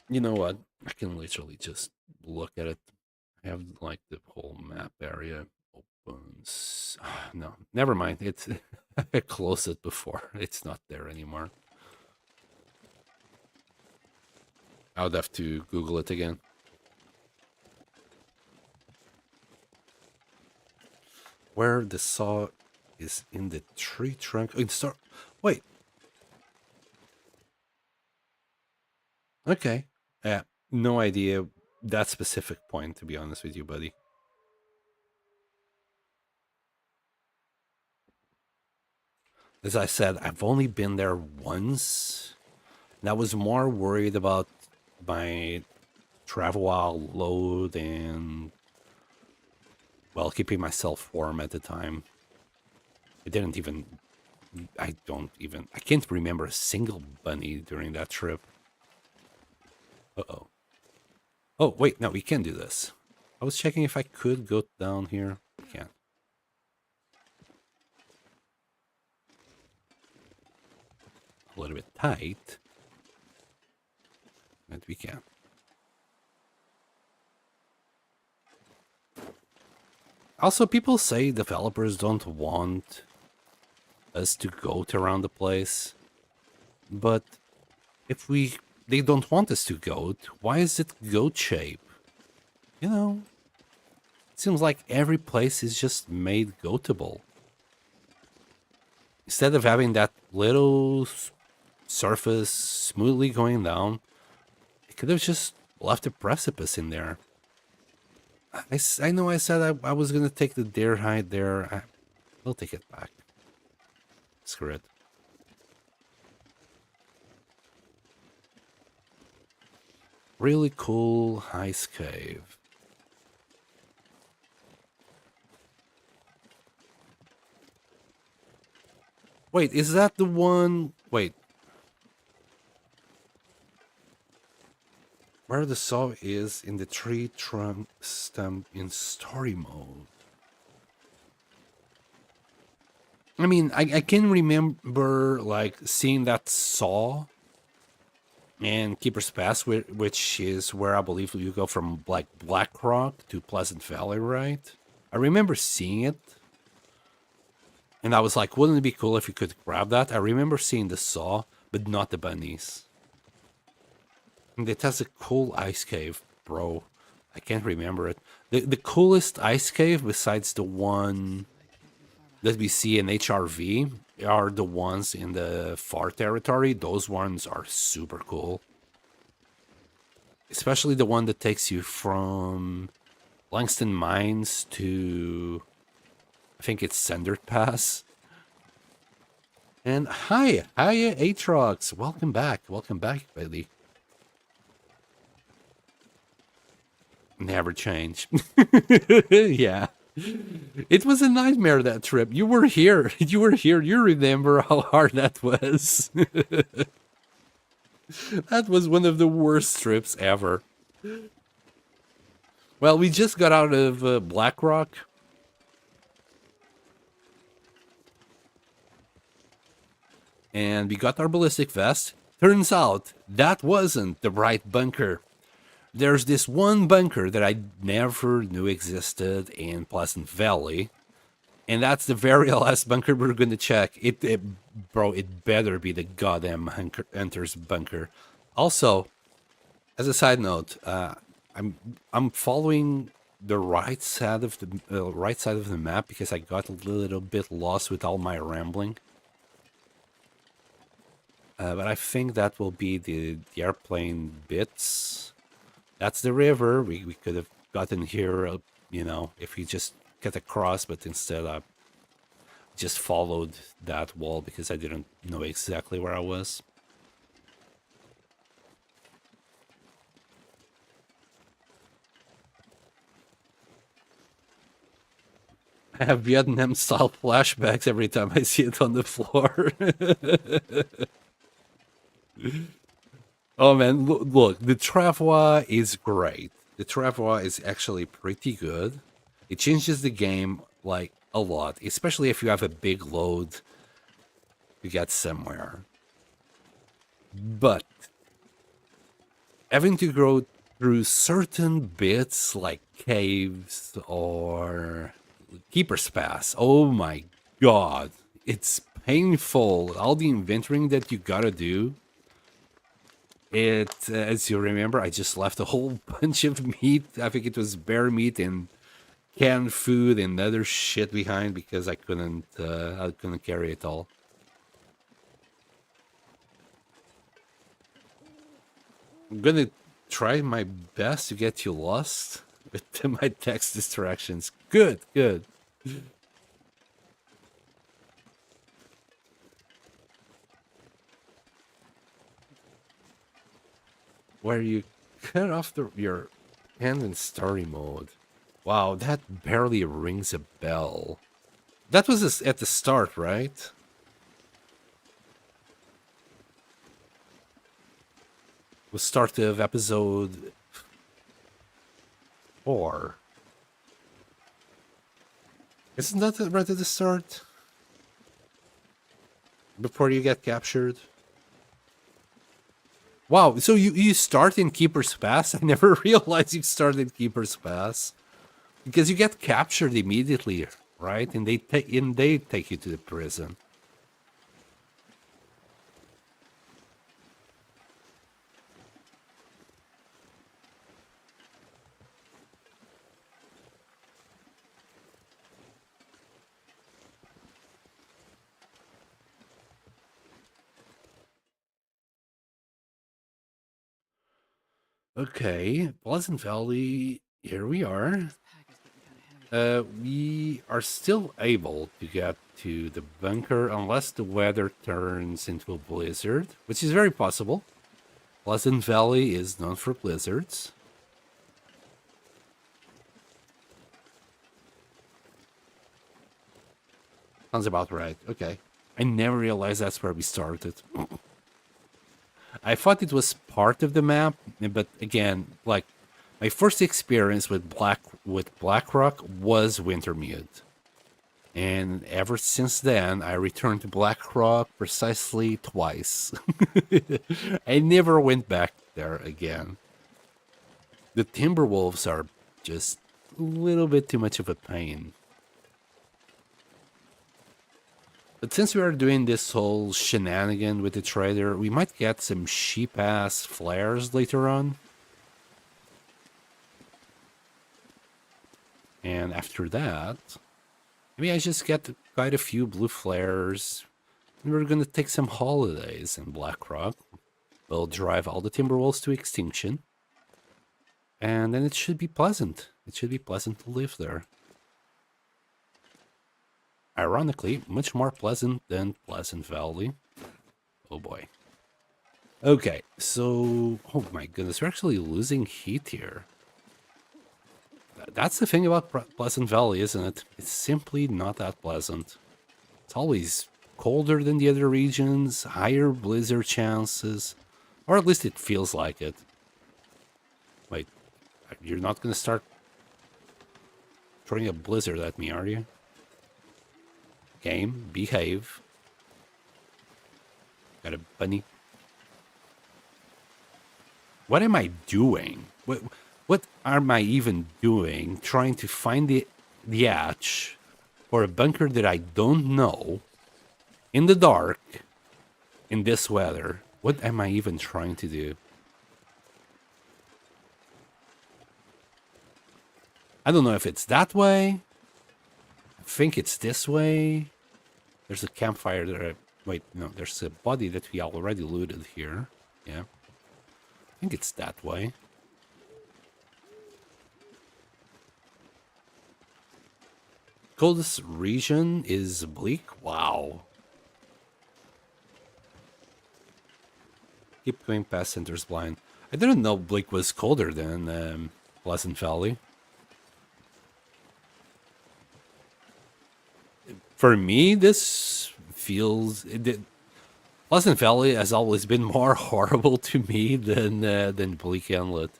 You know what? I can literally just look at it. I have like the whole map area opens. No, never mind. It's I closed it before. It's not there anymore. I would have to Google it again. Where the saw is in the tree trunk. Wait. Okay. Yeah. No idea that specific point, to be honest with you, buddy. As I said, I've only been there once. And I was more worried about my travel while load and, well, keeping myself warm at the time. I can't remember a single bunny during that trip. Uh-oh. Oh, wait, no, we can do this. I was checking if I could go down here. We can't. A little bit tight. But we can. Also, people say developers don't want us to goat around the place. But if they don't want us to goat, why is it goat shape? You know, it seems like every place is just made goatable. Instead of having that little surface smoothly going down, it could have just left a precipice in there. I know I said I was going to take the deer hide there. I'll take it back. Screw it. Really cool ice cave. Wait, is that the one? Wait. Where the saw is in the tree trunk stump in story mode. I mean, I can remember like seeing that saw and Keeper's Pass, which is where I believe you go from like Blackrock to Pleasant Valley, right? I remember seeing it. And I was like, wouldn't it be cool if you could grab that? I remember seeing the saw, but not the bunnies. And it has a cool ice cave, bro. I can't remember it. The coolest ice cave, besides the one that we see in HRV, are the ones in the far territory. Those ones are super cool. Especially the one that takes you from Langston Mines to, I think it's Sendert Pass. And hi, Aatrox. Welcome back, buddy. Never change. Yeah. It was a nightmare, that trip. You were here. You remember how hard that was. That was one of the worst trips ever. Well, we just got out of Blackrock. And we got our ballistic vest. Turns out that wasn't the right bunker. There's this one bunker that I never knew existed in Pleasant Valley. And that's the very last bunker we're going to check. Bro, it better be the goddamn Hunter's bunker. Also, as a side note, I'm following the right side of the map because I got a little bit lost with all my rambling. But I think that will be the airplane bits. That's the river. We could have gotten here, if we just get across, but instead just followed that wall because I didn't know exactly where I was. I have Vietnam style flashbacks every time I see it on the floor. Oh man, look, the travois is great. The travois is actually pretty good. It changes the game like a lot, especially if you have a big load to get somewhere. But having to go through certain bits like caves or Keeper's Pass, oh my god, it's painful. All the inventorying that you gotta do. It, as you remember, I just left a whole bunch of meat. I think it was bear meat and canned food and other shit behind because I couldn't carry it all. I'm gonna try my best to get you lost with my text distractions. Good, good. Where you cut off your hand in story mode. Wow, that barely rings a bell. That was at the start, right? The start of episode 4. Isn't that right at the start? Before you get captured? Wow, so you start in Keeper's Pass? I never realized you started in Keeper's Pass. Because you get captured immediately, right? And they take you to the prison. Okay, Pleasant Valley, here we are. This pack is getting kind of heavy. We are still able to get to the bunker unless the weather turns into a blizzard, which is very possible. Pleasant Valley is known for blizzards. Sounds about right. Okay. I never realized that's where we started. I thought it was part of the map, but again, like my first experience with Blackrock was Wintermute. And ever since then, I returned to Blackrock precisely twice. I never went back there again. The Timberwolves are just a little bit too much of a pain. But since we are doing this whole shenanigan with the trader, we might get some cheap-ass flares later on. And after that, maybe I just get quite a few blue flares. And we're gonna take some holidays in Blackrock. We'll drive all the Timberwolves to extinction. And then it should be pleasant. It should be pleasant to live there. Ironically, much more pleasant than Pleasant Valley. Oh boy. Okay, so... Oh my goodness, we're actually losing heat here. That's the thing about Pleasant Valley, isn't it? It's simply not that pleasant. It's always colder than the other regions, higher blizzard chances, or at least it feels like it. Wait, you're not gonna start throwing a blizzard at me, are you? Game, behave. Got a bunny. What am I doing? What am I even doing trying to find the hatch for a bunker that I don't know in the dark in this weather? What am I even trying to do? I don't know if it's that way. I think it's this way. There's a campfire there. Wait, no, there's a body that we already looted here. Yeah. I think it's that way. coldest region is Bleak? Wow. Keep going past Center's Blind. I didn't know Bleak was colder than Pleasant Valley. For me, this feels... Pleasant Valley has always been more horrible to me than Bleak Inlet.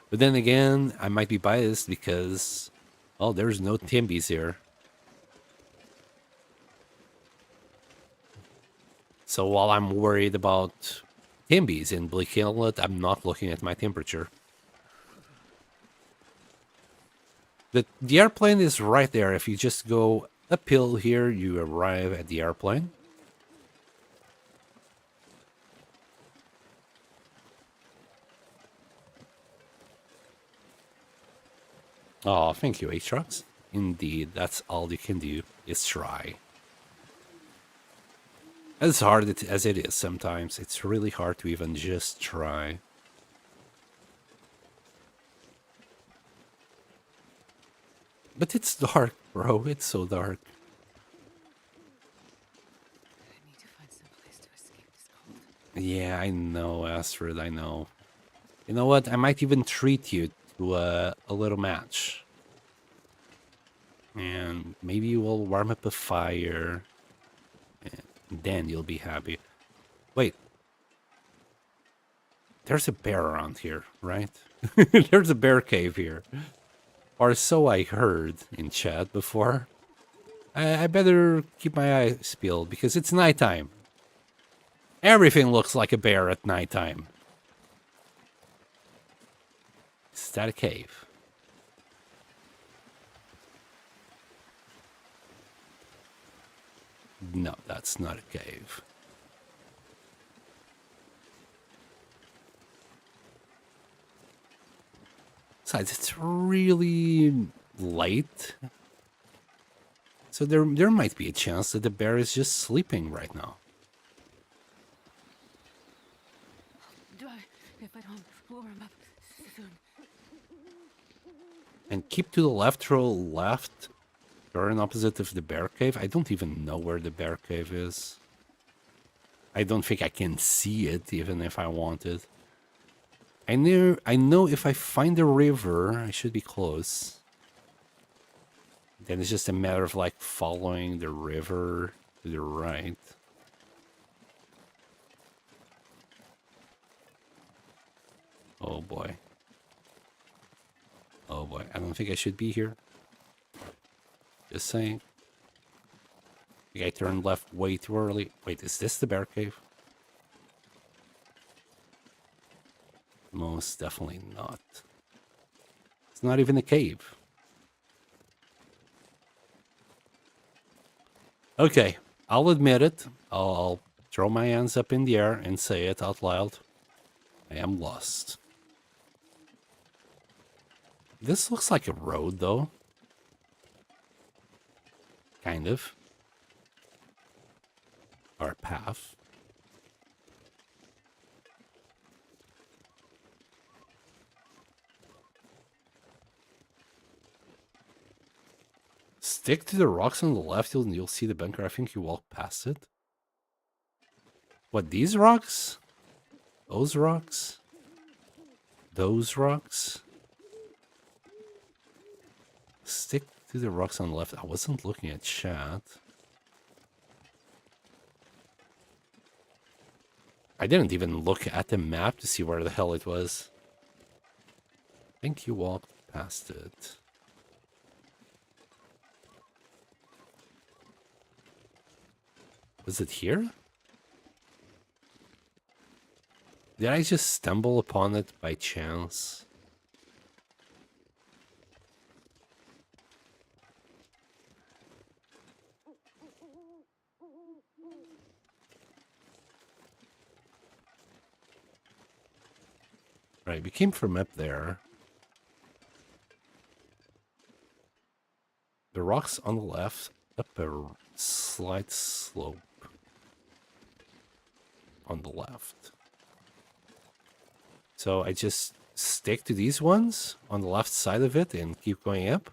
But then again, I might be biased because, oh, there's no Timbies here. So while I'm worried about Timbies in Bleak Inlet, I'm not looking at my temperature. The airplane is right there. If you just go uphill here, you arrive at the airplane. Oh, thank you, H-Trucks. Indeed, that's all you can do is try. As hard as it is sometimes, it's really hard to even just try. But it's dark, bro. It's so dark. I need to find some place to escape this cold. Yeah, I know, Astrid, I know. You know what? I might even treat you to a little match. And maybe you will warm up a fire. And then you'll be happy. Wait. There's a bear around here, right? There's a bear cave here. Or so I heard in chat before. I better keep my eyes peeled because it's nighttime. Everything looks like a bear at nighttime. Is that a cave? No, that's not a cave. Besides, it's really late. So there might be a chance that the bear is just sleeping right now. If I don't warm up soon. And keep to the left, roll left. Turn opposite of the bear cave. I don't even know where the bear cave is. I don't think I can see it, even if I wanted. I know if I find the river, I should be close. Then it's just a matter of like following the river to the right. Oh boy. Oh boy, I don't think I should be here. Just saying. I think I turned left way too early. Wait, is this the bear cave? Most definitely not. It's not even a cave. Okay, I'll admit it. I'll throw my hands up in the air and say it out loud. I am lost. This looks like a road, though. Kind of. Or a path. Stick to the rocks on the left and you'll see the bunker. I think you walk past it. What, these rocks? Those rocks? Those rocks? Stick to the rocks on the left. I wasn't looking at chat. I didn't even look at the map to see where the hell it was. I think you walked past it. Was it here? Did I just stumble upon it by chance? Right, we came from up there. The rocks on the left, up a slight slope on the left. So I just stick to these ones on the left side of it and keep going up.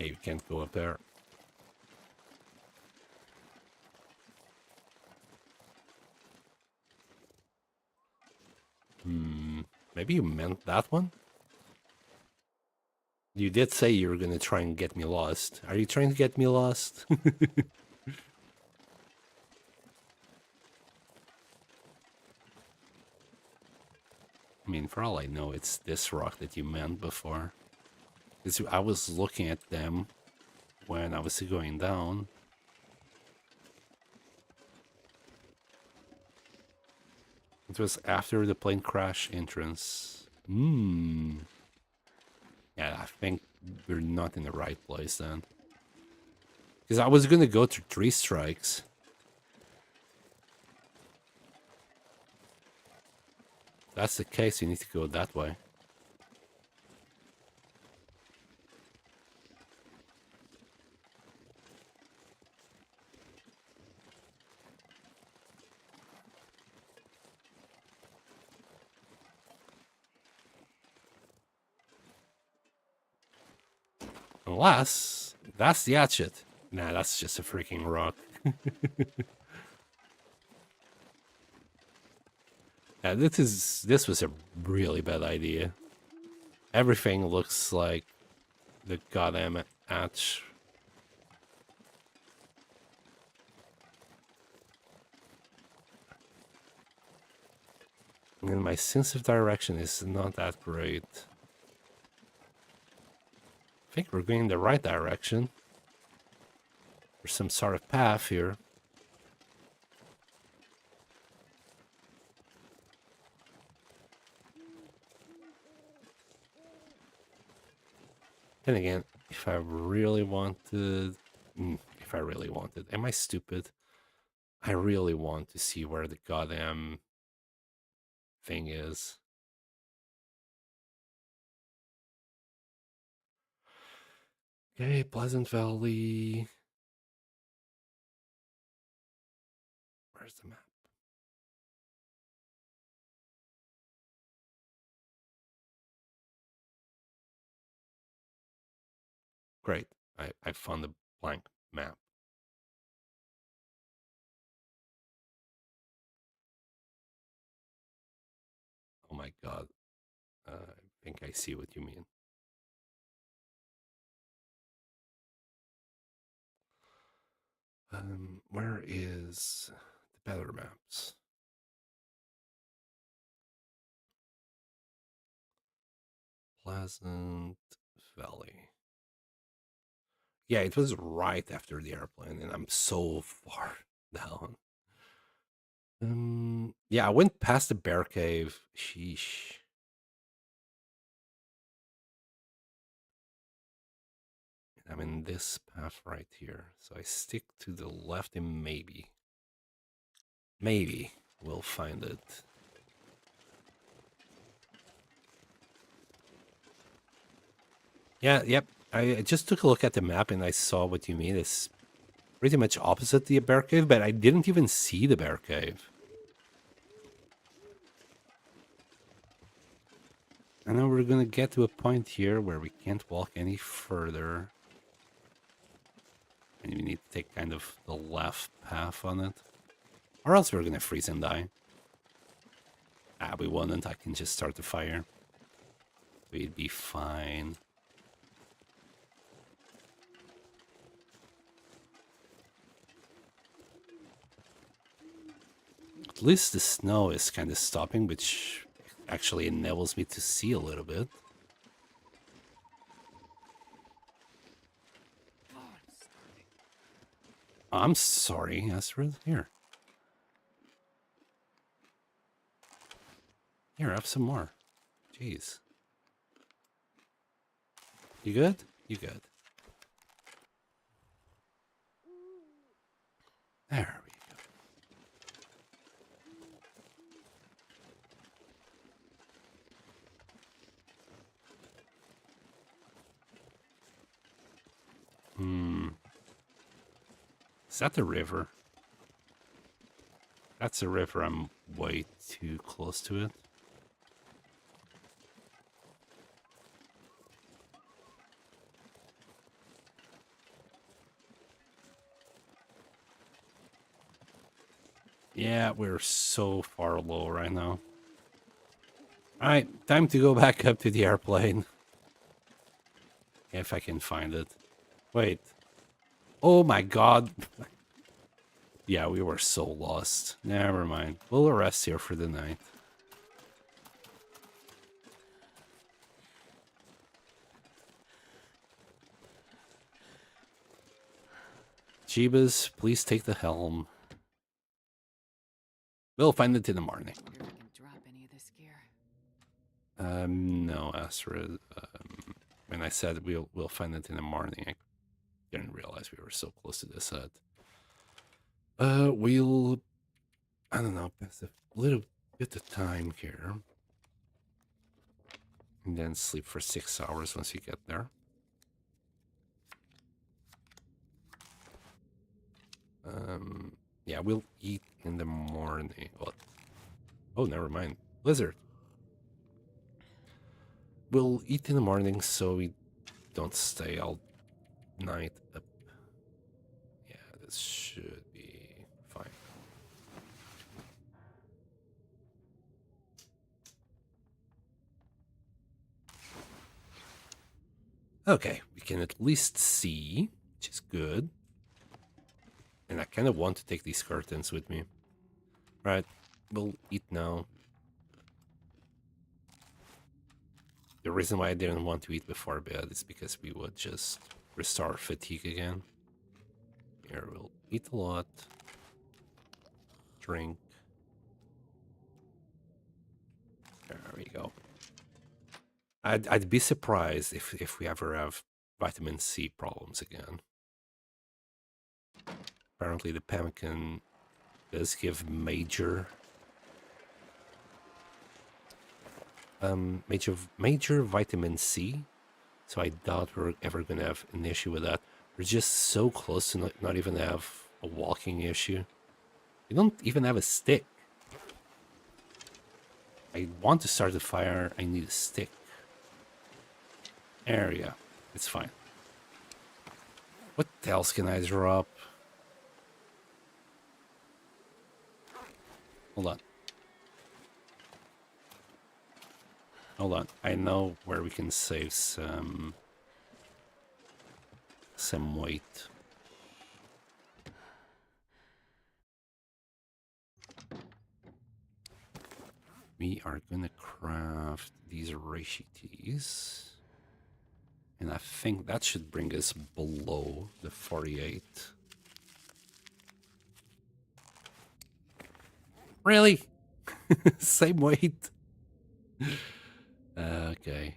Yeah, you can't go up there. Maybe you meant that one? You did say you were going to try and get me lost. Are you trying to get me lost? I mean, for all I know, it's this rock that you meant before. Because I was looking at them when I was going down. It was after the plane crash entrance. Yeah, I think we're not in the right place then. Because I was going to go to 3 strikes. If that's the case, you need to go that way. Unless that's the hatchet. Nah, that's just a freaking rock. Yeah, this was a really bad idea. Everything looks like the goddamn hatch. And my sense of direction is not that great. I think we're going in the right direction. There's some sort of path here. Then again, if I really wanted... Am I stupid? I really want to see where the goddamn thing is. Okay, Pleasant Valley. Where's the map? Great. I found the blank map. Oh my god. I think I see what you mean. Where is the better maps? Pleasant Valley. Yeah, it was right after the airplane, and I'm so far down. Yeah, I went past the bear cave. Sheesh. I'm in this path right here, so I stick to the left and maybe we'll find it. Yeah, yep. I just took a look at the map and I saw what you mean. It's pretty much opposite the bear cave, but I didn't even see the bear cave. I know we're gonna get to a point here where we can't walk any further. And we need to take kind of the left path on it. Or else we're gonna freeze and die. Ah, we won't. I can just start the fire. We'd be fine. At least the snow is kind of stopping, which actually enables me to see a little bit. I'm sorry, Astrid. Here. Here, have some more. Jeez. You good? You good. There we go. Is that the river? That's a river. I'm way too close to it. Yeah, we're so far low right now. Alright, time to go back up to the airplane. If I can find it. Wait. Oh my god. Yeah, we were so lost. Never mind. We'll rest here for the night. Jeebus, please take the helm. We'll find it in the morning. Wonder if I can drop any of this gear. No, Astrid. When I said we'll find it in the morning, I didn't realize we were so close to this hut. We'll, I don't know, pass a little bit of time here. And then sleep for 6 hours once you get there. Yeah, we'll eat in the morning. What? Oh, never mind. Blizzard. We'll eat in the morning so we don't stay all night up. Yeah, this should be fine. Okay, we can at least see, which is good. And I kind of want to take these curtains with me. Right, we'll eat now. The reason why I didn't want to eat before bed is because we would just restore fatigue again. Here, we'll eat a lot. Drink. There we go. I'd be surprised if we ever have vitamin C problems again. Apparently the pemmican does give major vitamin C, so I doubt we're ever gonna have an issue with that. We're just so close to not even have a walking issue. We don't even have a stick. I want to start the fire, I need a stick. There we go. It's fine. What else can I drop? Hold on. Hold on. I know where we can save some weight. We are gonna craft these reishi teas. And I think that should bring us below the 48. Really? Same weight? Okay.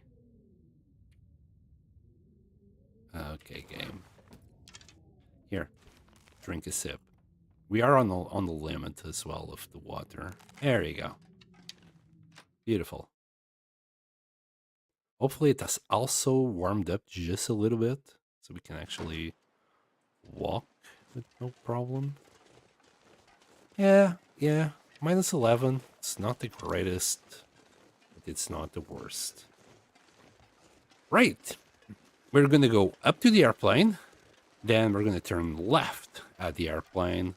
Okay, game. Here, drink a sip. We are on the limit as well of the water. There you go. Beautiful. Hopefully it has also warmed up just a little bit, so we can actually walk with no problem. Yeah. Minus 11. It's not the greatest, but it's not the worst. Right. We're going to go up to the airplane. Then we're going to turn left at the airplane.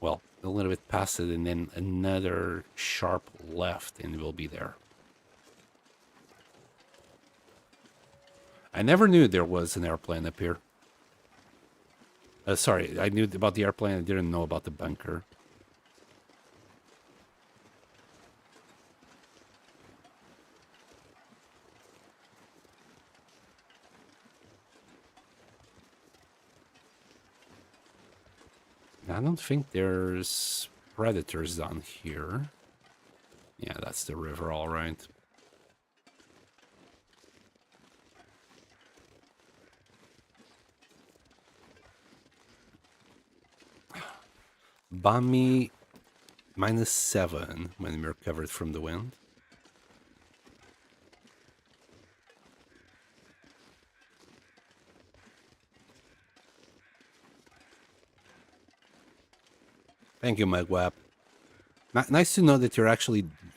Well, a little bit past it, and then another sharp left, and we'll be there. I never knew there was an airplane up here. Sorry, I knew about the airplane. I didn't know about the bunker. I don't think there's predators down here. Yeah, that's the river, all right. Bami -7 when we're covered from the wind. Thank you, Mugwap. Nice to know that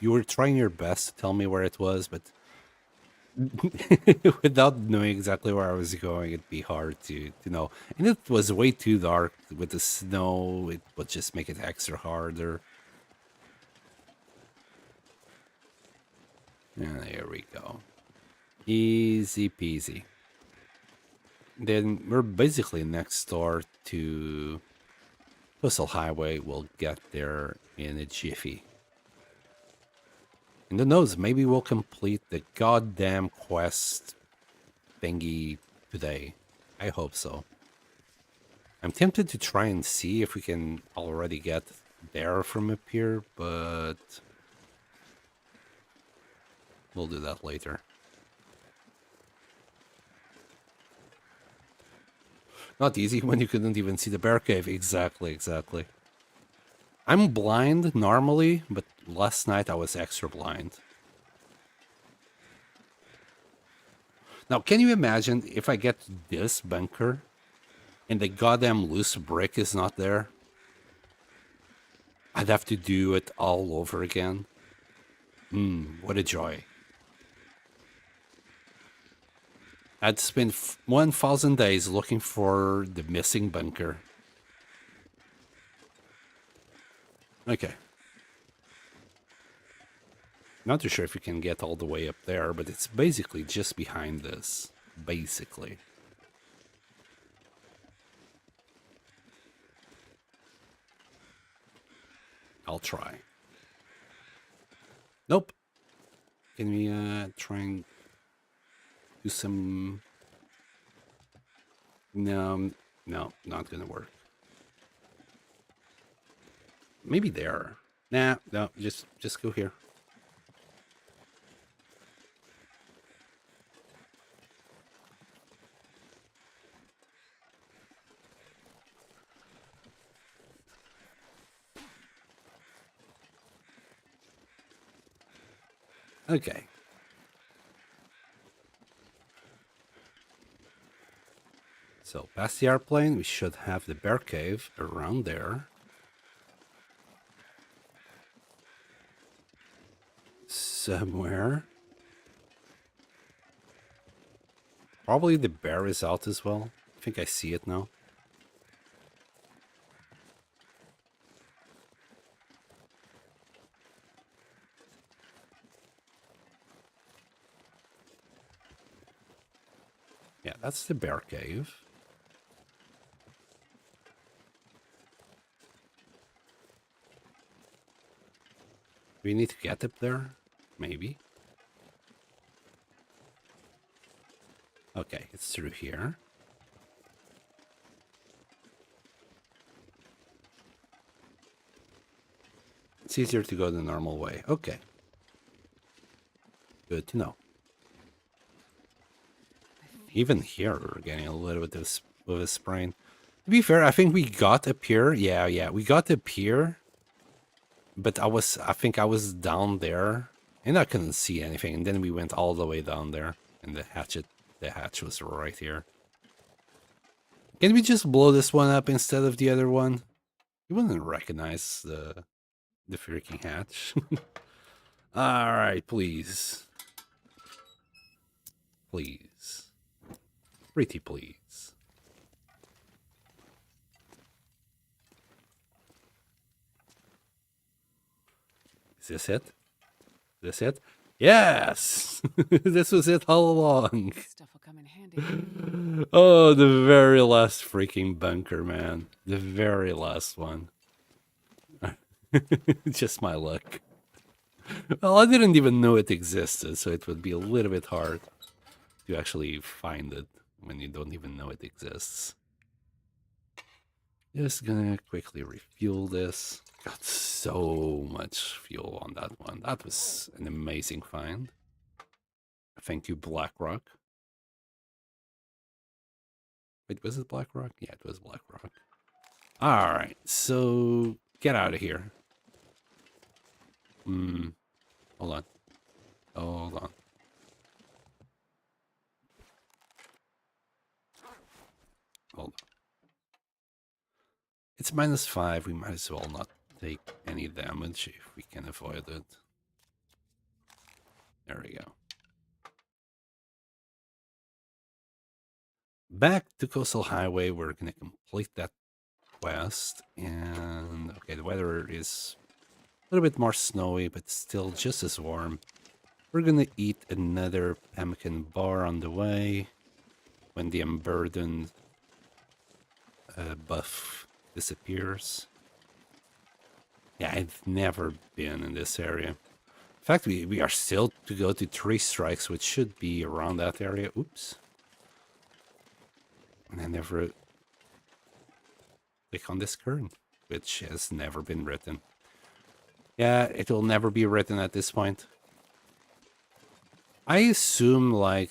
you were trying your best to tell me where it was, but Without knowing exactly where I was going, it'd be hard to know. And it was way too dark with the snow. It would just make it extra harder. And there we go. Easy peasy. Then we're basically next door to Coastal Highway. We'll get there in a jiffy. And who knows, maybe we'll complete the goddamn quest thingy today. I hope so. I'm tempted to try and see if we can already get there from up here, but we'll do that later. Not easy when you couldn't even see the bear cave. Exactly. I'm blind normally, but last night I was extra blind. Now, can you imagine if I get this bunker and the goddamn loose brick is not there? I'd have to do it all over again. What a joy. I'd spend 1,000 days looking for the missing bunker. Okay. Not too sure if you can get all the way up there, but it's basically just behind this. Basically. I'll try. Nope. Can we try and do some... No, not gonna work. Maybe there. Nah, no, just go here. Okay. So, past the airplane, we should have the bear cave around there. Somewhere. Probably the bear is out as well. I think I see it now. Yeah, that's the bear cave. Do we need to get up there? Maybe. Okay, it's through here. It's easier to go the normal way. Okay. Good to know. Even here, we're getting a little bit of a sprain. To be fair, I think we got up here. Yeah, we got up here. But I think I was down there, and I couldn't see anything. And then we went all the way down there, and the hatch was right here. Can we just blow this one up instead of the other one? You wouldn't recognize the freaking hatch. All right, please. Please. Pretty please. Is this it? This it? Yes! This was it all along. Stuff will come in handy. Oh, the very last freaking bunker, man. The very last one. Just my luck. Well, I didn't even know it existed, so it would be a little bit hard to actually find it when you don't even know it exists. Just gonna quickly refuel this. Got so much fuel on that one. That was an amazing find. Thank you, Blackrock. Wait, was it Blackrock? Yeah, it was Blackrock. Alright, so get out of here. Hold on. Hold on. Hold on. It's -5. We might as well not take any damage if we can avoid it. There we go. back to Coastal Highway. We're gonna complete that quest. And okay, the weather is a little bit more snowy, but still just as warm. We're gonna eat another pemmican bar on the way when the unburdened buff disappears. Yeah, I've never been in this area. In fact, we are still to go to 3 strikes, which should be around that area. Oops. And I never click on this current, which has never been written. Yeah, it will never be written at this point. I assume, like,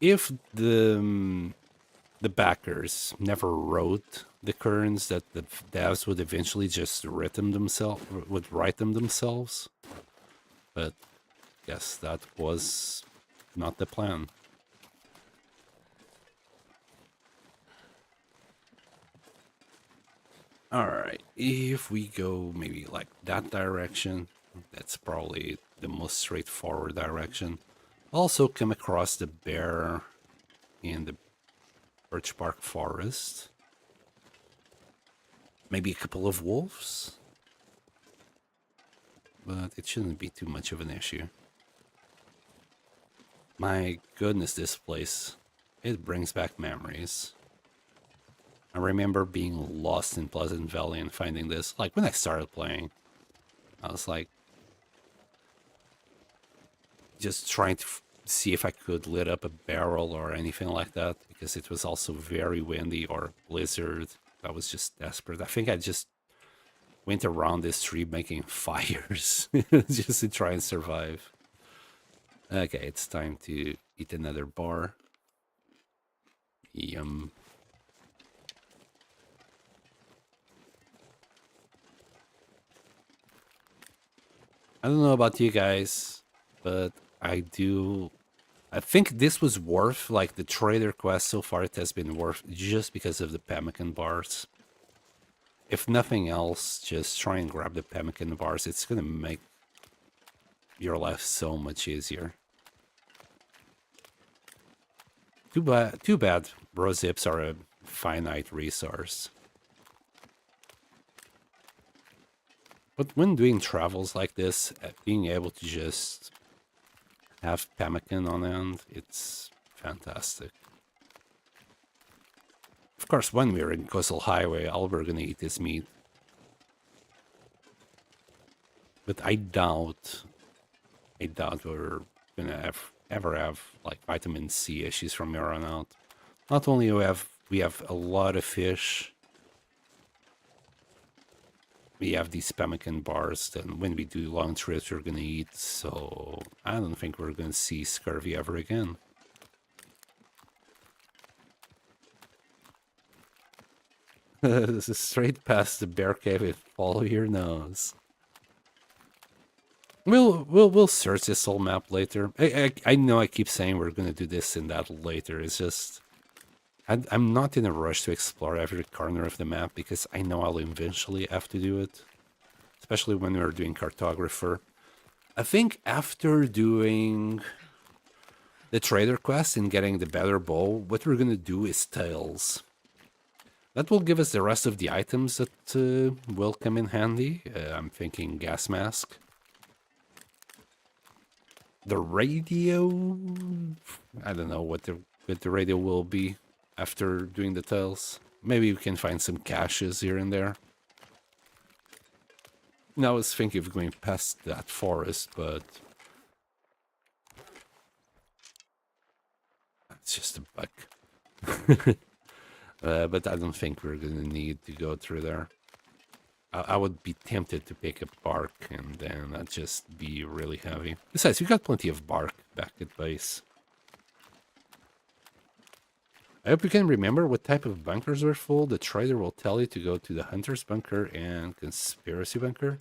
if the backers never wrote the currents, that the devs would eventually just write them themselves. But yes, that was not the plan. All right, if we go maybe like that direction, that's probably the most straightforward direction. Also come across the bear in the birch bark forest. Maybe a couple of wolves, but it shouldn't be too much of an issue. My goodness, this place, it brings back memories. I remember being lost in Pleasant Valley and finding this. Like, when I started playing, I was like, just trying to see if I could lit up a barrel or anything like that, because it was also very windy, or blizzard. I was just desperate. I think I just went around this tree making fires just to try and survive. Okay, it's time to eat another bar. Yum. I don't know about you guys, but I think this was worth, like, the trader quest so far. It has been worth just because of the pemmican bars. If nothing else, just try and grab the pemmican bars. It's gonna make your life so much easier. Too bad rose hips are a finite resource. But when doing travels like this, being able to just have pemmican on hand, it's fantastic. Of course, when we're in Coastal Highway, all we're gonna eat is meat. But I doubt we're gonna ever have like vitamin C issues from here on out. Not only we have a lot of fish, we have these pemmican bars that when we do long trips we're gonna eat, so I don't think we're gonna see scurvy ever again. This is straight past the bear cave and follow your nose. We'll search this whole map later. I know I keep saying we're gonna do this and that later. It's just I'm not in a rush to explore every corner of the map because I know I'll eventually have to do it, especially when we're doing cartographer. I think after doing the trader quest and getting the better bow, what we're gonna do is tails. That will give us the rest of the items that will come in handy. I'm thinking gas mask. The radio, I don't know what the radio will be after doing the tails. Maybe we can find some caches here and there. Now I was thinking of going past that forest, but it's just a bug. But I don't think we're gonna need to go through there. I would be tempted to pick up bark, and then that'd just be really heavy. Besides, we got plenty of bark back at base. I hope you can remember what type of bunkers were full. The trader will tell you to go to the hunter's bunker and conspiracy bunker.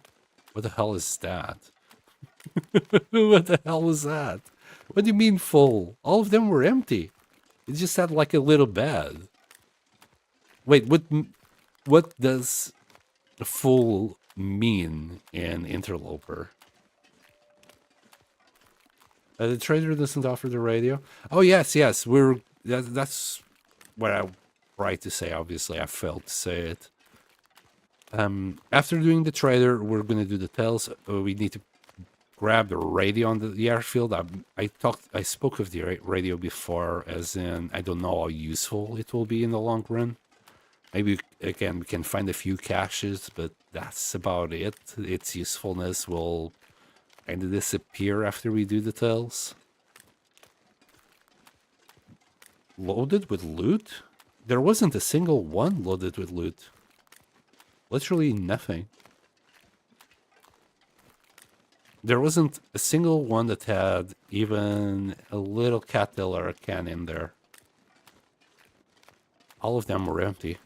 What the hell is that? What the hell was that? What do you mean full? All of them were empty. It just had like a little bed. Wait, what does full mean in Interloper? The trader doesn't offer the radio. Oh yes, we're that's what I tried to say. Obviously, I failed to say it. After doing the trader, we're gonna do the tells. We need to grab the radio on the airfield. I spoke of the radio before, as in I don't know how useful it will be in the long run. Maybe again we can find a few caches, but that's about it. Its usefulness will kind of disappear after we do the tells. Loaded with loot? There wasn't a single one loaded with loot. Literally nothing. There wasn't a single one that had even a little cattail or a can in there. All of them were empty.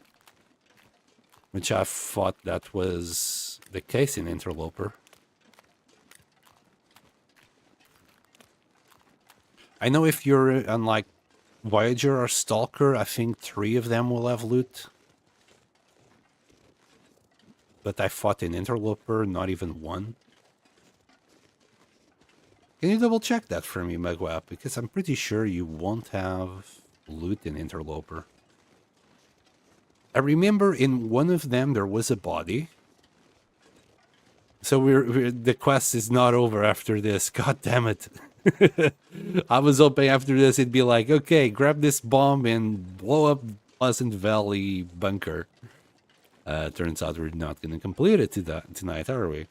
Which I thought that was the case in Interloper. I know if you're on like Voyager or Stalker, I think 3 of them will have loot. But I thought in Interloper, not even one. Can you double check that for me, Megwap? Because I'm pretty sure you won't have loot in Interloper. I remember in one of them there was a body. So the quest is not over after this. God damn it. I was hoping after this it'd be like, okay, grab this bomb and blow up Pleasant Valley bunker. Turns out we're not going to complete it tonight, are we?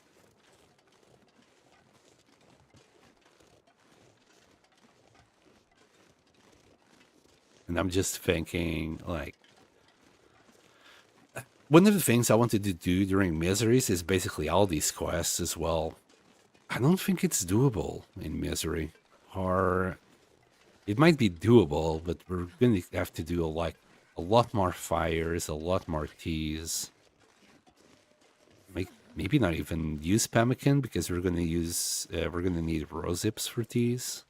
And I'm just thinking, like, one of the things I wanted to do during Miseries is basically all these quests as well. I don't think it's doable in Misery. Or it might be doable, but we're going to have to do a lot more fires, a lot more teas. Maybe not even use pemmican because we're going to need rosips for teas.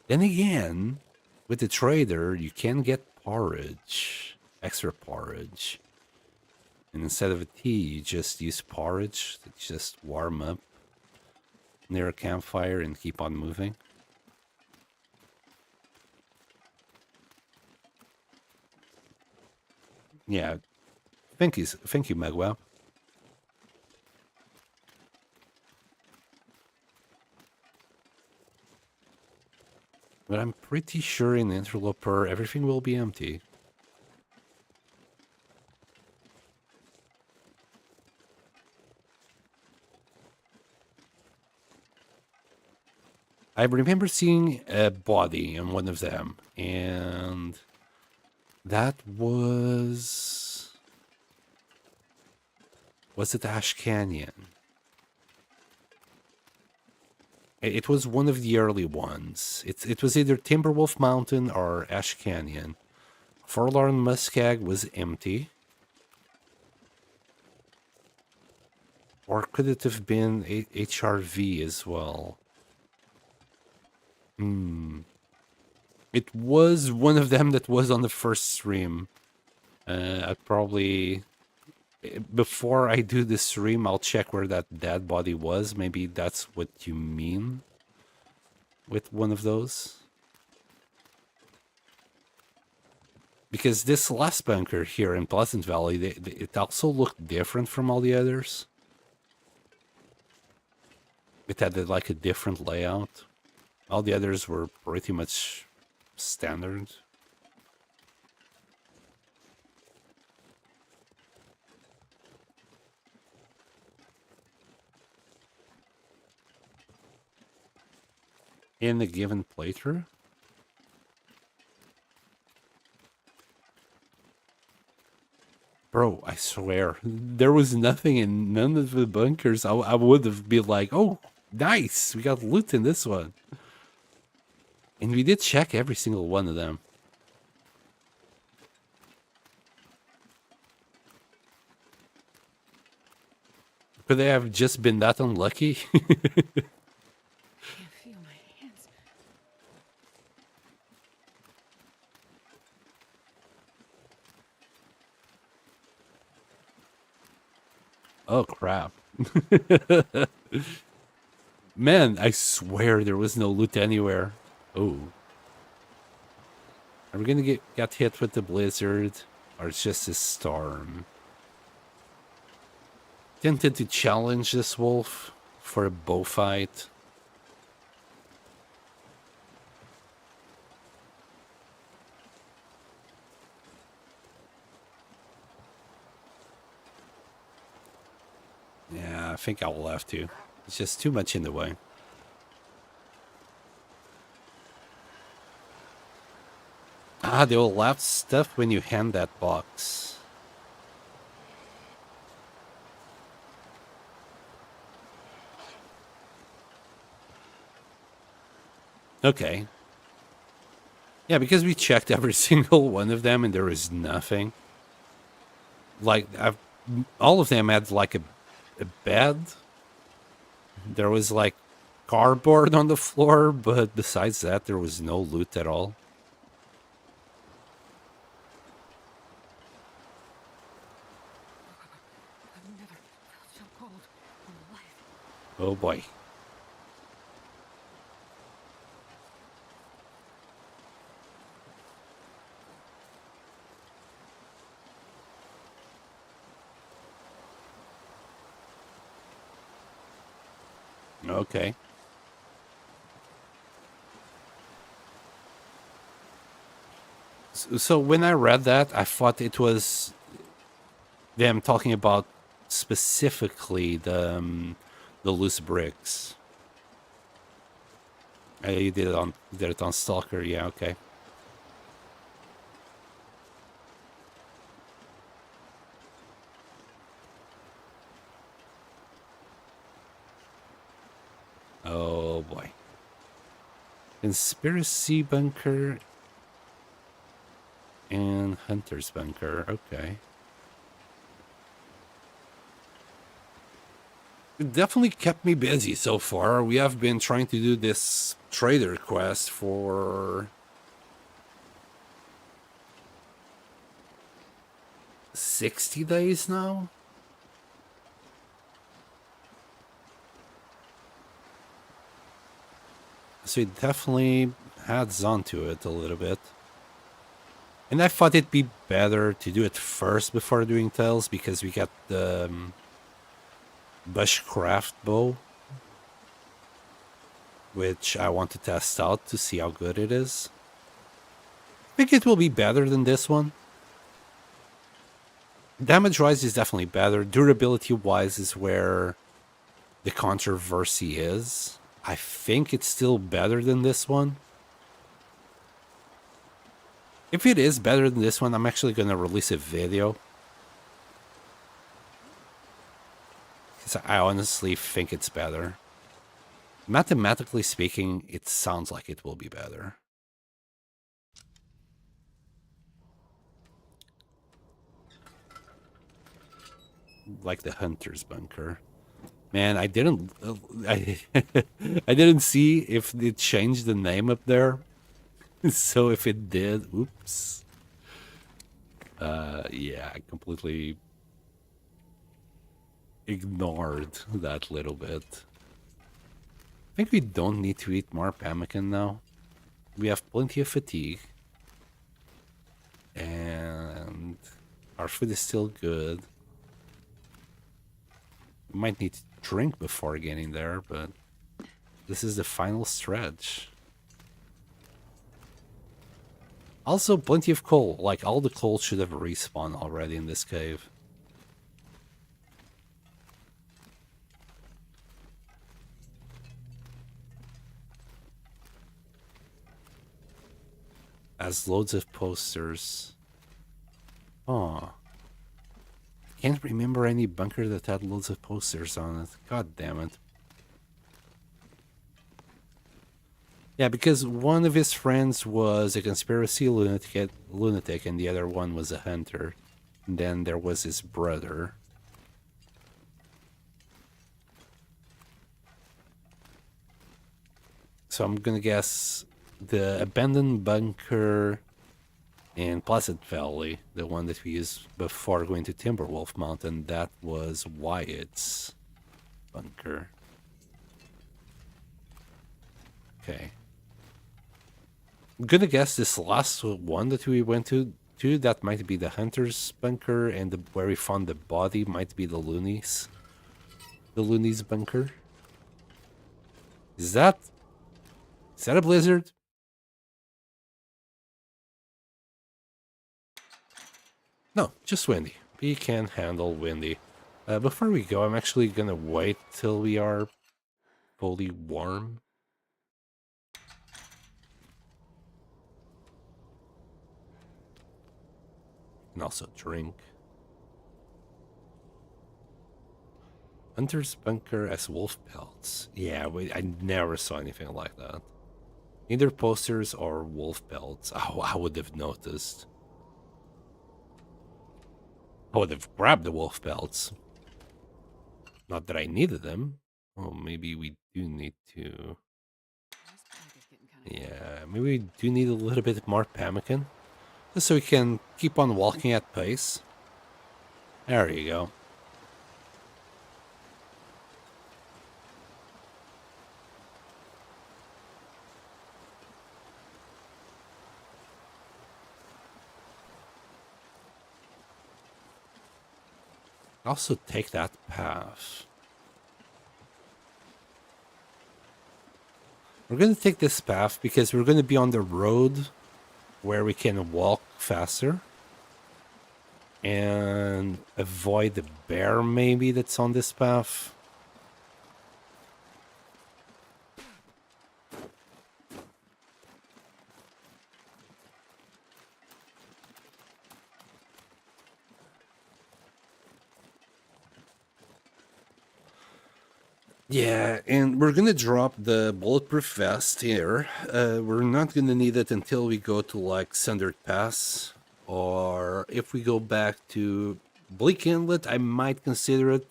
Then again, with the trader, you can get porridge, extra porridge. And instead of a tea, you just use porridge to just warm up near a campfire and keep on moving. Yeah. Thank you, Megwell. But I'm pretty sure in Interloper everything will be empty. I remember seeing a body in one of them, and that was it Ash Canyon? It was one of the early ones. It was either Timberwolf Mountain or Ash Canyon. Forlorn Muskeg was empty. Or could it have been HRV as well? It was one of them that was on the first stream. I'd probably... Before I do the stream, I'll check where that dead body was. Maybe that's what you mean with one of those. Because this last bunker here in Pleasant Valley, it also looked different from all the others. It had like a different layout. All the others were pretty much standard. In a given playthrough? Bro, I swear, there was nothing in none of the bunkers. I would have been like, oh, nice, we got loot in this one. And we did check every single one of them. Could they have just been that unlucky? Oh, crap. Man, I swear there was no loot anywhere. Oh. Are we gonna get hit with the blizzard, or it's just a storm? Tempted to challenge this wolf for a bow fight. Yeah, I think I will have to. It's just too much in the way. Ah, they will laugh stuff when you hand that box. Okay. Yeah, because we checked every single one of them and there was nothing. Like, all of them had like a bed. There was like cardboard on the floor, but besides that, there was no loot at all. I've never felt so cold in my life. Oh boy. Okay. So when I read that, I thought it was them talking about specifically the loose bricks. You did it on Stalker, yeah, okay. Oh boy. Conspiracy bunker and Hunter's bunker, okay. It definitely kept me busy so far. We have been trying to do this trader quest for 60 days now. So it definitely adds on to it a little bit. And I thought it'd be better to do it first before doing Tales because we got the bushcraft bow, which I want to test out to see how good it is. I think it will be better than this one. Damage-wise is definitely better. Durability-wise is where the controversy is. I think it's still better than this one. If it is better than this one, I'm actually going to release a video. Because I honestly think it's better. Mathematically speaking, it sounds like it will be better. Like the Hunter's bunker. Man, I didn't I didn't see if it changed the name up there. So if it did, oops. Yeah, I completely ignored that little bit. I think we don't need to eat more pemmican now. We have plenty of fatigue. And our food is still good. We might need to drink before getting there, but this is the final stretch. Also, plenty of coal. Like, all the coal should have respawned already in this cave. As loads of posters. Oh. Can't remember any bunker that had loads of posters on it. God damn it. Yeah, because one of his friends was a conspiracy lunatic and the other one was a hunter. And then there was his brother. So I'm gonna guess the abandoned bunker in Pleasant Valley, the one that we used before going to Timberwolf Mountain, that was Wyatt's bunker. Okay. I'm gonna guess this last one that we went to that might be the hunter's bunker, and where we found the body might be the loonies. The loonies bunker. Is that a blizzard? No, just windy. We can handle windy. Before we go, I'm actually gonna wait till we are fully warm. And also drink. Hunter's bunker as wolf pelts. Yeah, I never saw anything like that. Either posters or wolf pelts. Oh, I would have noticed. I would have grabbed the wolf pelts. Not that I needed them. Oh, maybe we do need to. Yeah, maybe we do need a little bit more pemmican. Just so we can keep on walking at pace. There you go. Also take that path. We're going to take this path because we're going to be on the road where we can walk faster and avoid the bear maybe that's on this path. Yeah, and we're gonna drop the bulletproof vest here. We're not gonna need it until we go to like Sundered Pass, or if we go back to Bleak Inlet, I might consider it.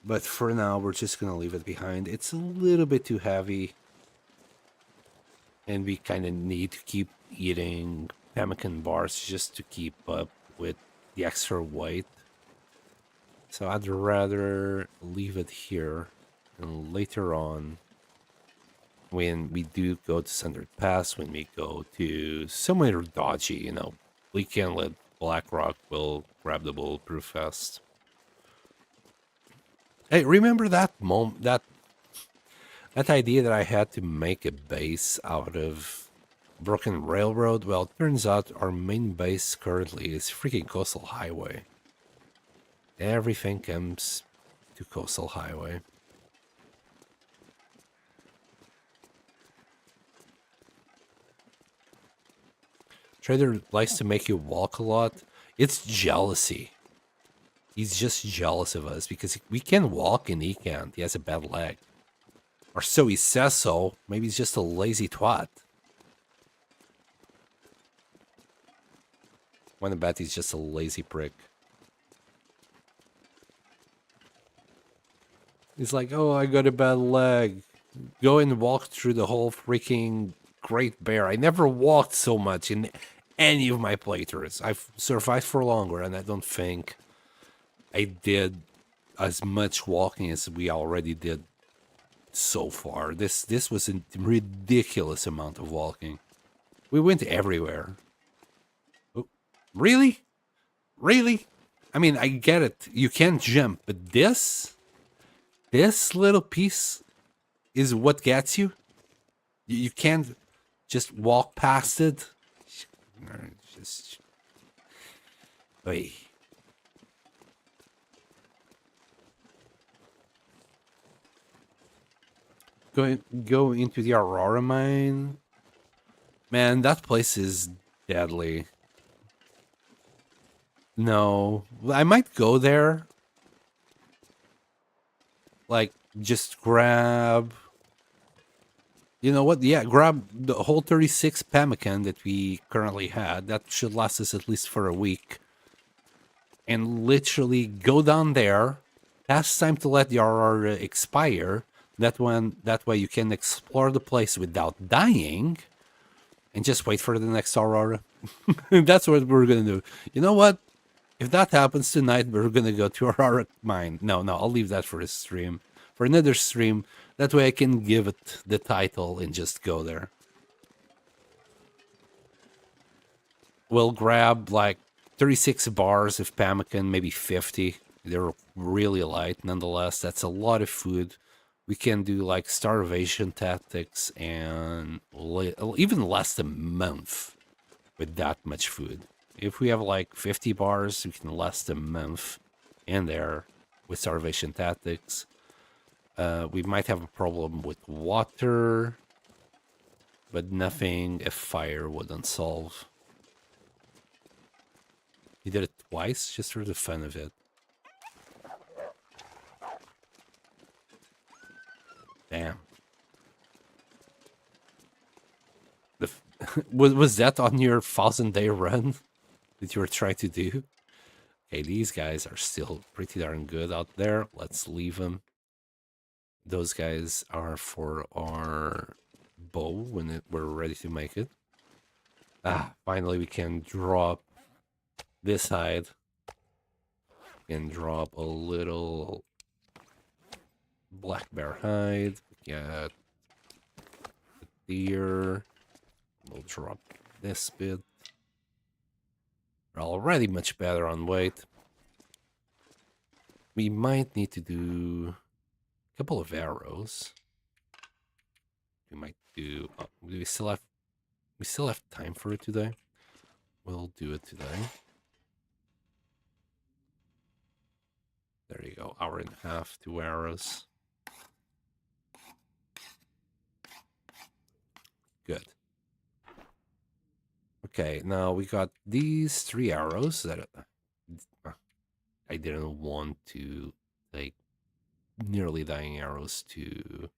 But for now, we're just gonna leave it behind. It's a little bit too heavy, and we kind of need to keep eating pemmican bars just to keep up with the extra weight. So I'd rather leave it here. And later on, when we do go to Sundered Pass, when we go to somewhere dodgy, you know, we can let Blackrock will grab the bulletproof vest. Hey, remember that that idea that I had to make a base out of Broken Railroad? Well, it turns out our main base currently is freaking Coastal Highway. Everything comes to Coastal Highway. Trader likes to make you walk a lot. It's jealousy. He's just jealous of us because we can walk and he can't. He has a bad leg. Or so he says so. Maybe he's just a lazy twat. Wanna bet he's just a lazy prick. He's like, oh, I got a bad leg. Go and walk through the whole freaking Great Bear. I never walked so much in any of my playthroughs. I've survived for longer, and I don't think I did as much walking as we already did so far. This was a ridiculous amount of walking. We went everywhere. Oh, really? Really? I mean, I get it. You can't jump, but this little piece is what gets you. You can't just walk past it. Just wait. Go into the Aurora mine. Man, that place is deadly. No, I might go there. Like, just grab. You know what? Yeah, grab the whole 36 pemmican that we currently had. That should last us at least for a week. And literally go down there. That's time to let the Aurora expire. That way you can explore the place without dying. And just wait for the next Aurora. That's what we're gonna do. You know what? If that happens tonight, we're gonna go to Aurora mine. No, I'll leave that for a stream. For another stream. That way I can give it the title and just go there. we'll grab like 36 bars of pemmican, maybe 50. They're really light nonetheless. That's a lot of food. We can do like starvation tactics and even less than a month with that much food. If we have like 50 bars, we can last a month in there with starvation tactics. We might have a problem with water, but nothing a fire wouldn't solve. He did it twice just for the fun of it. Damn. Was that on your 1,000-day run that you were trying to do? Okay, these guys are still pretty darn good out there. Let's leave them. Those guys are for our bow when we're ready to make it. Finally we can drop this side. We can drop a little black bear hide. We got the deer. We'll drop this bit. We're already much better on weight. We might need to do a couple of arrows. We might do. Do we still have time for it today? We'll do it today. There you go. Hour and a half, 2 arrows. Good. Okay, now we got these 3 arrows that I didn't want to take nearly dying arrows to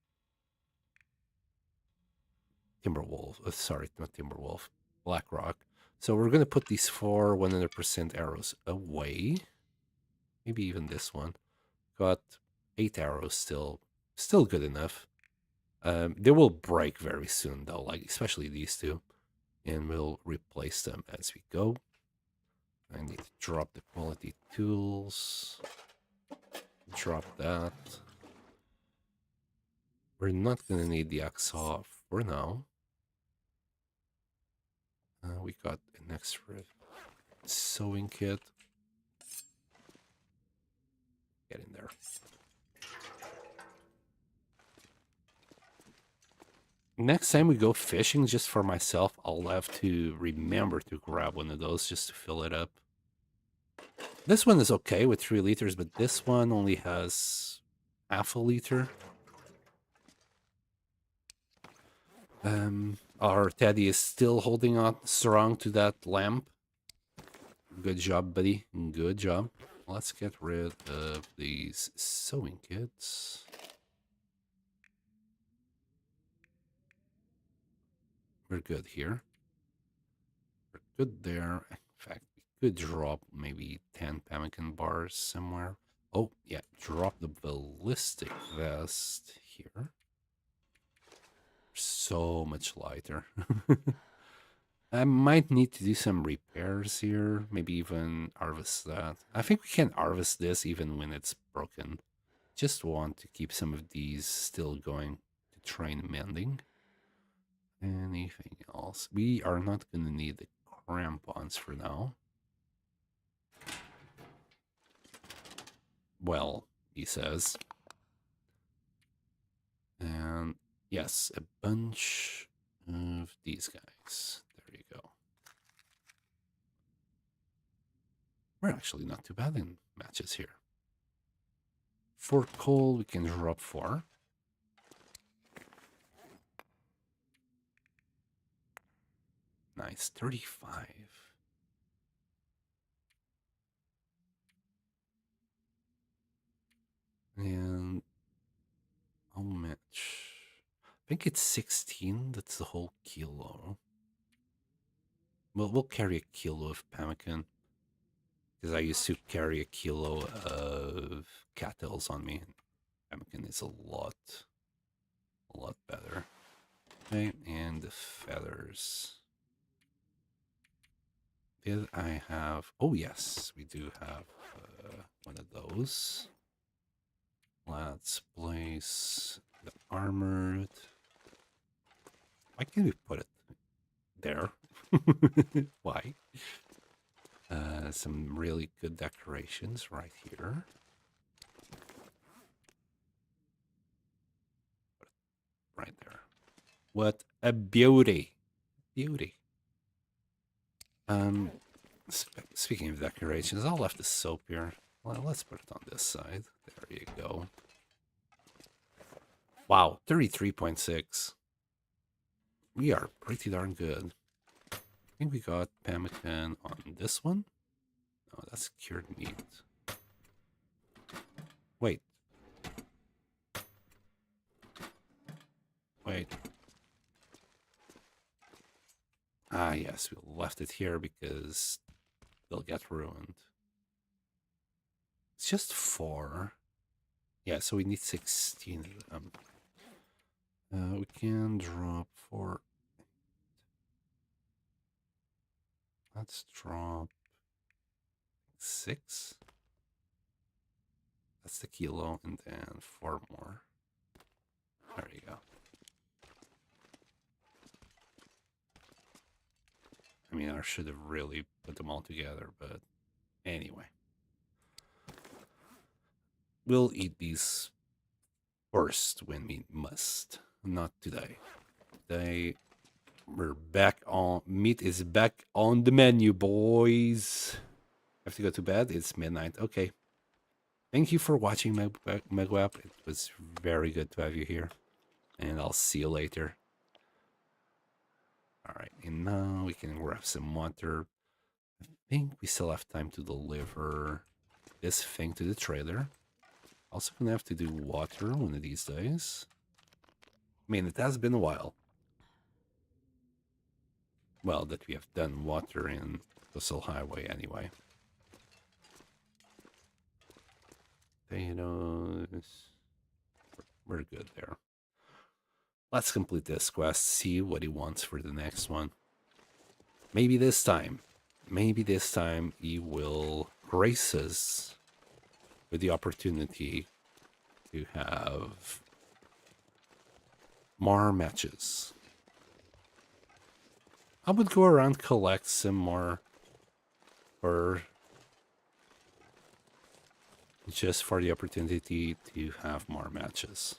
Timberwolf. Sorry, not Timberwolf. Blackrock. So we're going to put these 4 100% arrows away. Maybe even this one. Got 8 arrows still. Still good enough. They will break very soon though, like especially these 2. And we'll replace them as we go. I need to drop the quality tools. Drop that. We're not going to need the axe saw for now. We got an extra sewing kit. Get in there. Next time we go fishing, just for myself, I'll have to remember to grab one of those just to fill it up. This one is okay with 3 liters, but this one only has half a liter. Our Teddy is still holding on strong to that lamp. Good job, buddy. Good job. Let's get rid of these sewing kits. We're good here. We're good there. In fact, we could drop maybe 10 pemmican bars somewhere. Oh, yeah. Drop the ballistic vest here. So much lighter. I might need to do some repairs here. Maybe even harvest that. I think we can harvest this even when it's broken. Just want to keep some of these still going to train mending. Anything else? We are not going to need the crampons for now. Well, he says. And yes, a bunch of these guys. There you go. We're actually not too bad in matches here. For coal, we can drop 4. Nice, 35. And how much? I think it's 16. That's the whole kilo. Well, we'll carry a kilo of pemmican. Because I used to carry a kilo of cattails on me. Pemmican is a lot better. Okay, and the feathers. Did I have... Oh, yes, we do have one of those. Let's place the armored. Why can't we put it there? Why? Some really good decorations right here. Right there. What a beauty. Beauty. Um, speaking of decorations, I'll left the soap here. Well, let's put it on this side. There you go. Wow, 33.6. We are pretty darn good. I think we got pemmican on this one. Oh, that's cured meat. Wait. Wait. Ah, yes, we left it here because they'll get ruined. It's just 4. Yeah, so we need 16 of them. We can drop 4. Let's drop 6. That's the kilo, and then 4 more. There you go. I mean, I should have really put them all together, but anyway. We'll eat these first when we must, not today. Today, we're back on, meat is back on the menu, boys. Have to go to bed? It's midnight. Okay. Thank you for watching, Megwap. It was very good to have you here. And I'll see you later. Alright, and now we can grab some water. I think we still have time to deliver this thing to the trailer. Also gonna have to do water one of these days. I mean, it has been a while. Well, that we have done water in Coastal Highway anyway. Potatoes. We're good there. Let's complete this quest, see what he wants for the next one. Maybe this time he will grace us with the opportunity to have more matches. I would go around, collect some more fur just for the opportunity to have more matches.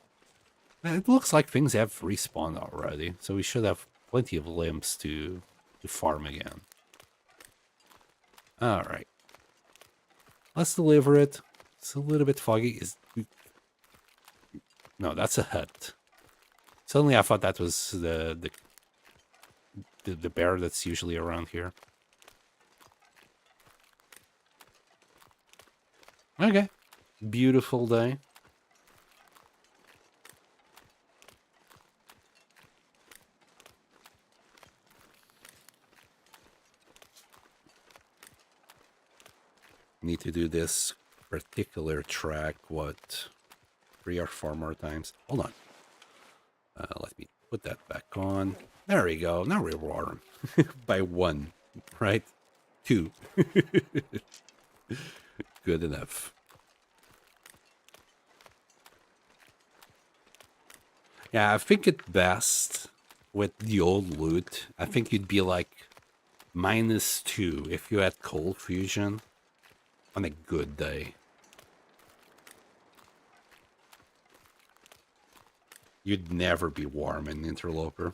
It looks like things have respawned already, so we should have plenty of limbs to farm again. Alright. Let's deliver it. It's a little bit foggy. No, that's a hut. Suddenly I thought that was the bear that's usually around here. Okay. Beautiful day. Need to do this particular track, what, 3 or 4 more times? Hold on. Let me put that back on. There we go. Now we're warm. By 1, right? 2. Good enough. Yeah, I think at best, with the old loot, I think you'd be like -2 if you had cold fusion on a good day. You'd never be warm in Interloper.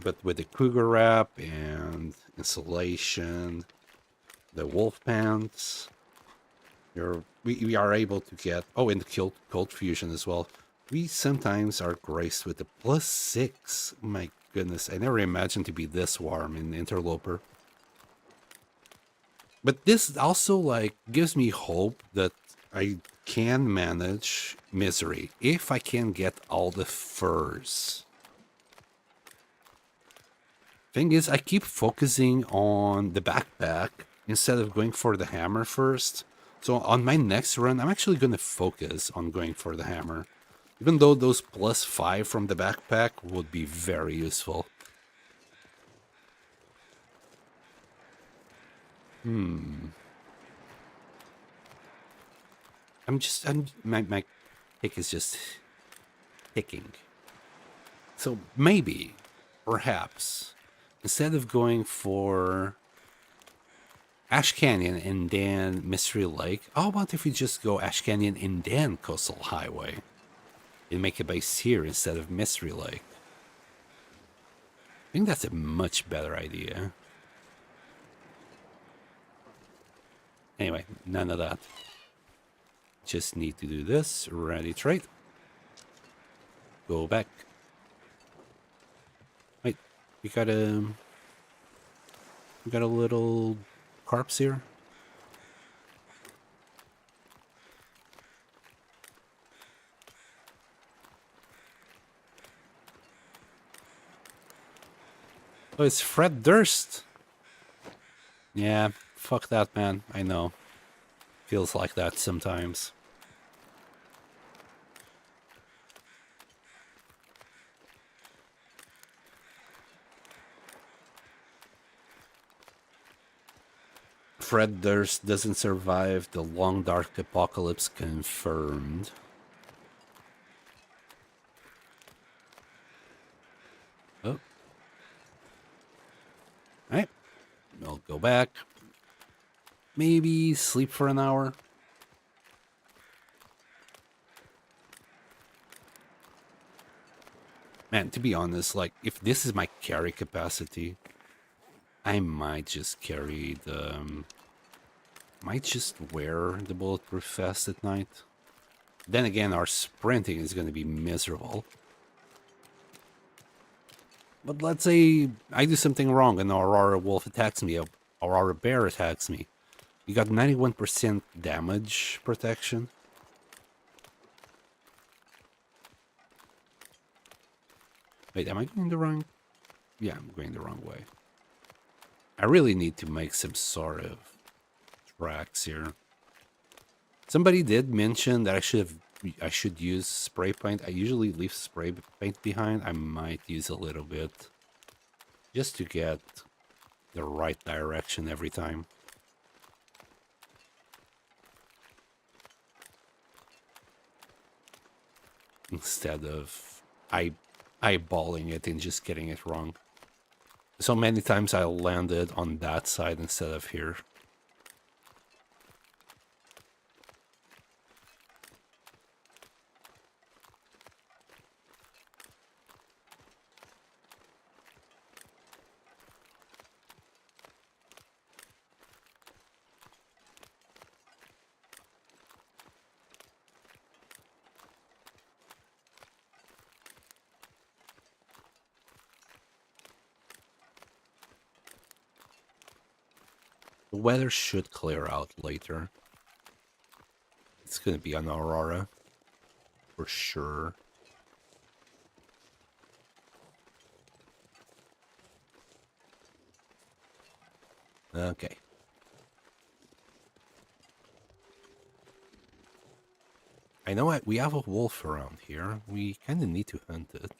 But with the Cougar wrap and insulation, the wolf pants, we are able to get, oh, and the cold fusion as well. We sometimes are graced with the +6. My goodness, I never imagined to be this warm in Interloper. But this also like gives me hope that I can manage Misery if I can get all the furs. Thing is, I keep focusing on the backpack instead of going for the hammer first. So on my next run, I'm actually going to focus on going for the hammer. Even though those +5 from the backpack would be very useful. My tick is just ticking. So maybe perhaps, instead of going for Ash Canyon and then Mystery Lake, how about if we just go Ash Canyon and then Coastal Highway? And make a base here instead of Mystery Lake. I think that's a much better idea. Anyway, none of that. Just need to do this. Ready, trade. Go back. Wait, we got a little corpse here. Oh, it's Fred Durst. Yeah, fuck that, man. I know. Feels like that sometimes. Fred Durst doesn't survive the long dark apocalypse confirmed. Oh. Alright. We'll go back. Maybe sleep for an hour. Man, to be honest, like, if this is my carry capacity, I might just carry the... might just wear the bulletproof vest at night. Then again, our sprinting is going to be miserable. But let's say I do something wrong and Aurora Wolf attacks me, Aurora Bear attacks me. You got 91% damage protection. Wait, am I going the wrong... Yeah, I'm going the wrong way. I really need to make some sort of tracks here. Somebody did mention that I should use spray paint. I usually leave spray paint behind. I might use a little bit just to get the right direction every time. Instead of eyeballing it and just getting it wrong. So many times I landed on that side instead of here. The weather should clear out later. It's gonna be an Aurora. For sure. Okay. I know we have a wolf around here. We kind of need to hunt it.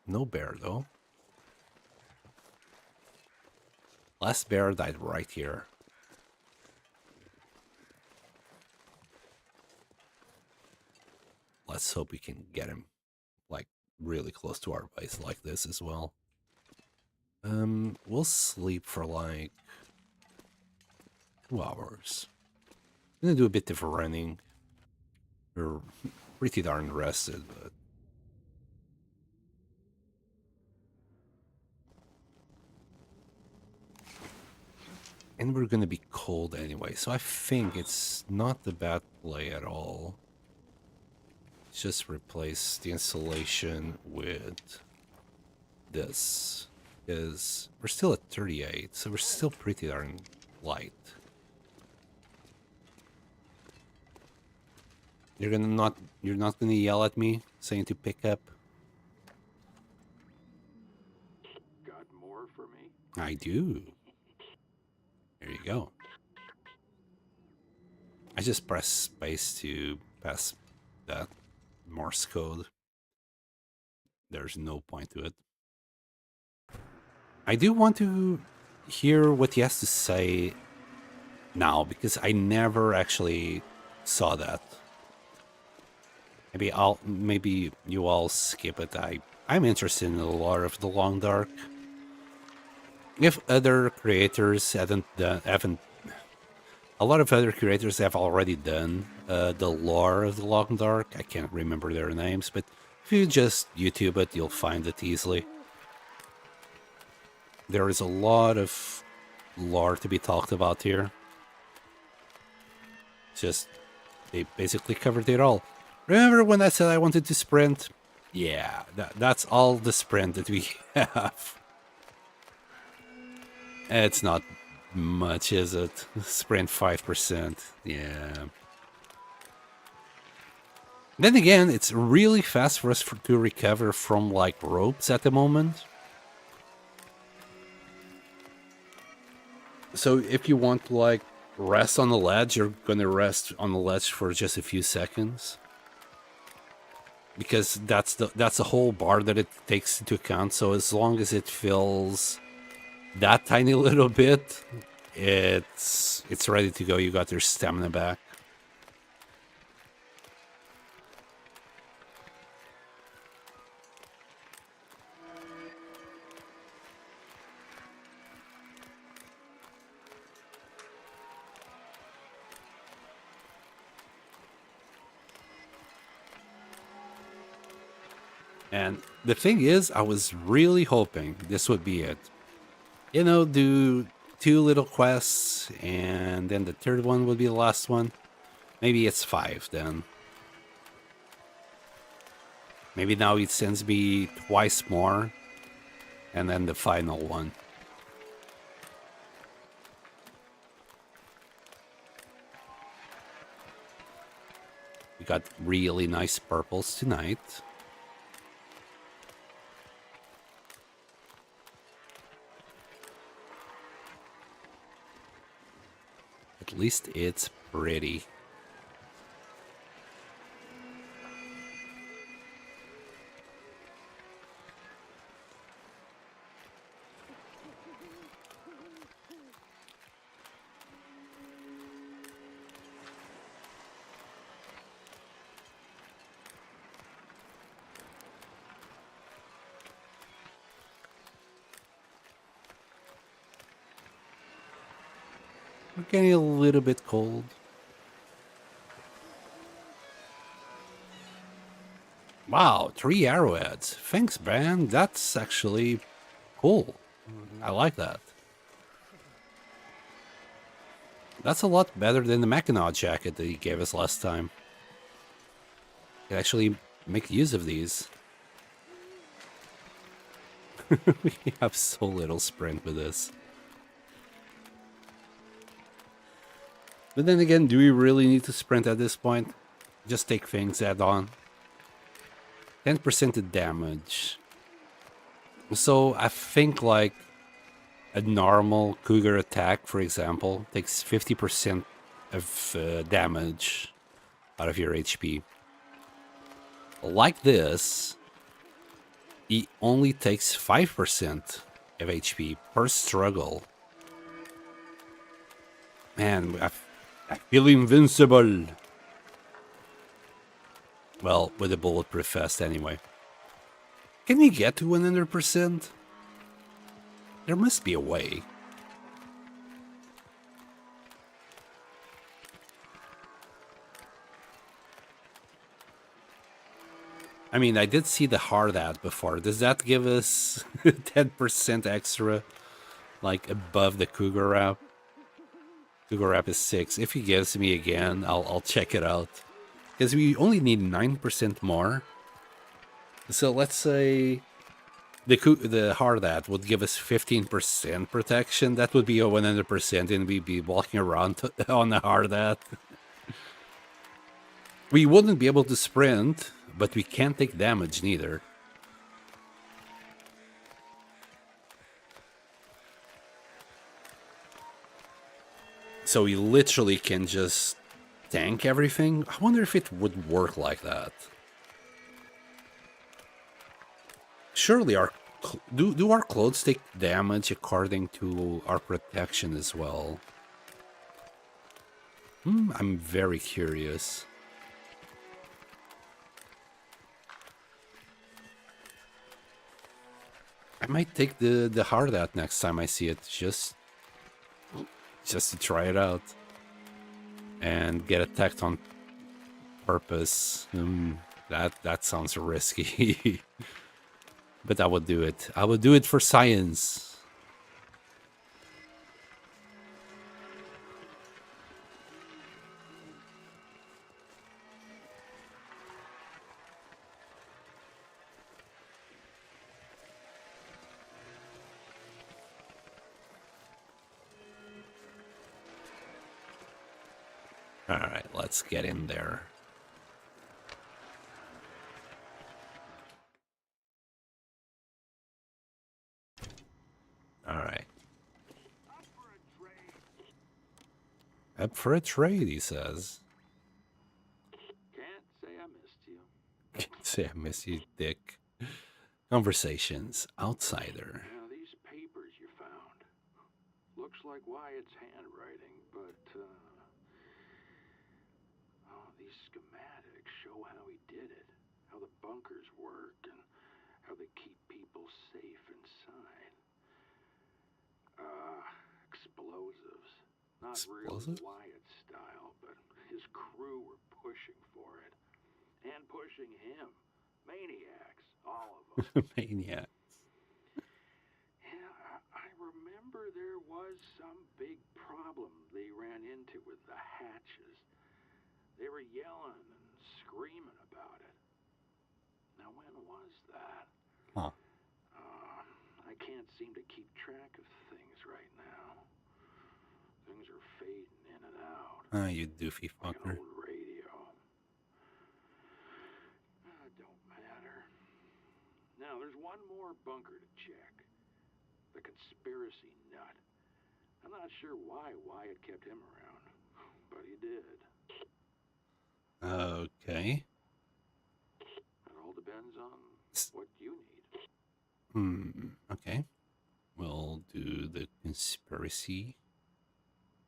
No bear, though. Last bear died right here. Let's hope we can get him, like, really close to our base like this as well. We'll sleep for, like, 2 hours. I'm gonna do a bit of running. We're pretty darn rested, but... And we're gonna be cold anyway, so I think it's not a bad play at all. Just replace the insulation with this. Because we're still at 38, so we're still pretty darn light. You're not gonna yell at me saying to pick up? Got more for me? I do. There you go. I just press space to pass that Morse code. There's no point to it. I do want to hear what he has to say now, because I never actually saw that. maybe you all skip it. I'm interested in a lot of the Long Dark. If other creators haven't, a lot of other creators have already done the lore of the Long Dark. I can't remember their names, but if you just YouTube it, you'll find it easily. There is a lot of lore to be talked about here. Just, they basically covered it all. Remember when I said I wanted to sprint? Yeah, that's all the sprint that we have. It's not much, is it? Sprint 5%. Yeah. Then again, it's really fast for us to recover from, like, ropes at the moment. So if you want to, like, rest on the ledge, you're gonna rest on the ledge for just a few seconds. Because that's the whole bar that it takes into account. So as long as it fills that tiny little bit, it's ready to go. You got your stamina back. And the thing is, I was really hoping this would be it. You know, do 2 little quests, and then the third one would be the last one. Maybe it's 5 then. Maybe now it sends me twice more, and then the final one. We got really nice purples tonight. At least it's pretty. We're getting a little bit cold. Wow, 3 arrowheads. Thanks, man. That's actually cool. I like that. That's a lot better than the Mackinac jacket that he gave us last time. Could actually make use of these. We have so little sprint with this. But then again, do we really need to sprint at this point? Just take things head on. 10% of damage. So I think like a normal cougar attack, for example, takes 50% of damage out of your HP. Like this, he only takes 5% of HP per struggle. Man, I feel invincible. Well, with a bulletproof vest anyway. Can we get to 100%? There must be a way. I mean, I did see the hard ad before. Does that give us 10% extra, like above the Cougar wrap? Cougar wrap is 6. If he gives me again, I'll check it out. Because we only need 9% more. So let's say the hard ad would give us 15% protection. That would be a 100%, and we'd be walking around on the hard ad. We wouldn't be able to sprint, but we can't take damage neither. So we literally can just tank everything. I wonder if it would work like that. Surely do our clothes take damage according to our protection as well? I'm very curious. might take the hard out next time I see it, just to try it out and get attacked on purpose. That sounds risky, but I would do it. I would do it for science. All right, let's get in there. All right. Up for a trade, he says. Can't say I missed you. Can't say I miss you, Dick. Conversations, outsider. Now, these papers you found. Looks like Wyatt's handwriting, but, these schematics show how he did it. How the bunkers work and how they keep people safe inside. Explosives. Not Explosives? really Wyatt's style, but his crew were pushing for it. And pushing him. Maniacs, all of them. Maniacs. Yeah, I remember there was some big problem they ran into with the hatches. They were yelling and screaming about it. Now, when was that? Huh. I can't seem to keep track of things right now. Things are fading in and out. Ah, you doofy Like an fucker. old radio. Don't matter. Now, there's one more bunker to check. The conspiracy nut. I'm not sure why Wyatt kept him around, but he did. Okay. It all depends on what you need. Okay. We'll do the conspiracy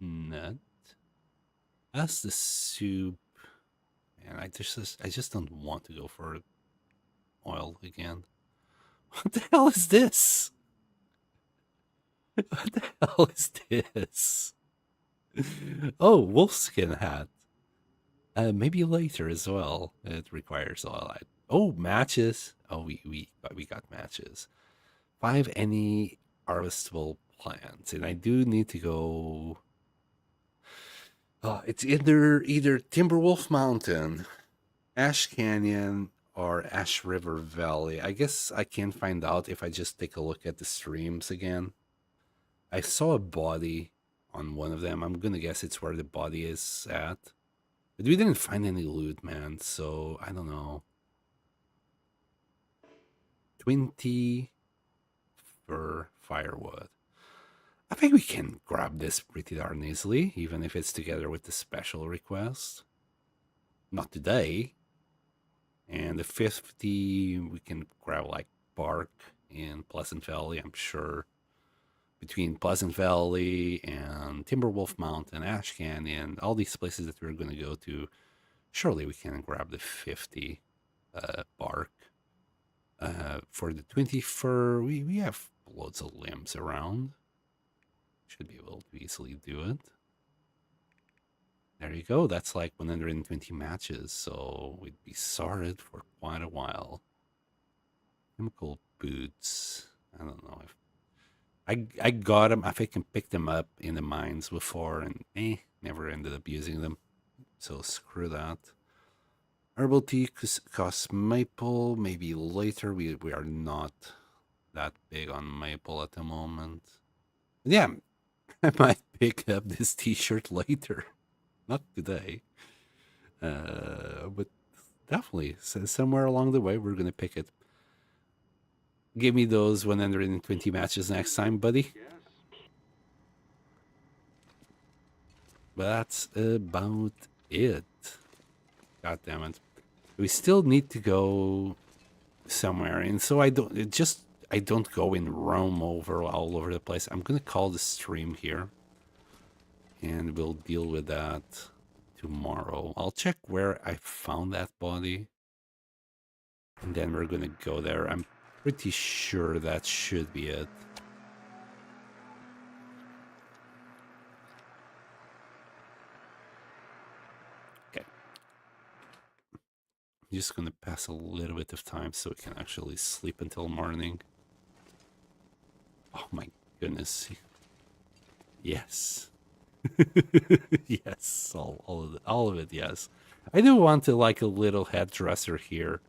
nut. As the soup. And I just don't want to go for oil again. What the hell is this? What the hell is this? Oh, wolfskin hat. Maybe later as well. It requires oil. Oh, matches. Oh, we got matches. 5 any harvestable plants, and I do need to go. Oh, it's either Timberwolf Mountain, Ash Canyon, or Ash River Valley. I guess I can find out if I just take a look at the streams again. I saw a body on one of them. I'm gonna guess it's where the body is at. But we didn't find any loot, man, so I don't know. 20 for firewood. I think we can grab this pretty darn easily, even if it's together with the special request. Not today. And the 50, we can grab like bark in Pleasant Valley, I'm sure. Between Pleasant Valley and Timberwolf Mountain, Ash Canyon, all these places that we're going to go to, surely we can grab the 50 bark. For the 20 fur, we have loads of limbs around. Should be able to easily do it. There you go. That's like 120 matches, so we'd be sorted for quite a while. Chemical boots. I don't know if I got them. I think I can pick them up in the mines before, and never ended up using them. So screw that. Herbal tea costs maple. Maybe later. We are not that big on maple at the moment. But yeah, I might pick up this T-shirt later. Not today. But definitely somewhere along the way we're gonna pick it. Give me those 120 matches next time, buddy. Yes. But that's about it. God damn it. We still need to go somewhere, and so I don't go and roam over all over the place. I'm gonna call the stream here, and we'll deal with that tomorrow. I'll check where I found that body, and then we're gonna go there. I'm Pretty sure that should be it. Okay. I'm just gonna pass a little bit of time so we can actually sleep until morning. Oh my goodness. Yes. Yes, all of it, yes. I do want to like a little headdresser here.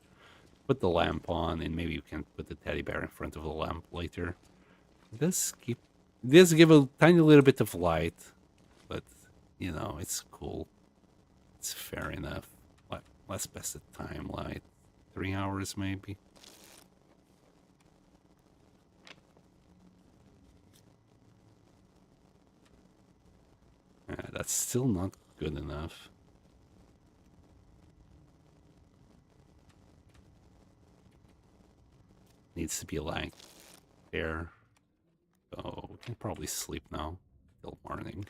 Put the lamp on, and maybe you can put the teddy bear in front of the lamp later. This give a tiny little bit of light, but you know it's cool. It's fair enough. Let's pass the time light. 3 hours maybe. That's still not good enough. Needs to be like there. So we can probably sleep now till morning.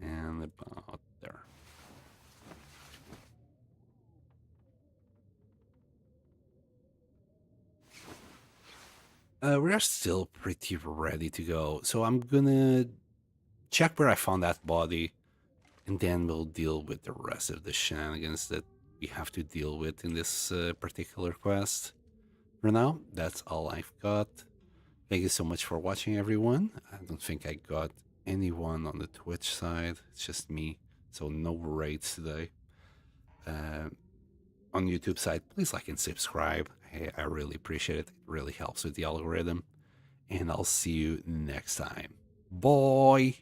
And about there. We are still pretty ready to go. So I'm gonna check where I found that body, and then we'll deal with the rest of the shenanigans that we have to deal with in this particular quest. For now, that's all I've got. Thank you so much for watching, everyone. I don't think I got anyone on the Twitch side. It's just me, so no raids today. On YouTube side, please like and subscribe. I really appreciate it. It really helps with the algorithm. And I'll see you next time. Bye!